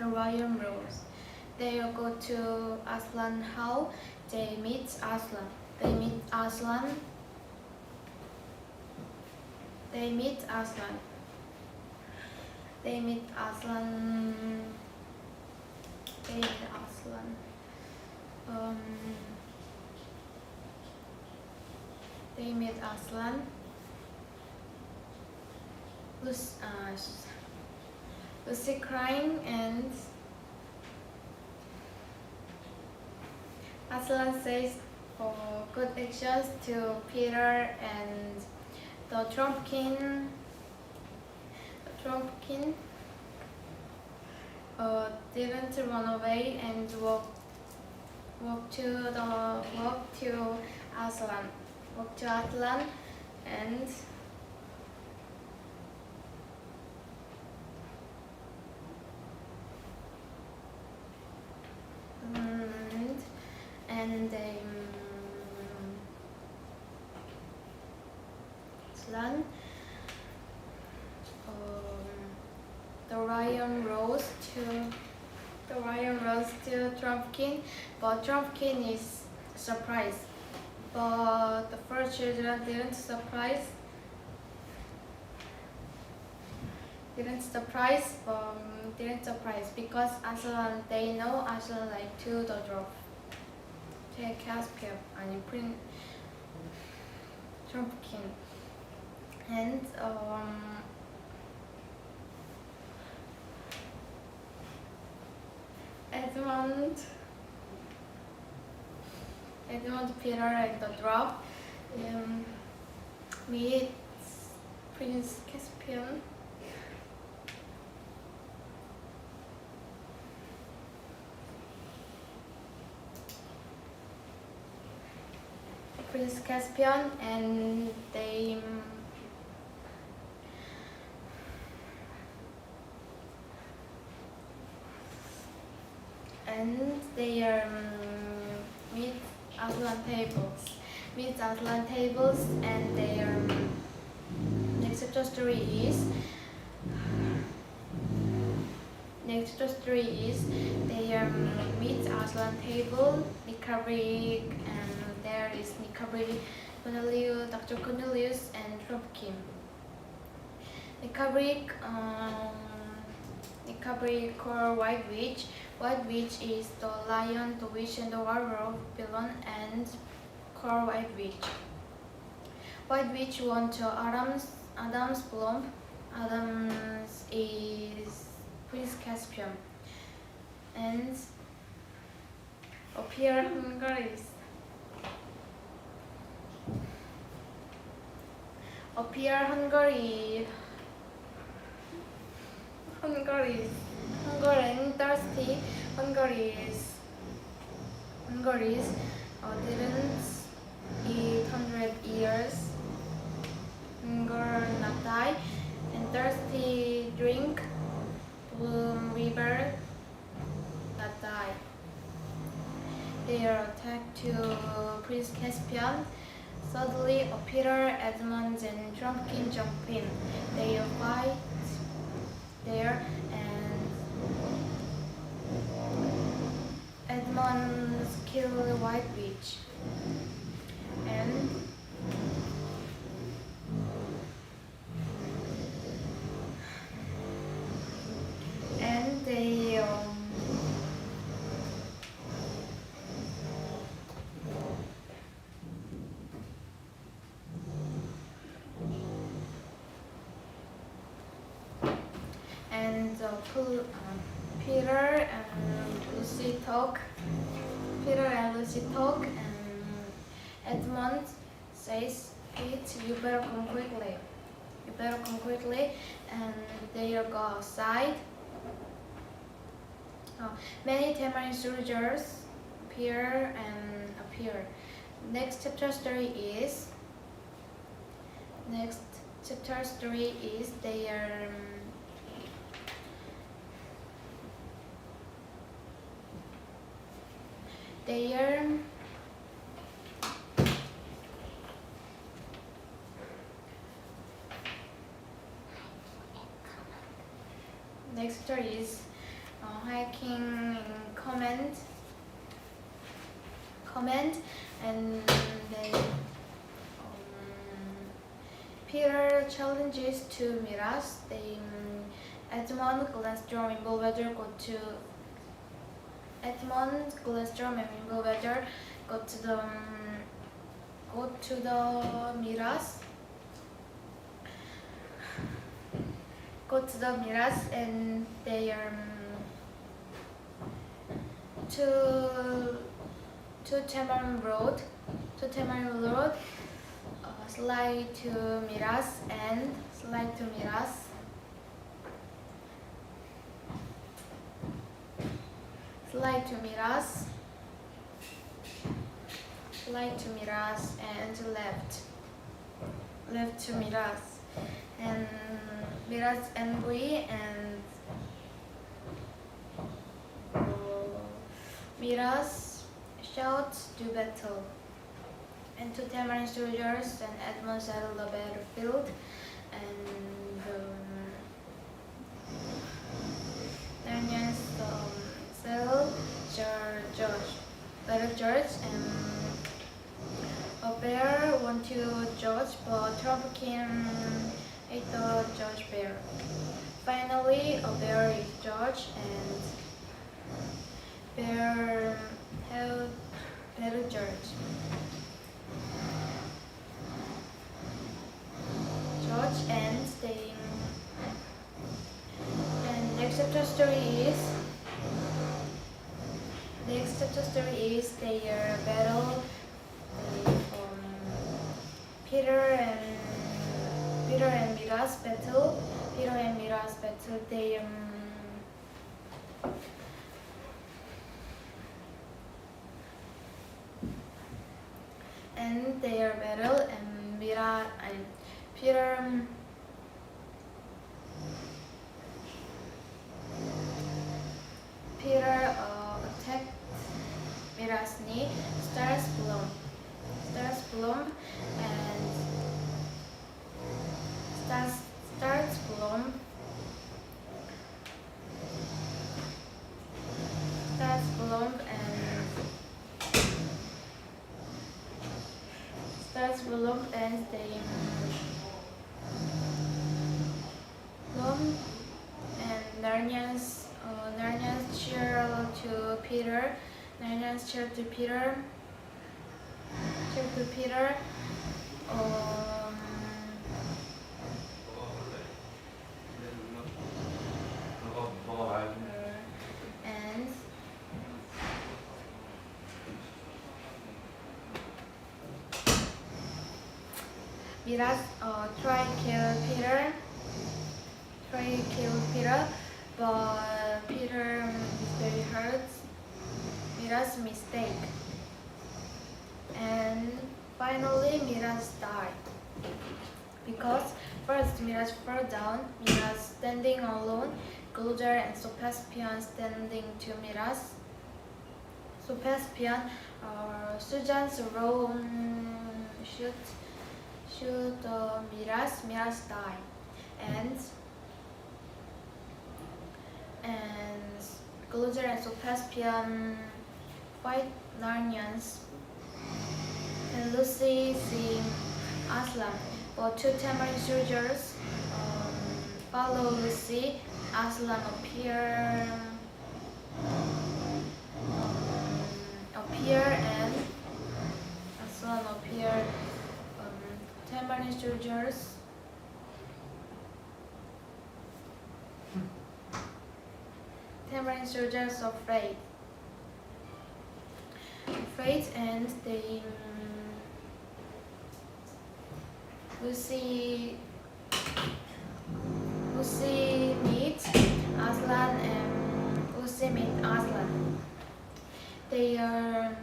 Royal Rose. They go to Aslan house. They meet Aslan. They meet Aslan. They meet Aslan. They meet Aslan. They meet Aslan. They meet Aslan. Lucy crying, and Aslan says for good actions to Peter, and the Trumpkin didn't run away and walk to Aslan, and Aslan the Ryan rose to Trumpkin, but Trumpkin is surprised. But the first children didn't surprise because Aslan, they know Aslan like to the dwarf, to Caspian and Prince Trumpkin, and Edmund, Peter, and the dwarf meet Prince Caspian. And they meet Aslan tables, and their next story is they meet Aslan table, Nicabric, and there is Nicabric, Cornelius, Dr. Cornelius, and Trumpkin. Nicabric or White Witch. White Witch is the lion, the witch, and the werewolf villain, and called White Witch. White Witch went to Adam's bloom. Adam's is Prince Caspian, and appear Hungary. Hungarian thirsty. Hungary's didn't eat 100 years. Hunger not die, and thirsty drink Bloom River not die. They are attacked to Prince Caspian. Suddenly, Peter, Edmund, and Trumpkin jump in. They fight there, and Edmund kills the White Witch. And they Peter and Lucy talk. Peter and Lucy talk, and Edmund says, "Pete, you better come quickly. You better come quickly." And they go outside. Many Tamarin soldiers appear. Next chapter story is they are next story is hiking in comment, and then Peter challenges to Miras. Edmund, Glenstrom, and Belvedere go to the Miras, and they are to Tamarin Road, slide to Miras. And left to Miras, and Miras angry, and Miras shouts to battle, and two Tamarin soldiers and Edmund settle the battlefield, and Narnians settle George, and a bear want to George, but Trumpukin ate the George bear. Finally, a bear is George, and bear held George. And next chapter story is their battle. Peter and Miras battle. They and their battle, and Mira and Peter attacked Mira's knee. Stars bloom, and stars bloom. And they bloom, and Narnians cheer to Peter. And Miras try kill Peter, but Peter is very hurt. Miras mistake, and finally Miras died because first Miras fell down. Miras standing alone. Gluder and Caspian standing to Miras. Caspian, Susan's row shoot Miras die, and Gluder and Caspian fight Narnians, and Lucy see Aslan, but two Tamarin soldiers follow Lucy. Aslan appear and Tamarin tamarind soldiers afraid, and they Lucy meets Aslan and Lucy meets Aslan. They are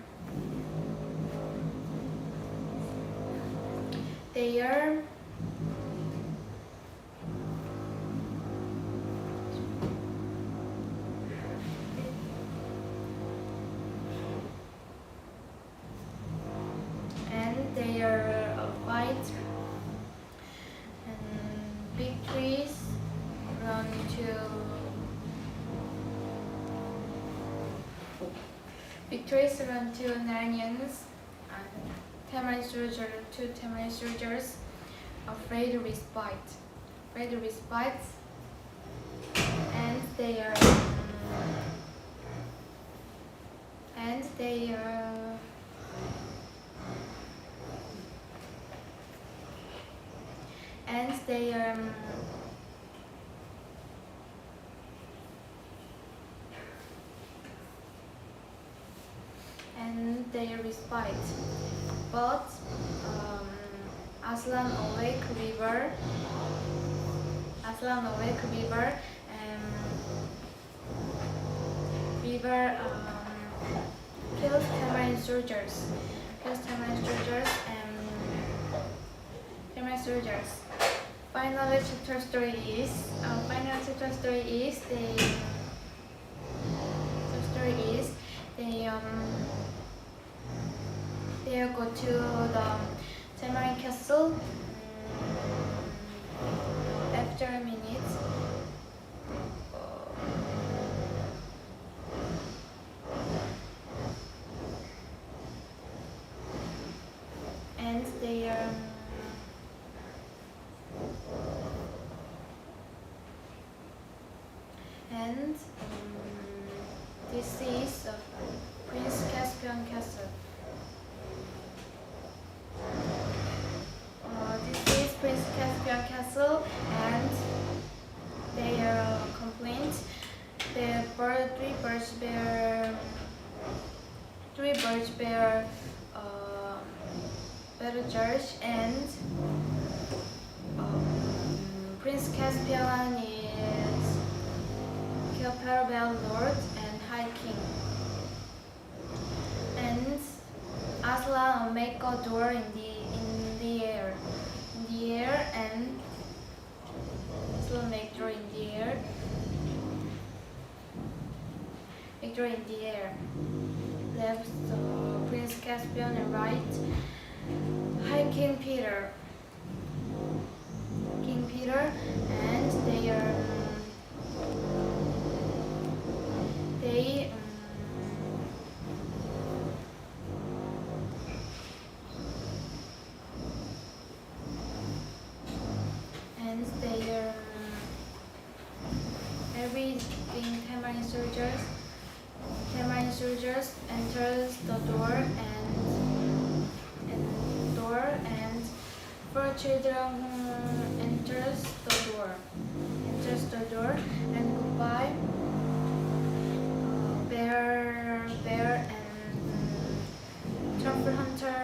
fight and victories run to Narnians and Tamarind soldiers afraid respite, and they are and they are respite, but Aslan awake River kills Tamarind soldiers, Final chapter story is they go to the Tamarind castle after a minute. And they this is Prince Caspian Castle. This is Prince Caspian Castle, and their complaint. Three birds bear villagers, and Prince Caspian is Kilparabel Lord and High King. And Aslan make a door in the air, and Aslan make door in the air, left Prince Caspian and right High King Peter, and they everything Tamarind soldiers enters the door and four children enters the door and goodbye bear and truffle hunter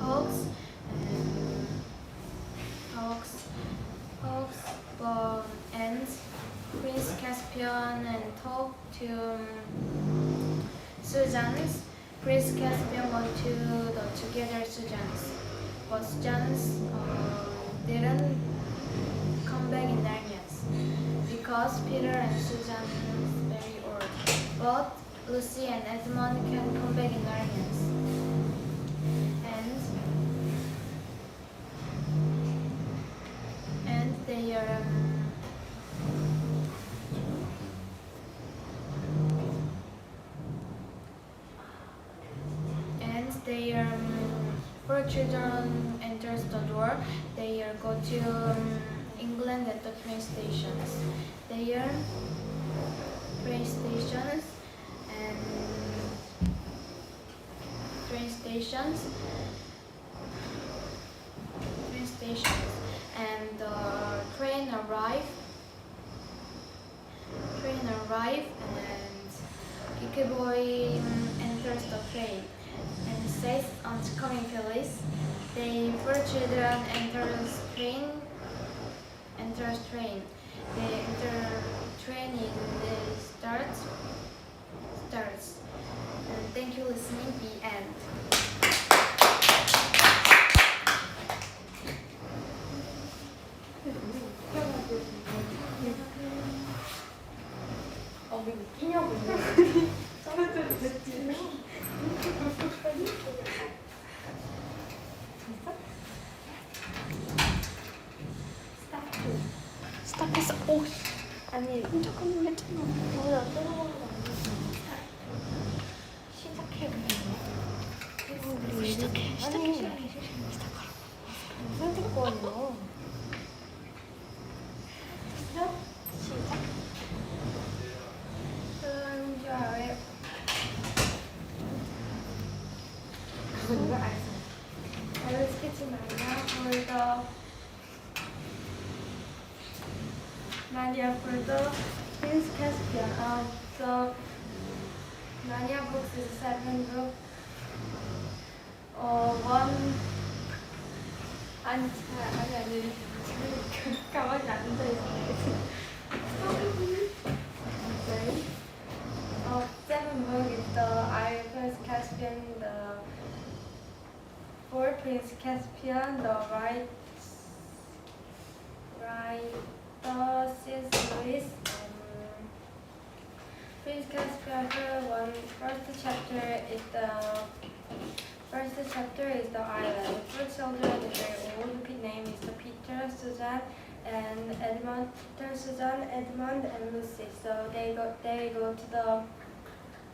hawks and Prince Caspian and talk to Susan's. Prince Caspian went to the together Susan's, but Susan's didn't come back in Narnians because Peter and Susan is very old. But Lucy and Edmund can come back in Narnians, and they are. Four children enters the door. They go to England at the train stations. And the train arrive Yuki boy enters the train and says on the coming police. The four children enters train. The training starts. Thank you listening. The end. 왜 웃기냐고. 스탑했어. 오, 아니, 잠깐만 했잖아. 뭐야, 끊어보는 거 아니야? 시작해, 그냥. 시작해. 시작하라고. 무슨 특권이야? 시작. Enjoy. 이거 알았어. I will sketch Mania for the Prince Caspian. So Mania books is 7 book. One. 아니 지금 가만히 앉아 있어. Sorry. 7 book is the Prince Caspian, the 4 Prince Caspian, the C.S. Lewis. Prince Caspian first chapter is the island. The 4 children is very old. The name is the Peter, Susan, and Edmund. Peter, Susan, Edmund, and Lucy. So they go to the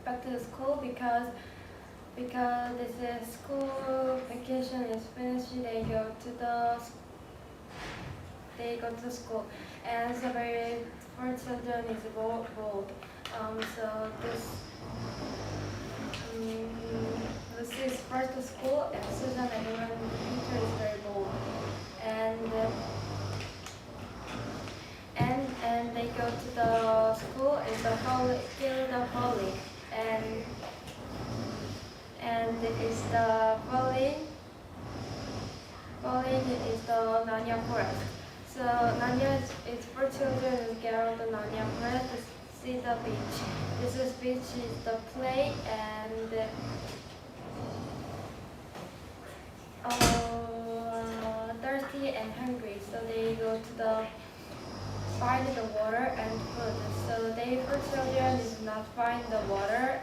back to the school because this is school vacation is finished. They go to school, and the very 4 children is bold. So this is first to school, and Susan and Peter is very bold, and they go to the school in the Holy, and it is the Bowling is the Narnia forest. So Narnia is for children who get out the Narnia forest to see the beach. This beach is the play and thirsty and hungry. So they go to find the water and food. So they for children is not find the water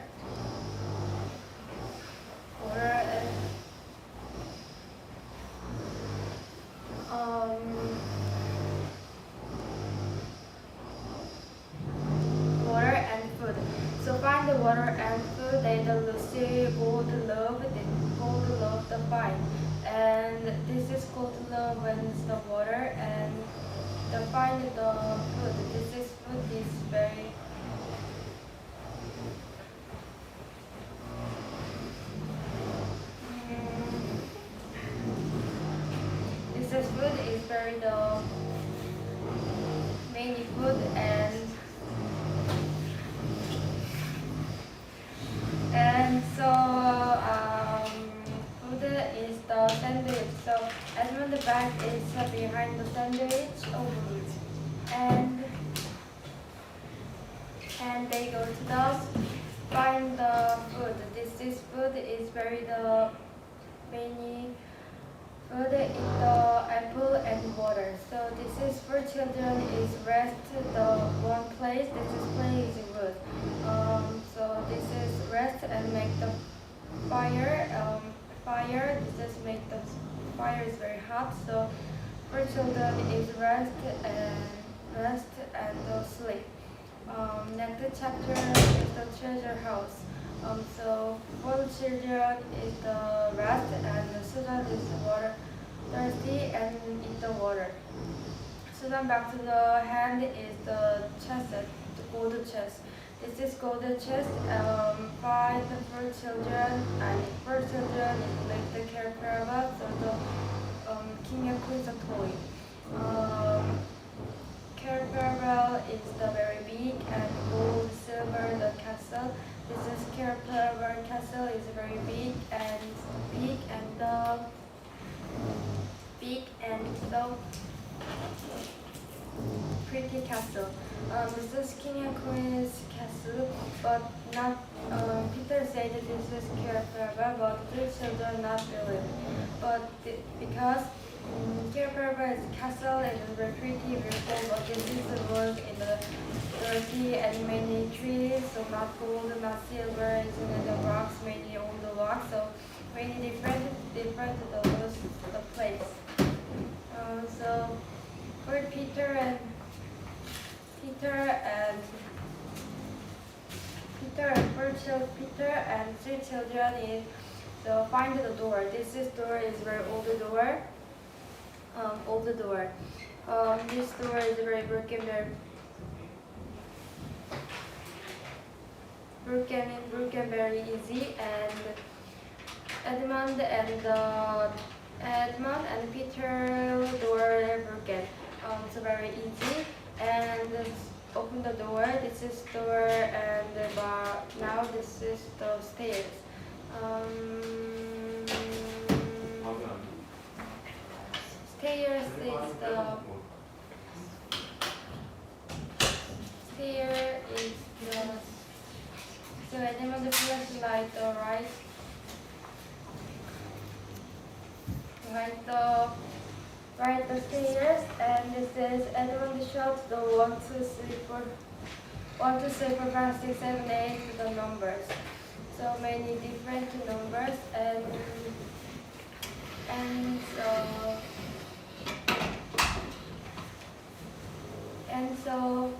and food. So find the water and food. They the Lucy bold love the find. And this is called love when it's the water and the find the food. This food is very this food is very the main food and so food is the sandwich. So Edmund the bag is behind the sandwich and they go to find the food. This food is very the many food in the apple and water. So this is for children is rest the one place. This place is wood. So this is rest and make the fire. This is make the fire is very hot. So for children is rest and sleep. Next chapter is the treasure house. So for the children is the rest and the Susan is the water thirsty and eat the water. Susan back to the hand is the chest, the gold chest. This is gold chest. Find the four children and four children is like the caravan. So the king and queen's a toy. Caravan is the very big and gold, silver the castle. This is Cairn Castle is very big and so pretty castle. This is King and Queen's castle, but not. Peter said that this is Cairn, but the children not believe. But because Cairn is castle and it's very pretty, beautiful, but this is the world in the dirty and many trees, so not gold, not silver, it's in the rocks, many old rocks, so many different the place. So for Peter and three children is so find the door. This door is very old door. This door is very broken, very easy, and Edmund and Peter door are broken. So very easy, and open the door. This is door, and now this is the stairs. Stairs is the so Edmund the flashlight right the stairs, and this is Edmund shows the 1, 2, 3, 4, 5, 6, 7, 8 the numbers. So many different numbers, and so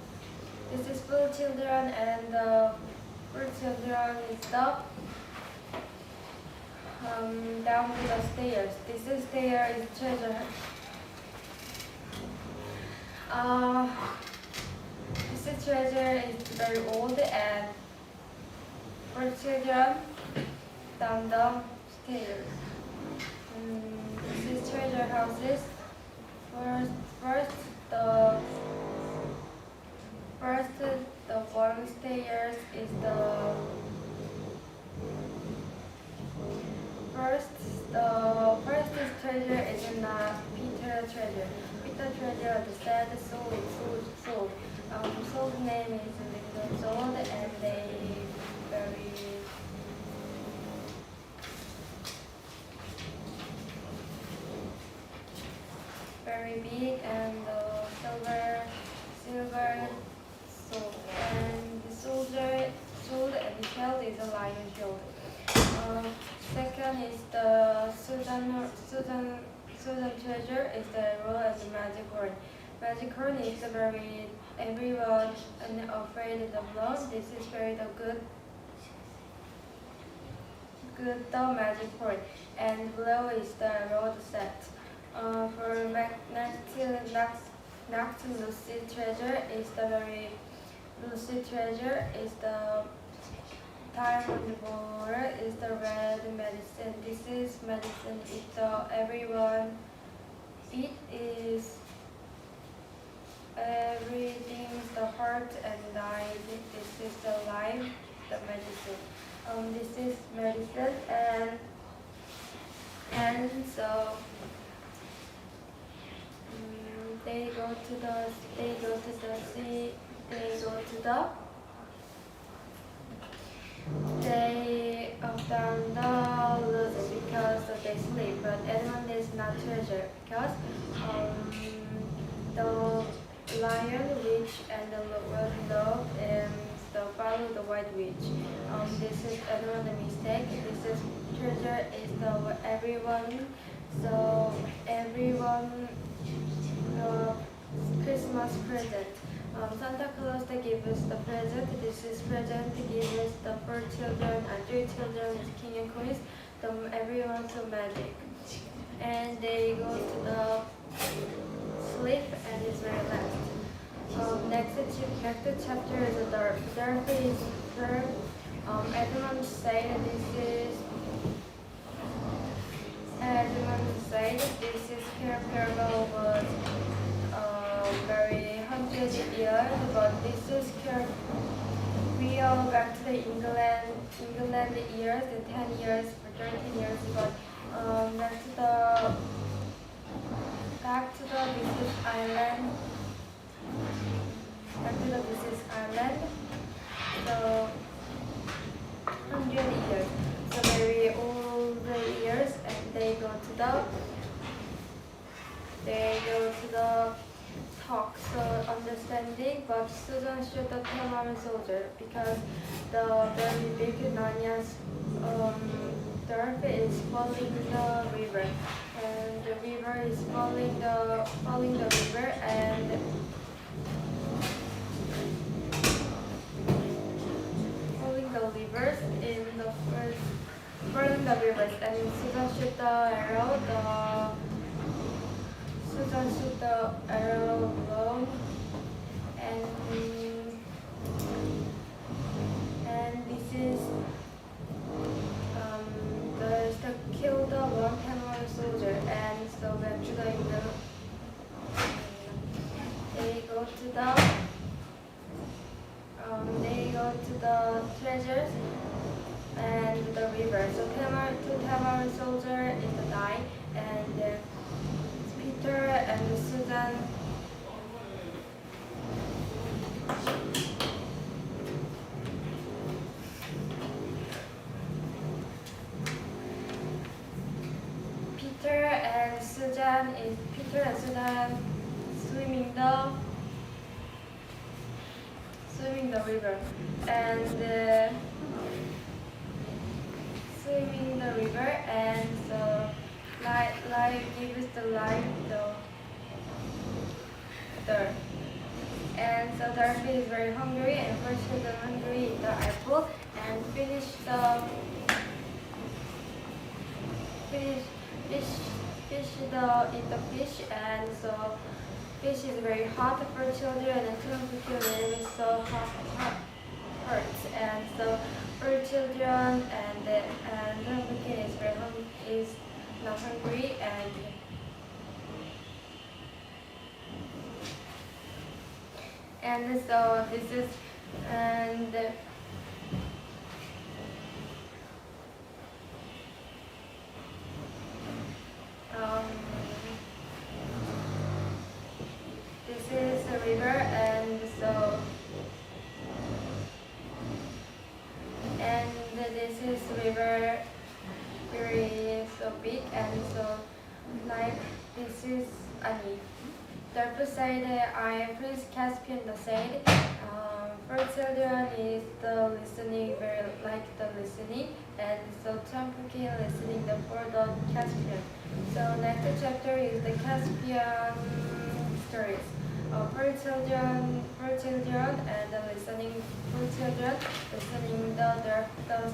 this is full children, and full children is up down to the stairs. This is stair is treasure. This treasure is very old, and for children down the stairs. This is treasure houses. The one stairs is the first is treasure is not Peter treasure. Peter treasure the sad soul. Soul's name is Little Soul, and they very big, and silver soul, and the sword and the shield is a lion shield. Second is the Susan treasure is the roll and the magic horn. Magic horn is a very everyone and afraid of love. This is very the good the magic horn, and below is the road set. For next to Lucid treasure is the very Lucid treasure is the time on the board is the red medicine. This is medicine. It's the everyone. It is everything is the heart and life. This is the life, the medicine. This is medicine, and so they go to the sea. They down the lose because they sleep, but Edmund is not treasure because the lion witch and the red dog and the follow the white witch. This is Edmund a mistake. This is treasure is the everyone. So everyone Christmas present. Santa Claus gives us the present. This is present gives us the 4 children and 3 children is king and queens. Everyone's so magic, and they go to the sleep, and it's very last. Next chapter is the dark. Dark is third. Everyone say that this is parable was very 100 years, but this is we all back to the England years, the 10 years or 13 years, but back to the British Island, so 100 years, so very old years, and they go to the talk, so understanding, but Susan shoot the Tamar soldier because the very big Nanya's turf is falling the river, and the river is falling the river, and falling the rivers in the first falling the rivers, and Susan shoot the arrow. Susan shoot the arrow wrong, and this is to kill the one Tamar soldier, and so back to the they go to the treasures and the river. So two Tamar soldier is the die, and Peter and Susan Peter and Susan swimming the river, and swimming the river, and so life gives the life the and so Dorothy is very hungry, and first the hungry eat the apple and finish eat the fish, and so fish is very hot for children, and children is so hurts, and so for children and is not hungry, and so this is and this is a river, and this is river very so big, and so like this is Ani. The side I Prince Caspian the side. For children is the listening very like the listening, and so Champuki listening the for the Caspian. So next chapter is the Caspian stories. For children and the listening for children listening the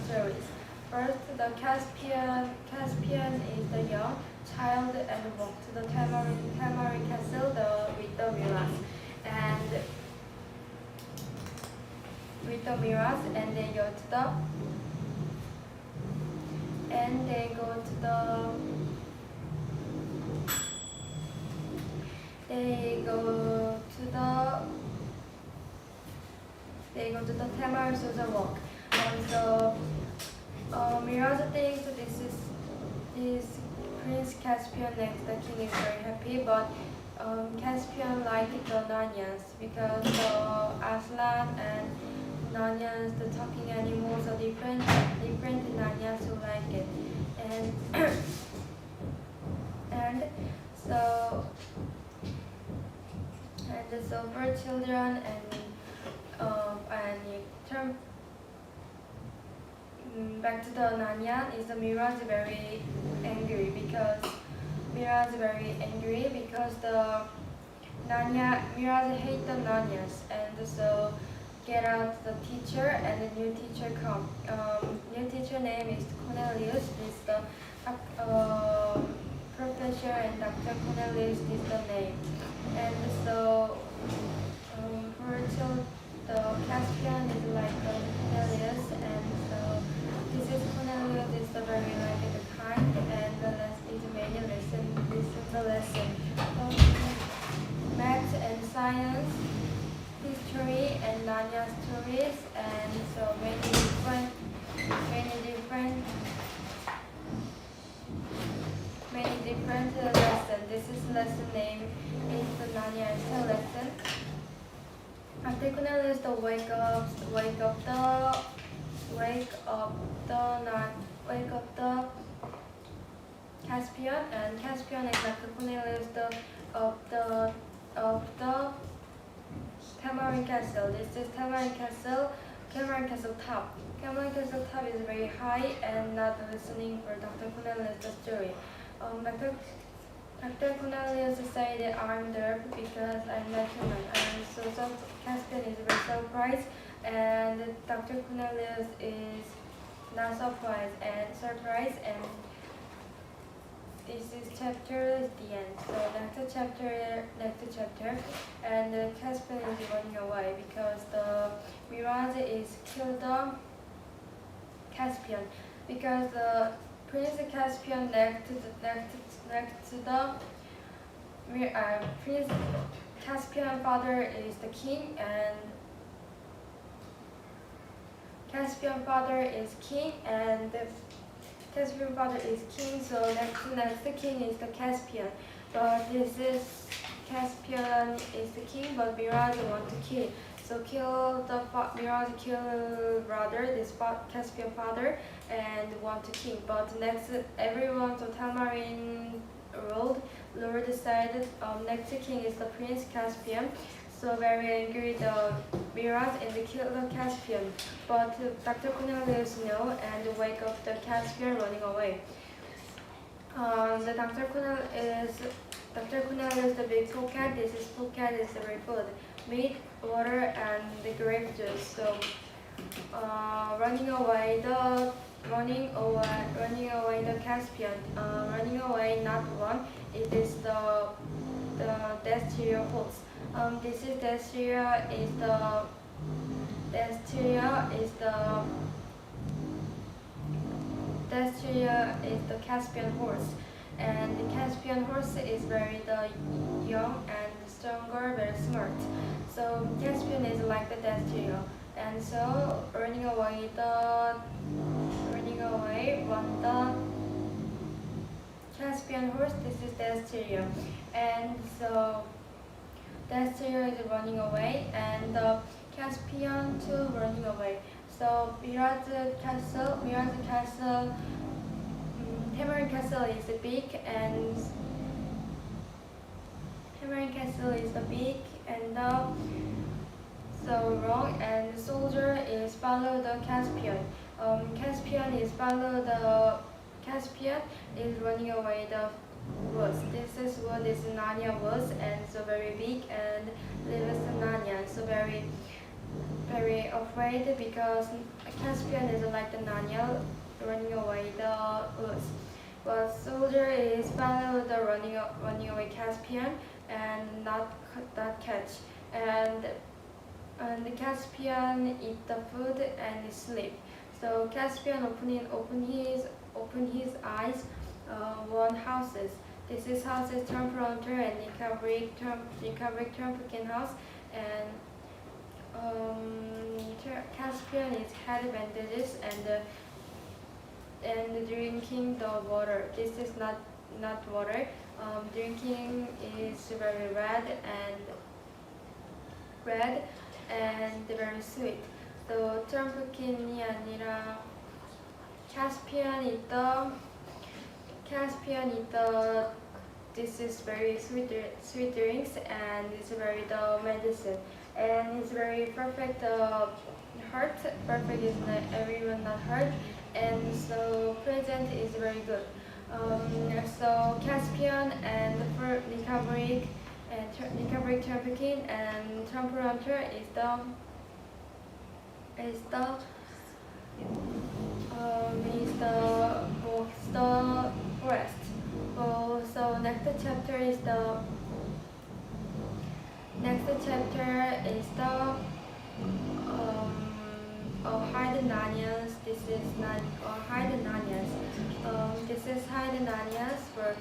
stories. First, the Caspian is the young child and walk to the Tamarin castle with the mirrors, and and they go to the Tamarin Souza walk, and so Mirage thinks this Prince Caspian next the king is very happy, but Caspian liked the Nanyans because Aslan and Nanyans, the talking animals, are different Nanyans who like it, and so for children and turn back to the Nanyan is the Mirage very angry because the Mirage hate the Nanyans, and so get out the teacher, and the new teacher come. New teacher name is Cornelius. Is the professor, and Dr. Cornelius is the name, and so the Caspian is like the Cornelius, and so this is Cornelius is the very like the kind, and the lesson is many lesson. This is the lesson. Math and science, history, and Narnia stories, and so many different lessons. This is lesson name is the Narnia tale lesson. After Cornelius the wake up the Caspian, and Caspian is like the Cornelius of the Tamarind Castle. This is Tamarind Castle top. Tamarind Castle top is very high and not listening for Dr. Cornelius the story. Dr. Cornelius said I'm there because I'm not human. And so Caspian is very surprised, and Dr. Cornelius is not surprised and this is chapter the end. So next chapter, and Caspian is running away because the Mirage is killed the Caspian, because the Prince Caspian next to the Prince Caspian father is the king, and Caspian father is king, and the Caspian father is king. So next king is the Caspian, but this is Caspian is the king, but Mirage want to kill. So Mirage kill brother, this Caspian father, and want to king. But next everyone to Tamarind Road, Lord decided next king is the Prince Caspian. So very angry the Mirage and kill the Caspian. But Dr. Cornelius know and wake up the Caspian running away. The Dr. Cornelius the big pocket. This is pocket is very good. Meat, water, and the grape juice. So running away the Caspian. Running away not one. It is the Desteria horse. This is Desteria is the Caspian horse, and the Caspian horse is very young and stronger, very smart. So Caspian is like the Desteria, and so running away one the Caspian horse. This is Desteria, and so Desteria is running away, and the Caspian too running away. So Mirage Castle, Tamarind Castle is big, and Tamarind Castle is big and so wrong, and the soldier is follow the Caspian. Caspian is running away the woods. This is what is Narnia woods, and so very big and lives in Narnia. So very afraid because Caspian is like the Narnia running away the woods. But soldier is follow the running away Caspian and not catch, and the Caspian eat the food and sleep. So Caspian open his eyes. One houses. This is houses Temple Hunter and Recovery Pumpkin house, and Caspian is had bandages and drinking the water. This is not water. Drinking is very red and very sweet. So pumpkin이 아니라 Caspian this is very sweet drinks, and it's very the medicine, and it's very perfect heart. Perfect is not everyone not hurt, and so present is very good. So Caspian and for recovery pumpkin and Temple Hunter is the forest. So next chapter is the hidden Narnias. This is not hidden Narnias. This is hidden Narnias for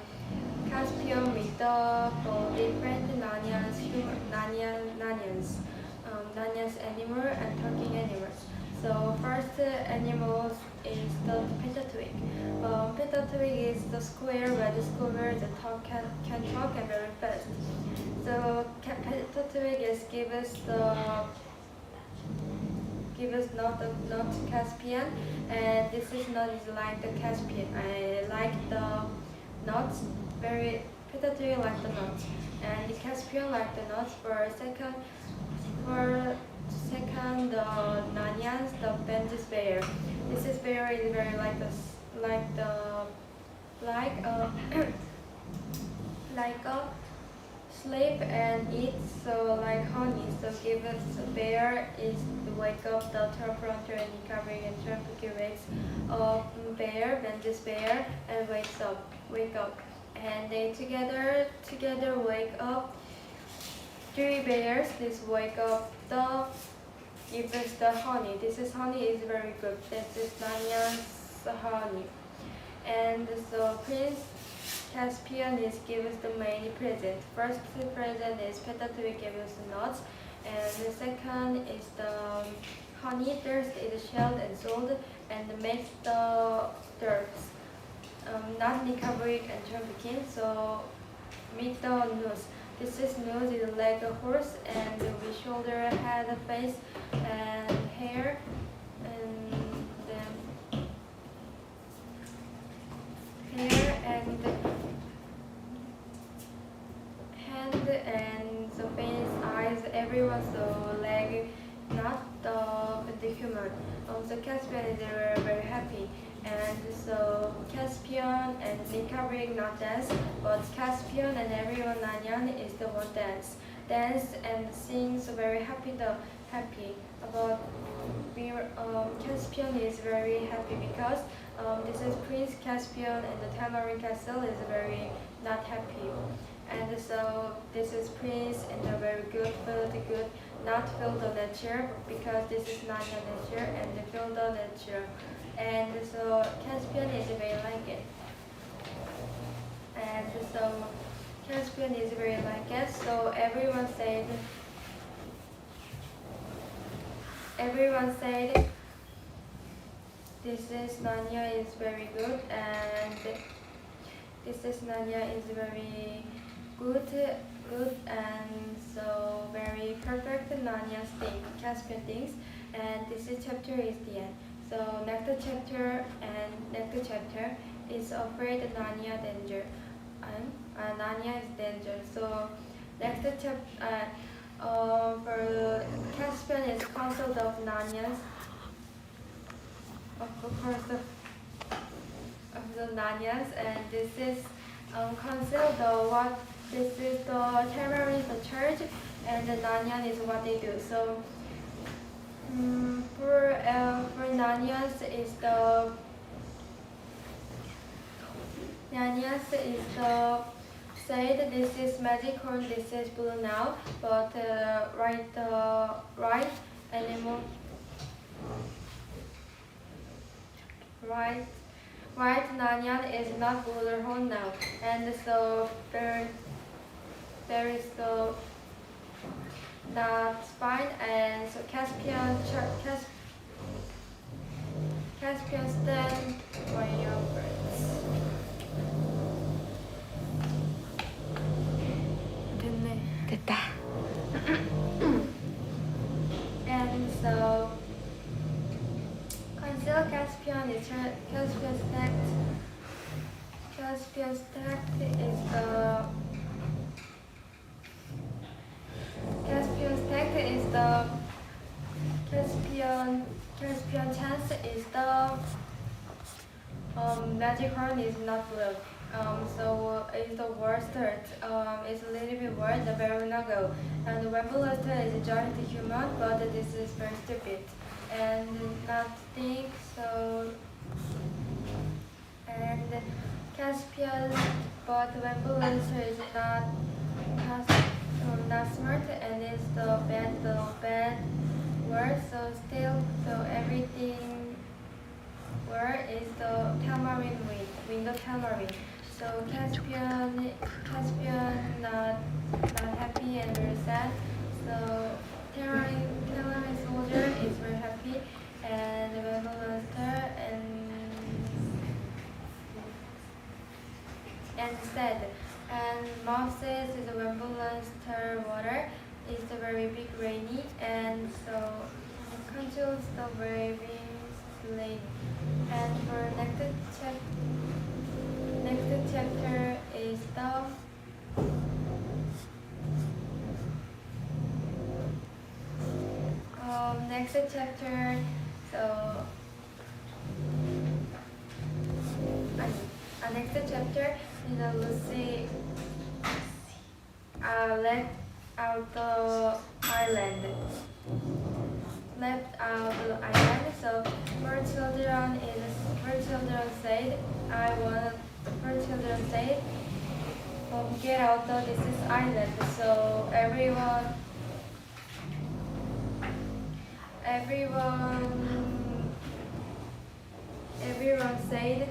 Caspian with the different Narnias, Narnians. Narnia Nania's animal and talking animals. So first animals is the petatouig. Petatouig is the square red square that can talk and very fast. So petatouig is give us not Caspian, and this is not is like the Caspian. I like the nuts very petatouig like the nuts, and the Caspian like the nuts. For second, the Nanyans, the Bentis bear. This is bear is very like the like the like like a sleep and eat so like honey. So give us a bear is to wake up the teleprompter and recovery and traffic wakes up bear, Bentis bear, and wake up, and they together wake up. Three bears, this wake up the give us the honey. This is honey is very good. This is Nanya's honey. And so Prince Caspian is give us the main present. First present is petatouig give us the nuts, and the second is the honey. Third is shelled and sold and makes the dirt. Not recovery and trafficking. So meet the nose. This is nose is like a horse, and with shoulder, head, face, and hair, and then hair and hand and the face, eyes, everyone. So leg, not the human. So Caspian is very happy. And so Caspian and recovering not dance, but Caspian and everyone Nanyan is the one dance and sing so very happy about Caspian is very happy because this is Prince Caspian and the Tamarin Castle is very not happy. And so this is Prince and the very good not feel the nature because this is not the nature and they feel the nature. And so Caspian is very like it. And so Caspian is very like it. So everyone said this is Nanya is very good, and this is Nanya is very good, and so very perfect Nanya's thing, Caspian things. And this is chapter is the end. So next chapter is afraid Nanya danger, and Nanya is danger. So next chapter for Caspian is consult of Nanya's of course of the Nanyas, and this is consult the what this is the terrorist the church, and the Nanyan is what they do. So for Nanyas is the said this is magic horn, this is blue now, but right animal right Nanyan is not blue horn now, and so there is the not fine, and so Caspian stand for your friends. 됐다. And so conceal Caspian is Caspian stacked. Caspian stacked is the Caspian chance is the magic horn is not blue. So it's the worst hurt. It's a little bit worse, the very go. And the Rebellious is a giant human, but this is very stupid. And not think so. And Caspian, but Rebellious is not smart, and it's the bad word. So still, so everything word is the tamarind wind the tamarind. So Caspian not happy and very sad. So tamarind Moses is when balance water is the very big rainy and so controls the waving lane. And for next chapter is the next chapter. So next chapter is Lucy left out the island. Left out the island. So four children said, I want. Four children said, get out of this island. So everyone said.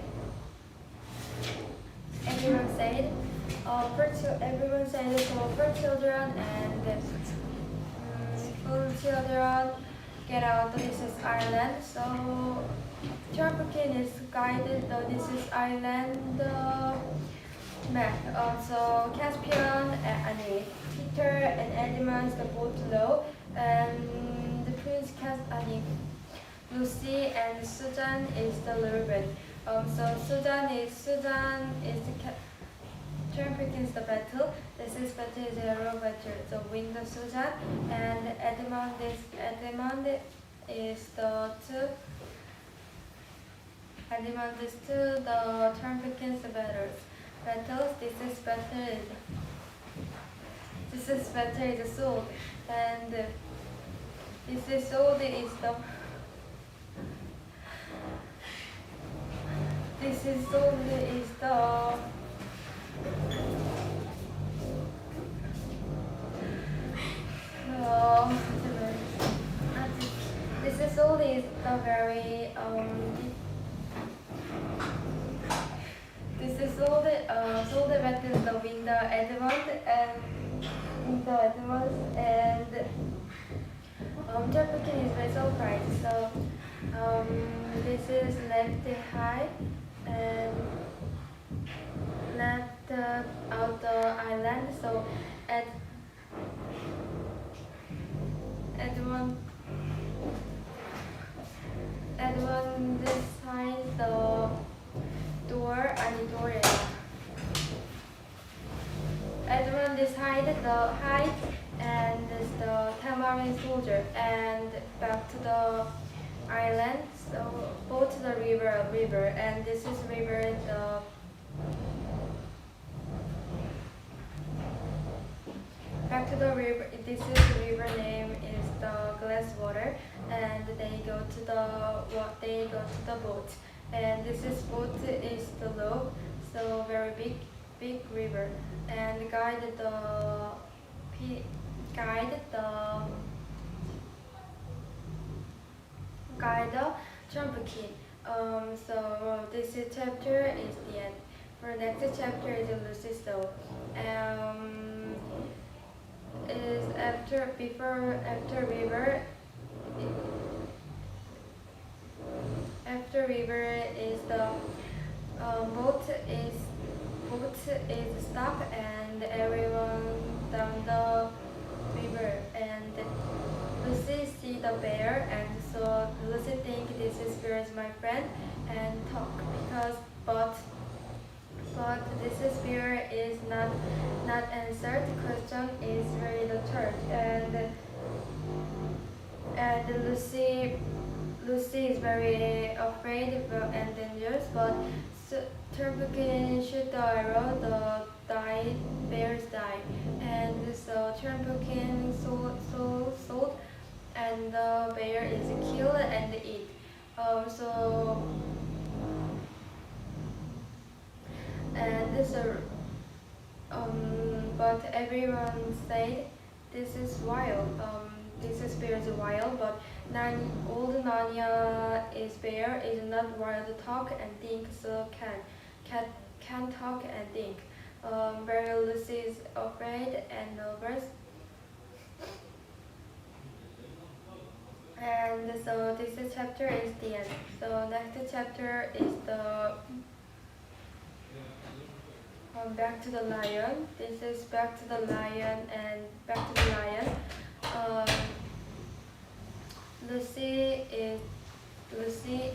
Everyone said so for children and full children get out of this island. So Turpin is guided the this is island map. So Caspian and Peter and Edmund the boat low and the Prince Lucy and Susan is the little bit. So Susan is the Turpin is the battle. This is battle is zero battle. So win the Susan and Edmund is the two. Edmund is two the Turpin's battles. This is battle is a sword and this is sword is the. This is sword is the. This is all is the very this is all the battle the win the Edmund and Turpin is very surprised. So this is left high and left out the island. So Edmund designs the door and door. Edmund decided the height and the tamarind soldier and back to the island. So go to the river and this is river the. Back to the river. This is the river name is the glass water, and they go to the boat, and this is boat is the low, so very big river, and guide the Trumpkin. So this is chapter is the end. For next chapter is Lucy. So is after river is the boat is stop and everyone down the river and Lucy see the bear and so Lucy think this is bear is my friend and talk because but this is bear is not answered question is very the church and Lucy is very afraid and dangerous but Turpin shoot the arrow the bears die and so Turpin sold and the bear is killed and eat so and this but everyone said this is wild this is bear is wild but old Narnia is bear is not wild to talk and think so can talk and think very Lucy is afraid and nervous and so this chapter is the end. So next chapter is the Back to the lion. This is back to the lion and back to the lion. Lucy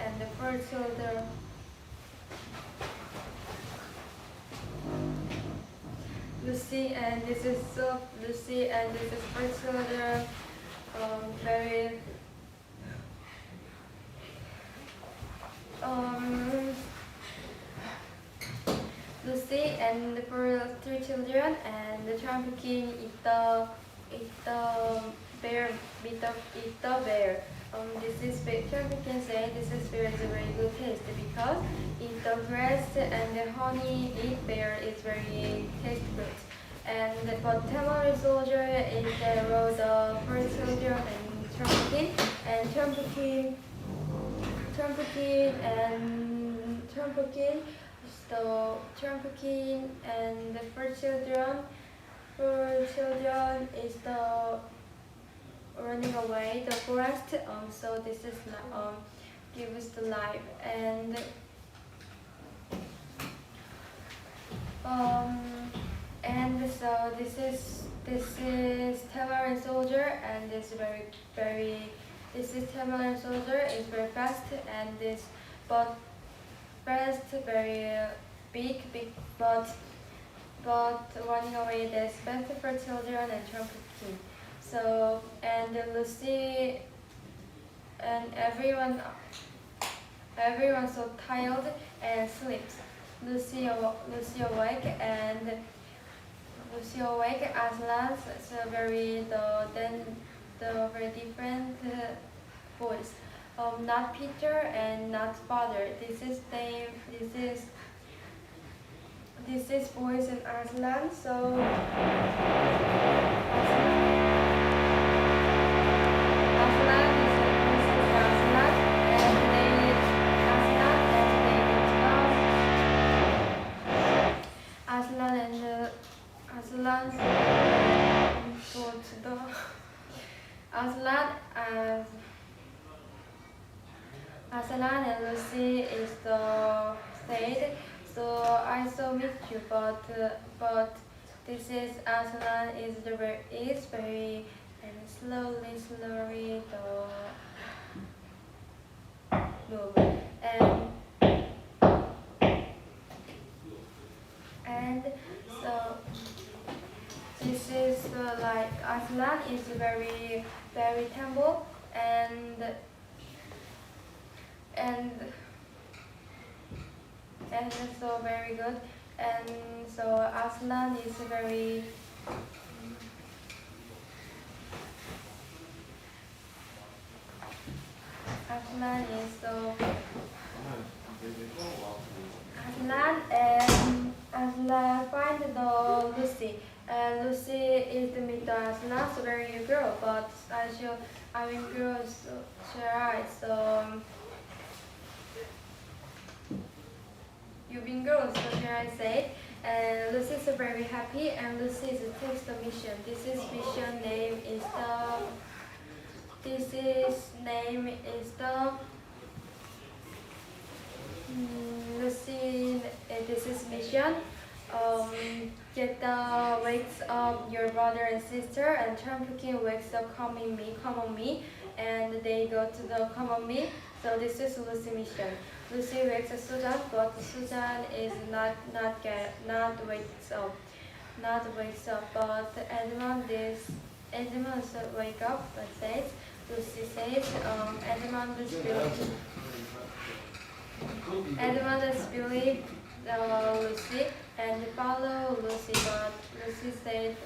and the four children. Lucy and this is four children. Very. Lucy and the three children and the trafficking eat the bear eat the bear. Trafficking say this is very good taste because eat the grass and the honey eat bear is very taste good. And but Tamari soldier is the road the first children and trafficking so trafficking and the first children is the running away the forest. So this is gives the life and so this is Tamar and soldier and this this is Tamar and soldier is very fast and this but fast very big but running away this best for children and trafficking. So and Lucy and everyone so tired and sleeps. Lucy awake Aslan so very the very different voice. Not Peter and not father. This is voice in Aslan. So Aslan is a voice in Aslan and they Aslan and Lucy is the state. So I saw meet you, but this is Aslan is very and slowly the move and so this is like Aslan is very humble and so very good and so Aslan is very Aslan is so Aslan find the Lucy. Lucy is the meet the Aslan, so very girl, but I mean girls shy, so you've been girls, so should I say? And Lucy is very happy, and Lucy is takes the mission. This is mission name is Lucy. This is mission. Get the wakes up your brother and sister, and trafficking wakes up come on me, and they go to the come on me. So this is Lucy mission. Lucy wakes up Susan, but Susan is not wakes up. But Edmund wake up and says Lucy says Edmund is believe Lucy and follow Lucy, but Lucy said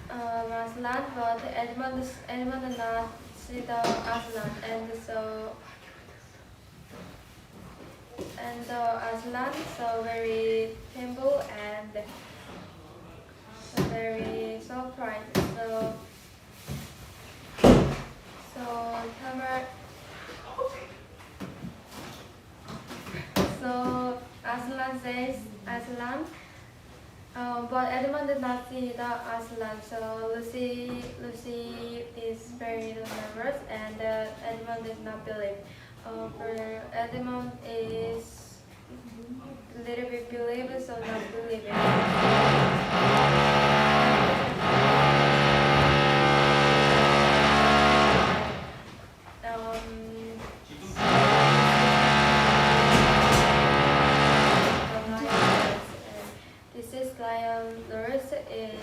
Aslan, but Edmund not see the Aslan, and Aslan so very humble and very surprised. So Aslan says Aslan, but Edmund did not see the Aslan. So Lucy is very nervous, and Edmund did not believe. For Edmund is little bit believe, so not believe it. This is lion nurse is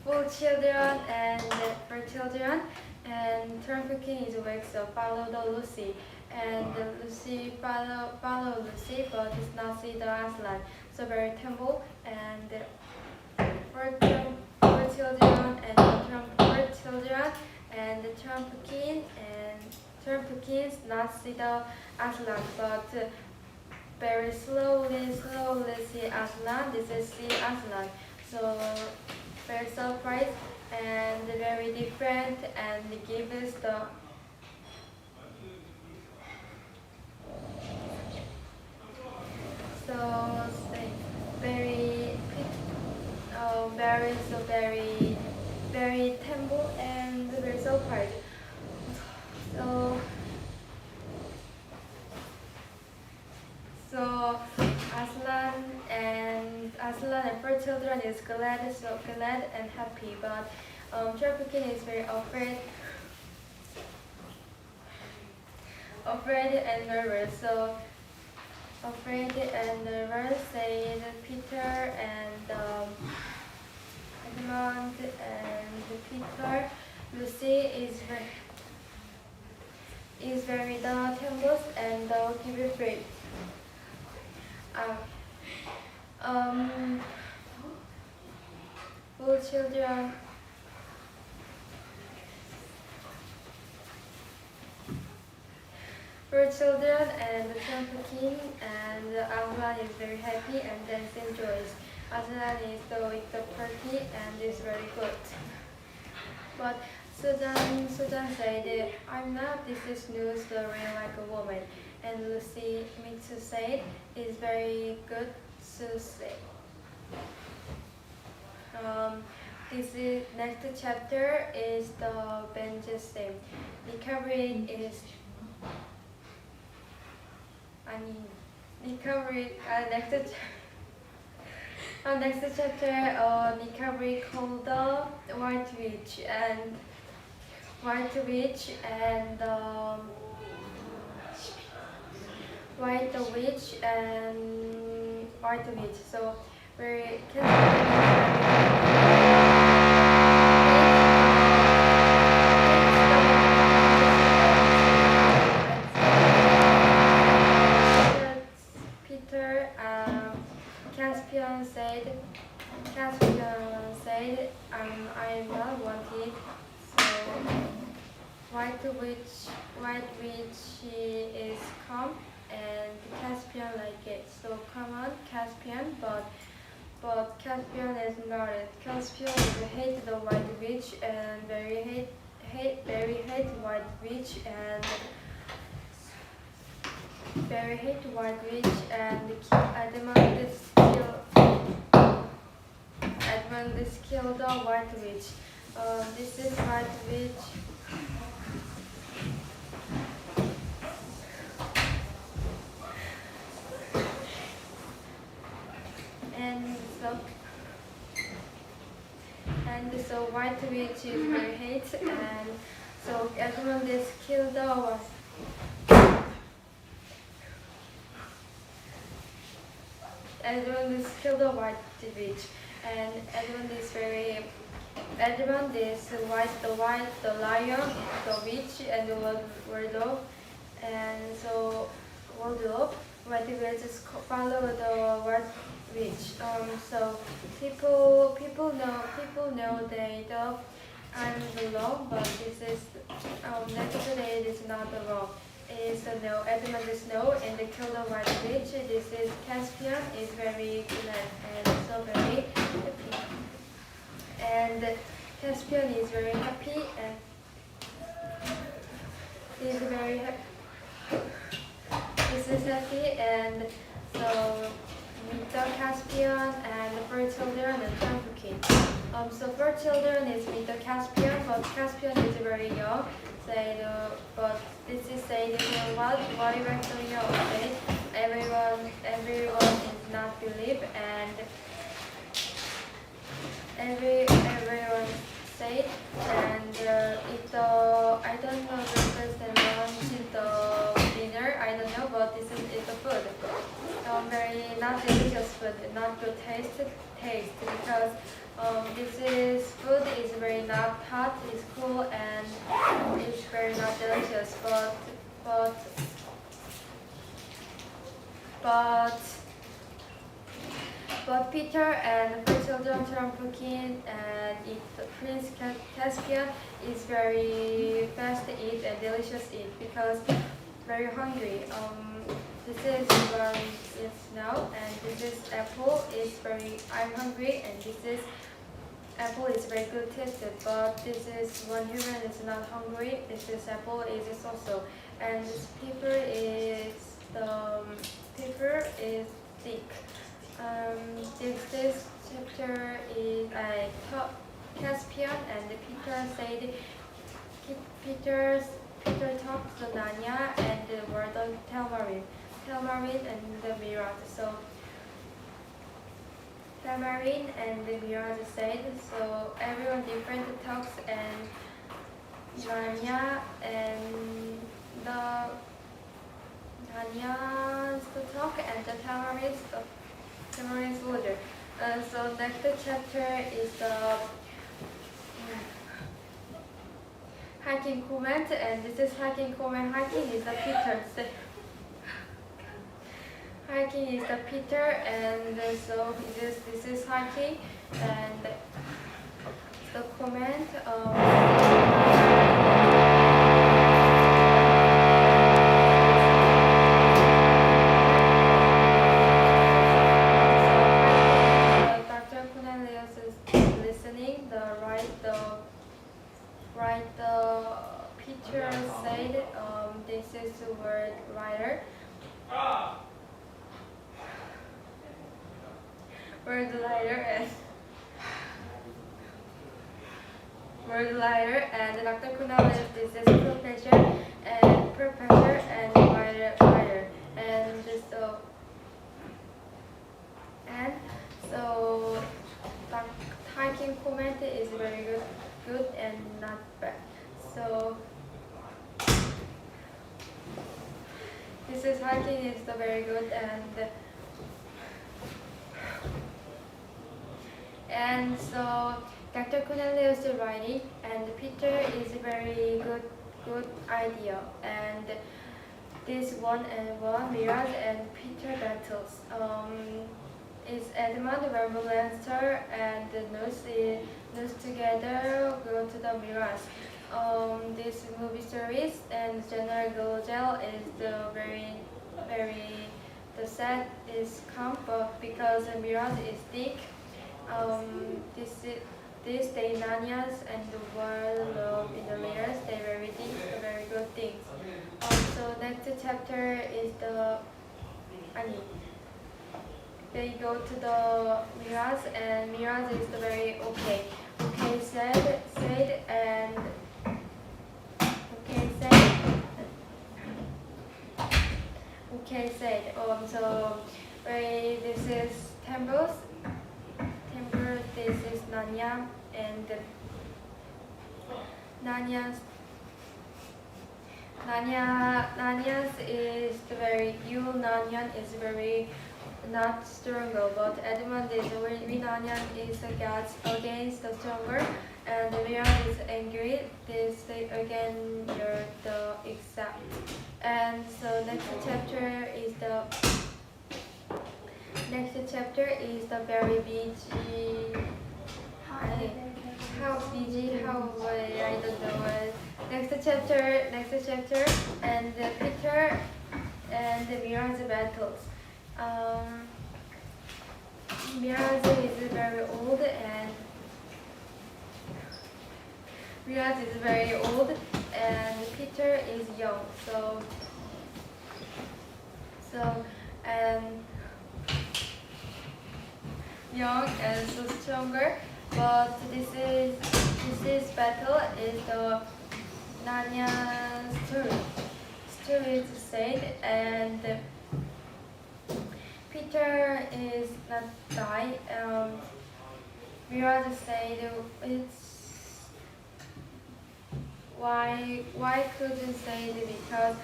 full children and for children, and trafficking is weak, so follow the Lucy, and Lucy follow Lucy, but does not see the Aslan, so very temple, and for children and for children and the trafficking not see the Aslan, but very slowly see Aslan. This is see Aslan, so very surprised and very different, and gives the very temple and very surprised. So Aslan and four children is glad and happy, but trafficking is very afraid and nervous. So afraid and nervous, said Peter and Edmund and Peter. Lucy is very the temples and give it free. For children. For children and the trafficking, and Aslan is very happy and dance enjoys. Aslan is with the party and is very good. But Susan said, I'm not, this is new story like a woman. And Lucy Mitsu said, is very good to say. This is next chapter is the Benja's name. Recovery is next chapter recovery called the White Witch and White Witch. So we Peter Caspian said, I not want it. So White Witch is calm, and Caspian like it. So come on, Caspian, but Caspian is not it. Caspian hate the White Witch and very hate White Witch and very hate White Witch and Adamant kill the White Witch. This is White Witch. And so White Witch is very hate, and so Edmund is killed the White Witch, and Edmund is the lion, the witch, and the wardrobe, and so wardrobe. White Witch is follow the White Witch. So people know they don't and the law, but this is next day it is not the law. It is the no. Edmund is no, and they kill the White Witch. This is Caspian is very glad and so very happy. And Caspian is very happy and is very happy. This is happy, and so meet the Caspian and the four children and trafficking. So for children, it's with the Caspian, but Caspian is very young. But this is saying what even so young. Said everyone is not believe and everyone said and if the I don't know the first and lunch the dinner I don't know but this is the food very not delicious food not good taste because this is food is very not hot it's cool and it's very not delicious but Peter and the children turn cooking and eat the Prince Caspian is very fast to eat and delicious eat because very hungry. This is one is now and this is apple is very I'm hungry and this is apple is very good tasted but this is one human is not hungry this is apple is also and this paper is thick. This chapter is Caspian and Peter said Peter talked to Nanya and the word of Tamarin and the Mirage. So Tamarin and the Mirage said so everyone different talks and Nanya and the Nanya's the talk and the Tamarin's the Tamarin's order. So next chapter is the hiking comment and this is hiking comment. Hiking is the Peter. Hiking is the Peter and so this is hiking and the comment. Peter said this is the word writer. Word lighter and Dr. Kunal is this is professor and writer and so the hiking comment is very good and not bad. So this is hiking is the very good and so Dr. Cornelius is writing and Peter is a very good idea and this one Mirage and Peter battles is Edmund Vermulanster and the nurse together go to the Mirage. This movie series and General Gogel is the very the set is comfort because the Mirage is thick. This day Nanyas and the world in the layers they very deep very good things. So next chapter is the they go to the Mirage and Mirage is the very okay said and so this is Temple, this is Nanya and Nanya's is the very Nanyan is very not stronger, but Edmund is Nanyan is against the stronger, and Leon is angry. This again you're the exact. And so next chapter is the very busy. How busy? I don't know. Next chapter, and Peter and the Mirage battles. Mirage is very old and Peter is young. So and young and so stronger but this battle is the Narnia story. Story is said, and Peter is not die. Mirage said it's why couldn't say it because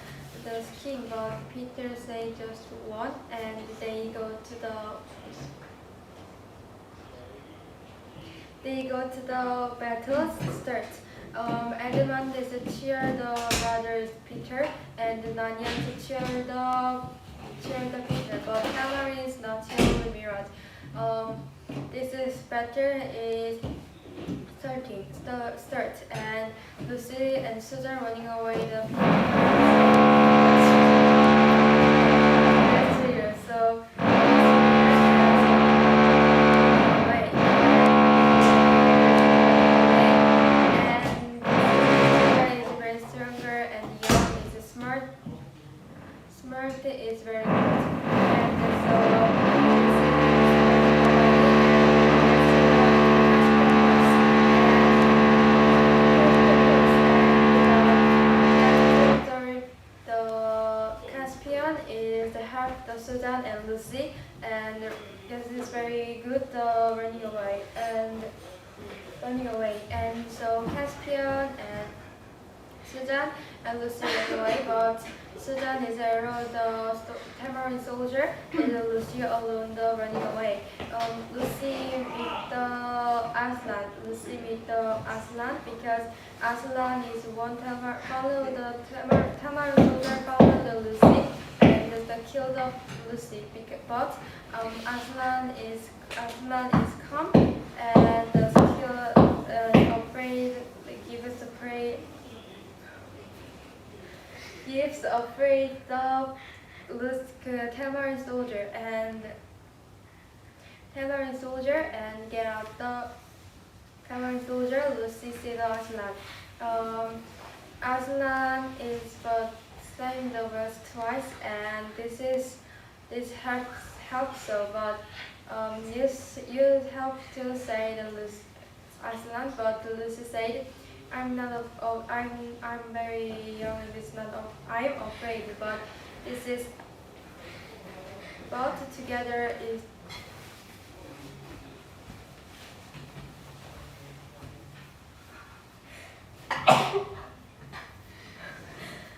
the king, but Peter said just one, and they go to the battle start. Edmund is to cheer the brothers Peter, and Nanya to cheer the Peter, but Tamara is not cheering the Mirage. This is better is start, and Lucy and Susan running away the that's weird. So away. And Susan is very stronger, and Young is smart. Smart is very good, and so. Caspian is the half the Susan and Lucy, and this is very good running away, and so Caspian and Susan and Lucy ran away, but Susan is the Tamarind soldier, and Lucy alone the running away. Lucy meet the Aslan. Lucy meet the Aslan because Aslan is one follow the Tamarind soldier follow the Lucy and the kill the Lucy. But Aslan is calm and the kill afraid gives afraid the Tamarind soldier and get out the Tamarind soldier. Lucy see the Aslan. Aslan is but saving the West twice, and this helps so, but you help to say the Aslan, but Lucy said, I'm very young and it's not I'm afraid, but this is both together is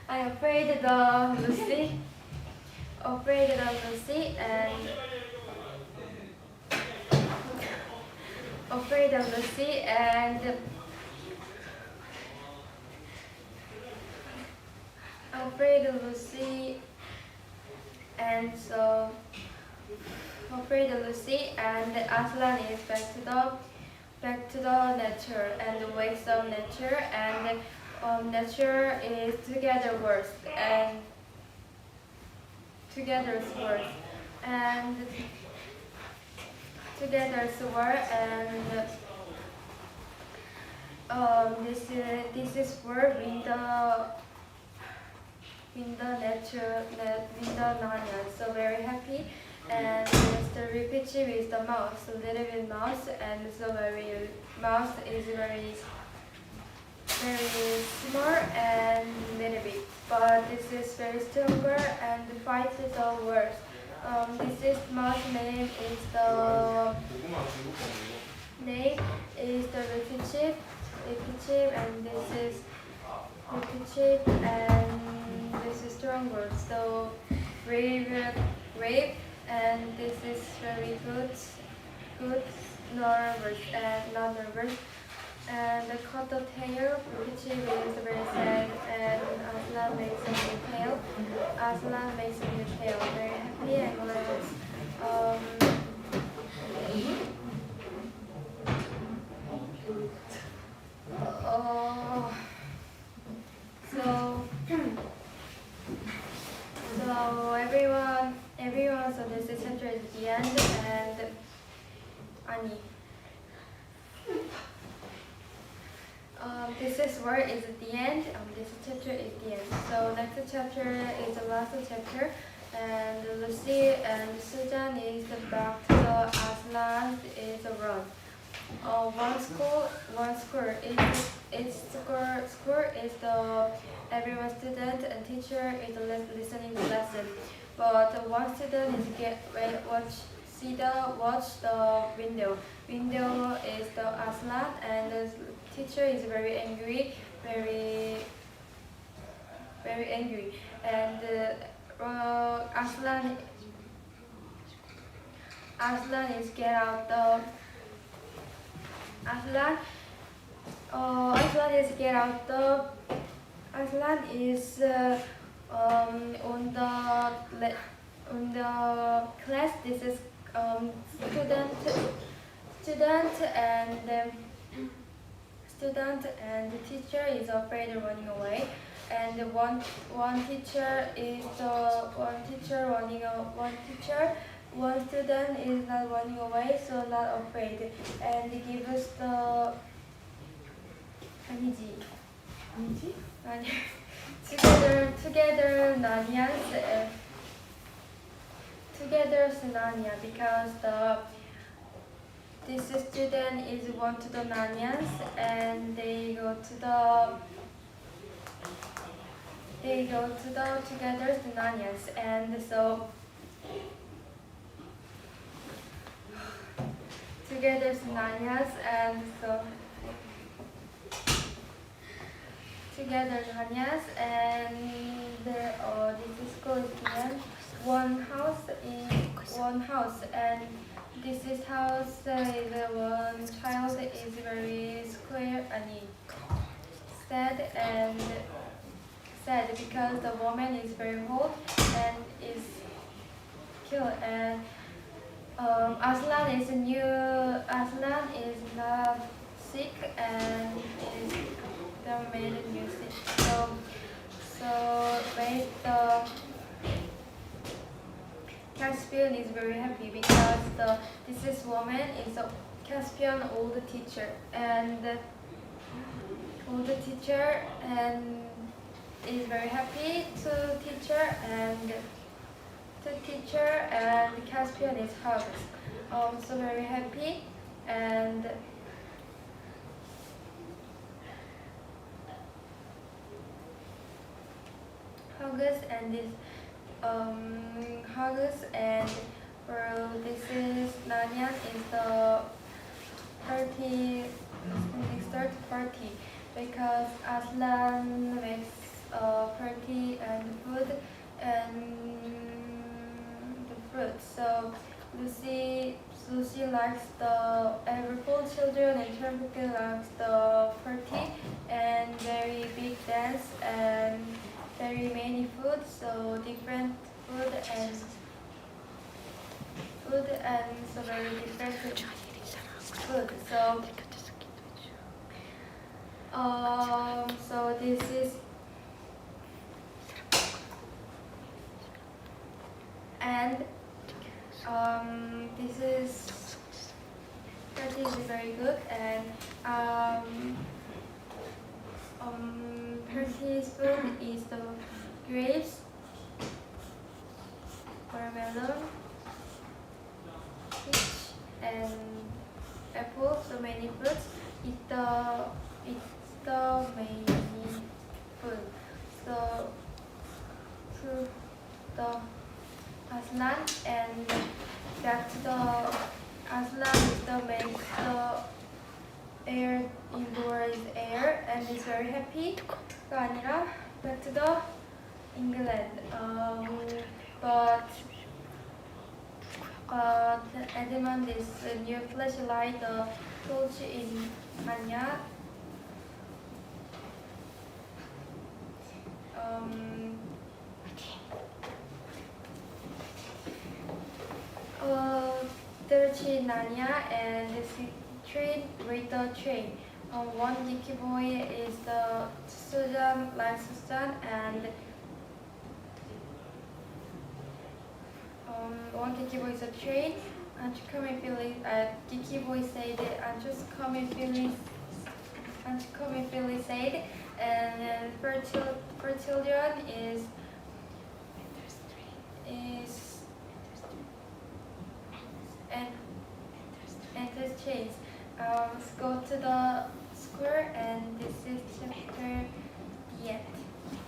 I'm afraid of Lucy and afraid of Lucy and afraid of Lucy, and so afraid of Lucy, and Aslan is back to the nature and wakes up nature, and nature is together worse and together's worse and together's worse and this is where Narnia, so very happy, and Mr. Rikichi with the mouse, a little bit mouse, and so very mouse is very small and little bit, but this is very stronger and the fight is the worst. This is mouse name is the Rikichi, and this is Rikichi, and this is stronger. So brave, and this is very good, nervous and not nervous. And the cut the tail, Rikichi is very sad, and Aslan makes a new tail. Very happy and glad. So everyone, so this is chapter is the end, and Annie. This is where is the end. This chapter is the end. So next chapter is the last chapter, and Lucy and Susan is back to the Aslan is a run. one score. Score is the everyone student and teacher is listening to lesson. But one student is watch the window. Window is the Aslan, and the teacher is very angry, very angry, and Aslan is get out the Aslan. Aslan is get out the Aslan is on the class. This is student and the teacher is afraid of running away, and one student is not running away, so not afraid, and give us the 아니지 아니 together Narnia because this student is want to the Narnians and they go to the together to Narnians, and so together to Narnians, and so together Narnians, and this school is given one house, and this is house is one child is very square and sad because the woman is very old and is killed, and Aslan is not sick and is the made new sick. So based the Caspian is very happy because this woman is a Caspian old teacher and is very happy to teacher and Caspian is hugs. So very happy and hugs and this hugs and this is Narnia is the third party because Aslan makes party and food and the fruit. So Lucy likes the every children and Trumpkin likes the party and very big dance and very many food, so different food and so very different food. So this is and this is party is very good, and Percy's food is the grapes, watermelon, peach, and apple. So many fruits. It's the main food. So to the Aslan and back to the Aslan is the makes the air indoors air and is very happy. 가 아니라 back to the England. But Edmund is a new flashlight torch in Anya. Torch in Anya and this train with the train. One Dicky boy is the Susan, like Susan, and one Dicky boy is a train. And to come and feel it, Dicky boy said, and just come and feel it said, and for children is and this change. Let's go to the square, and this is chapter the end.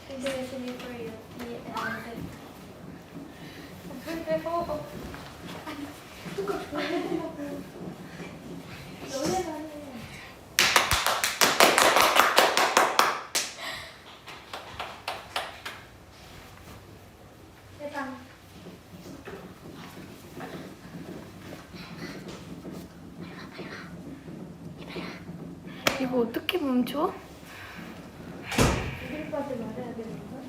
This is really for you. The end. 이거 어떻게 멈춰? 이글빠한테 말해야 되는 거?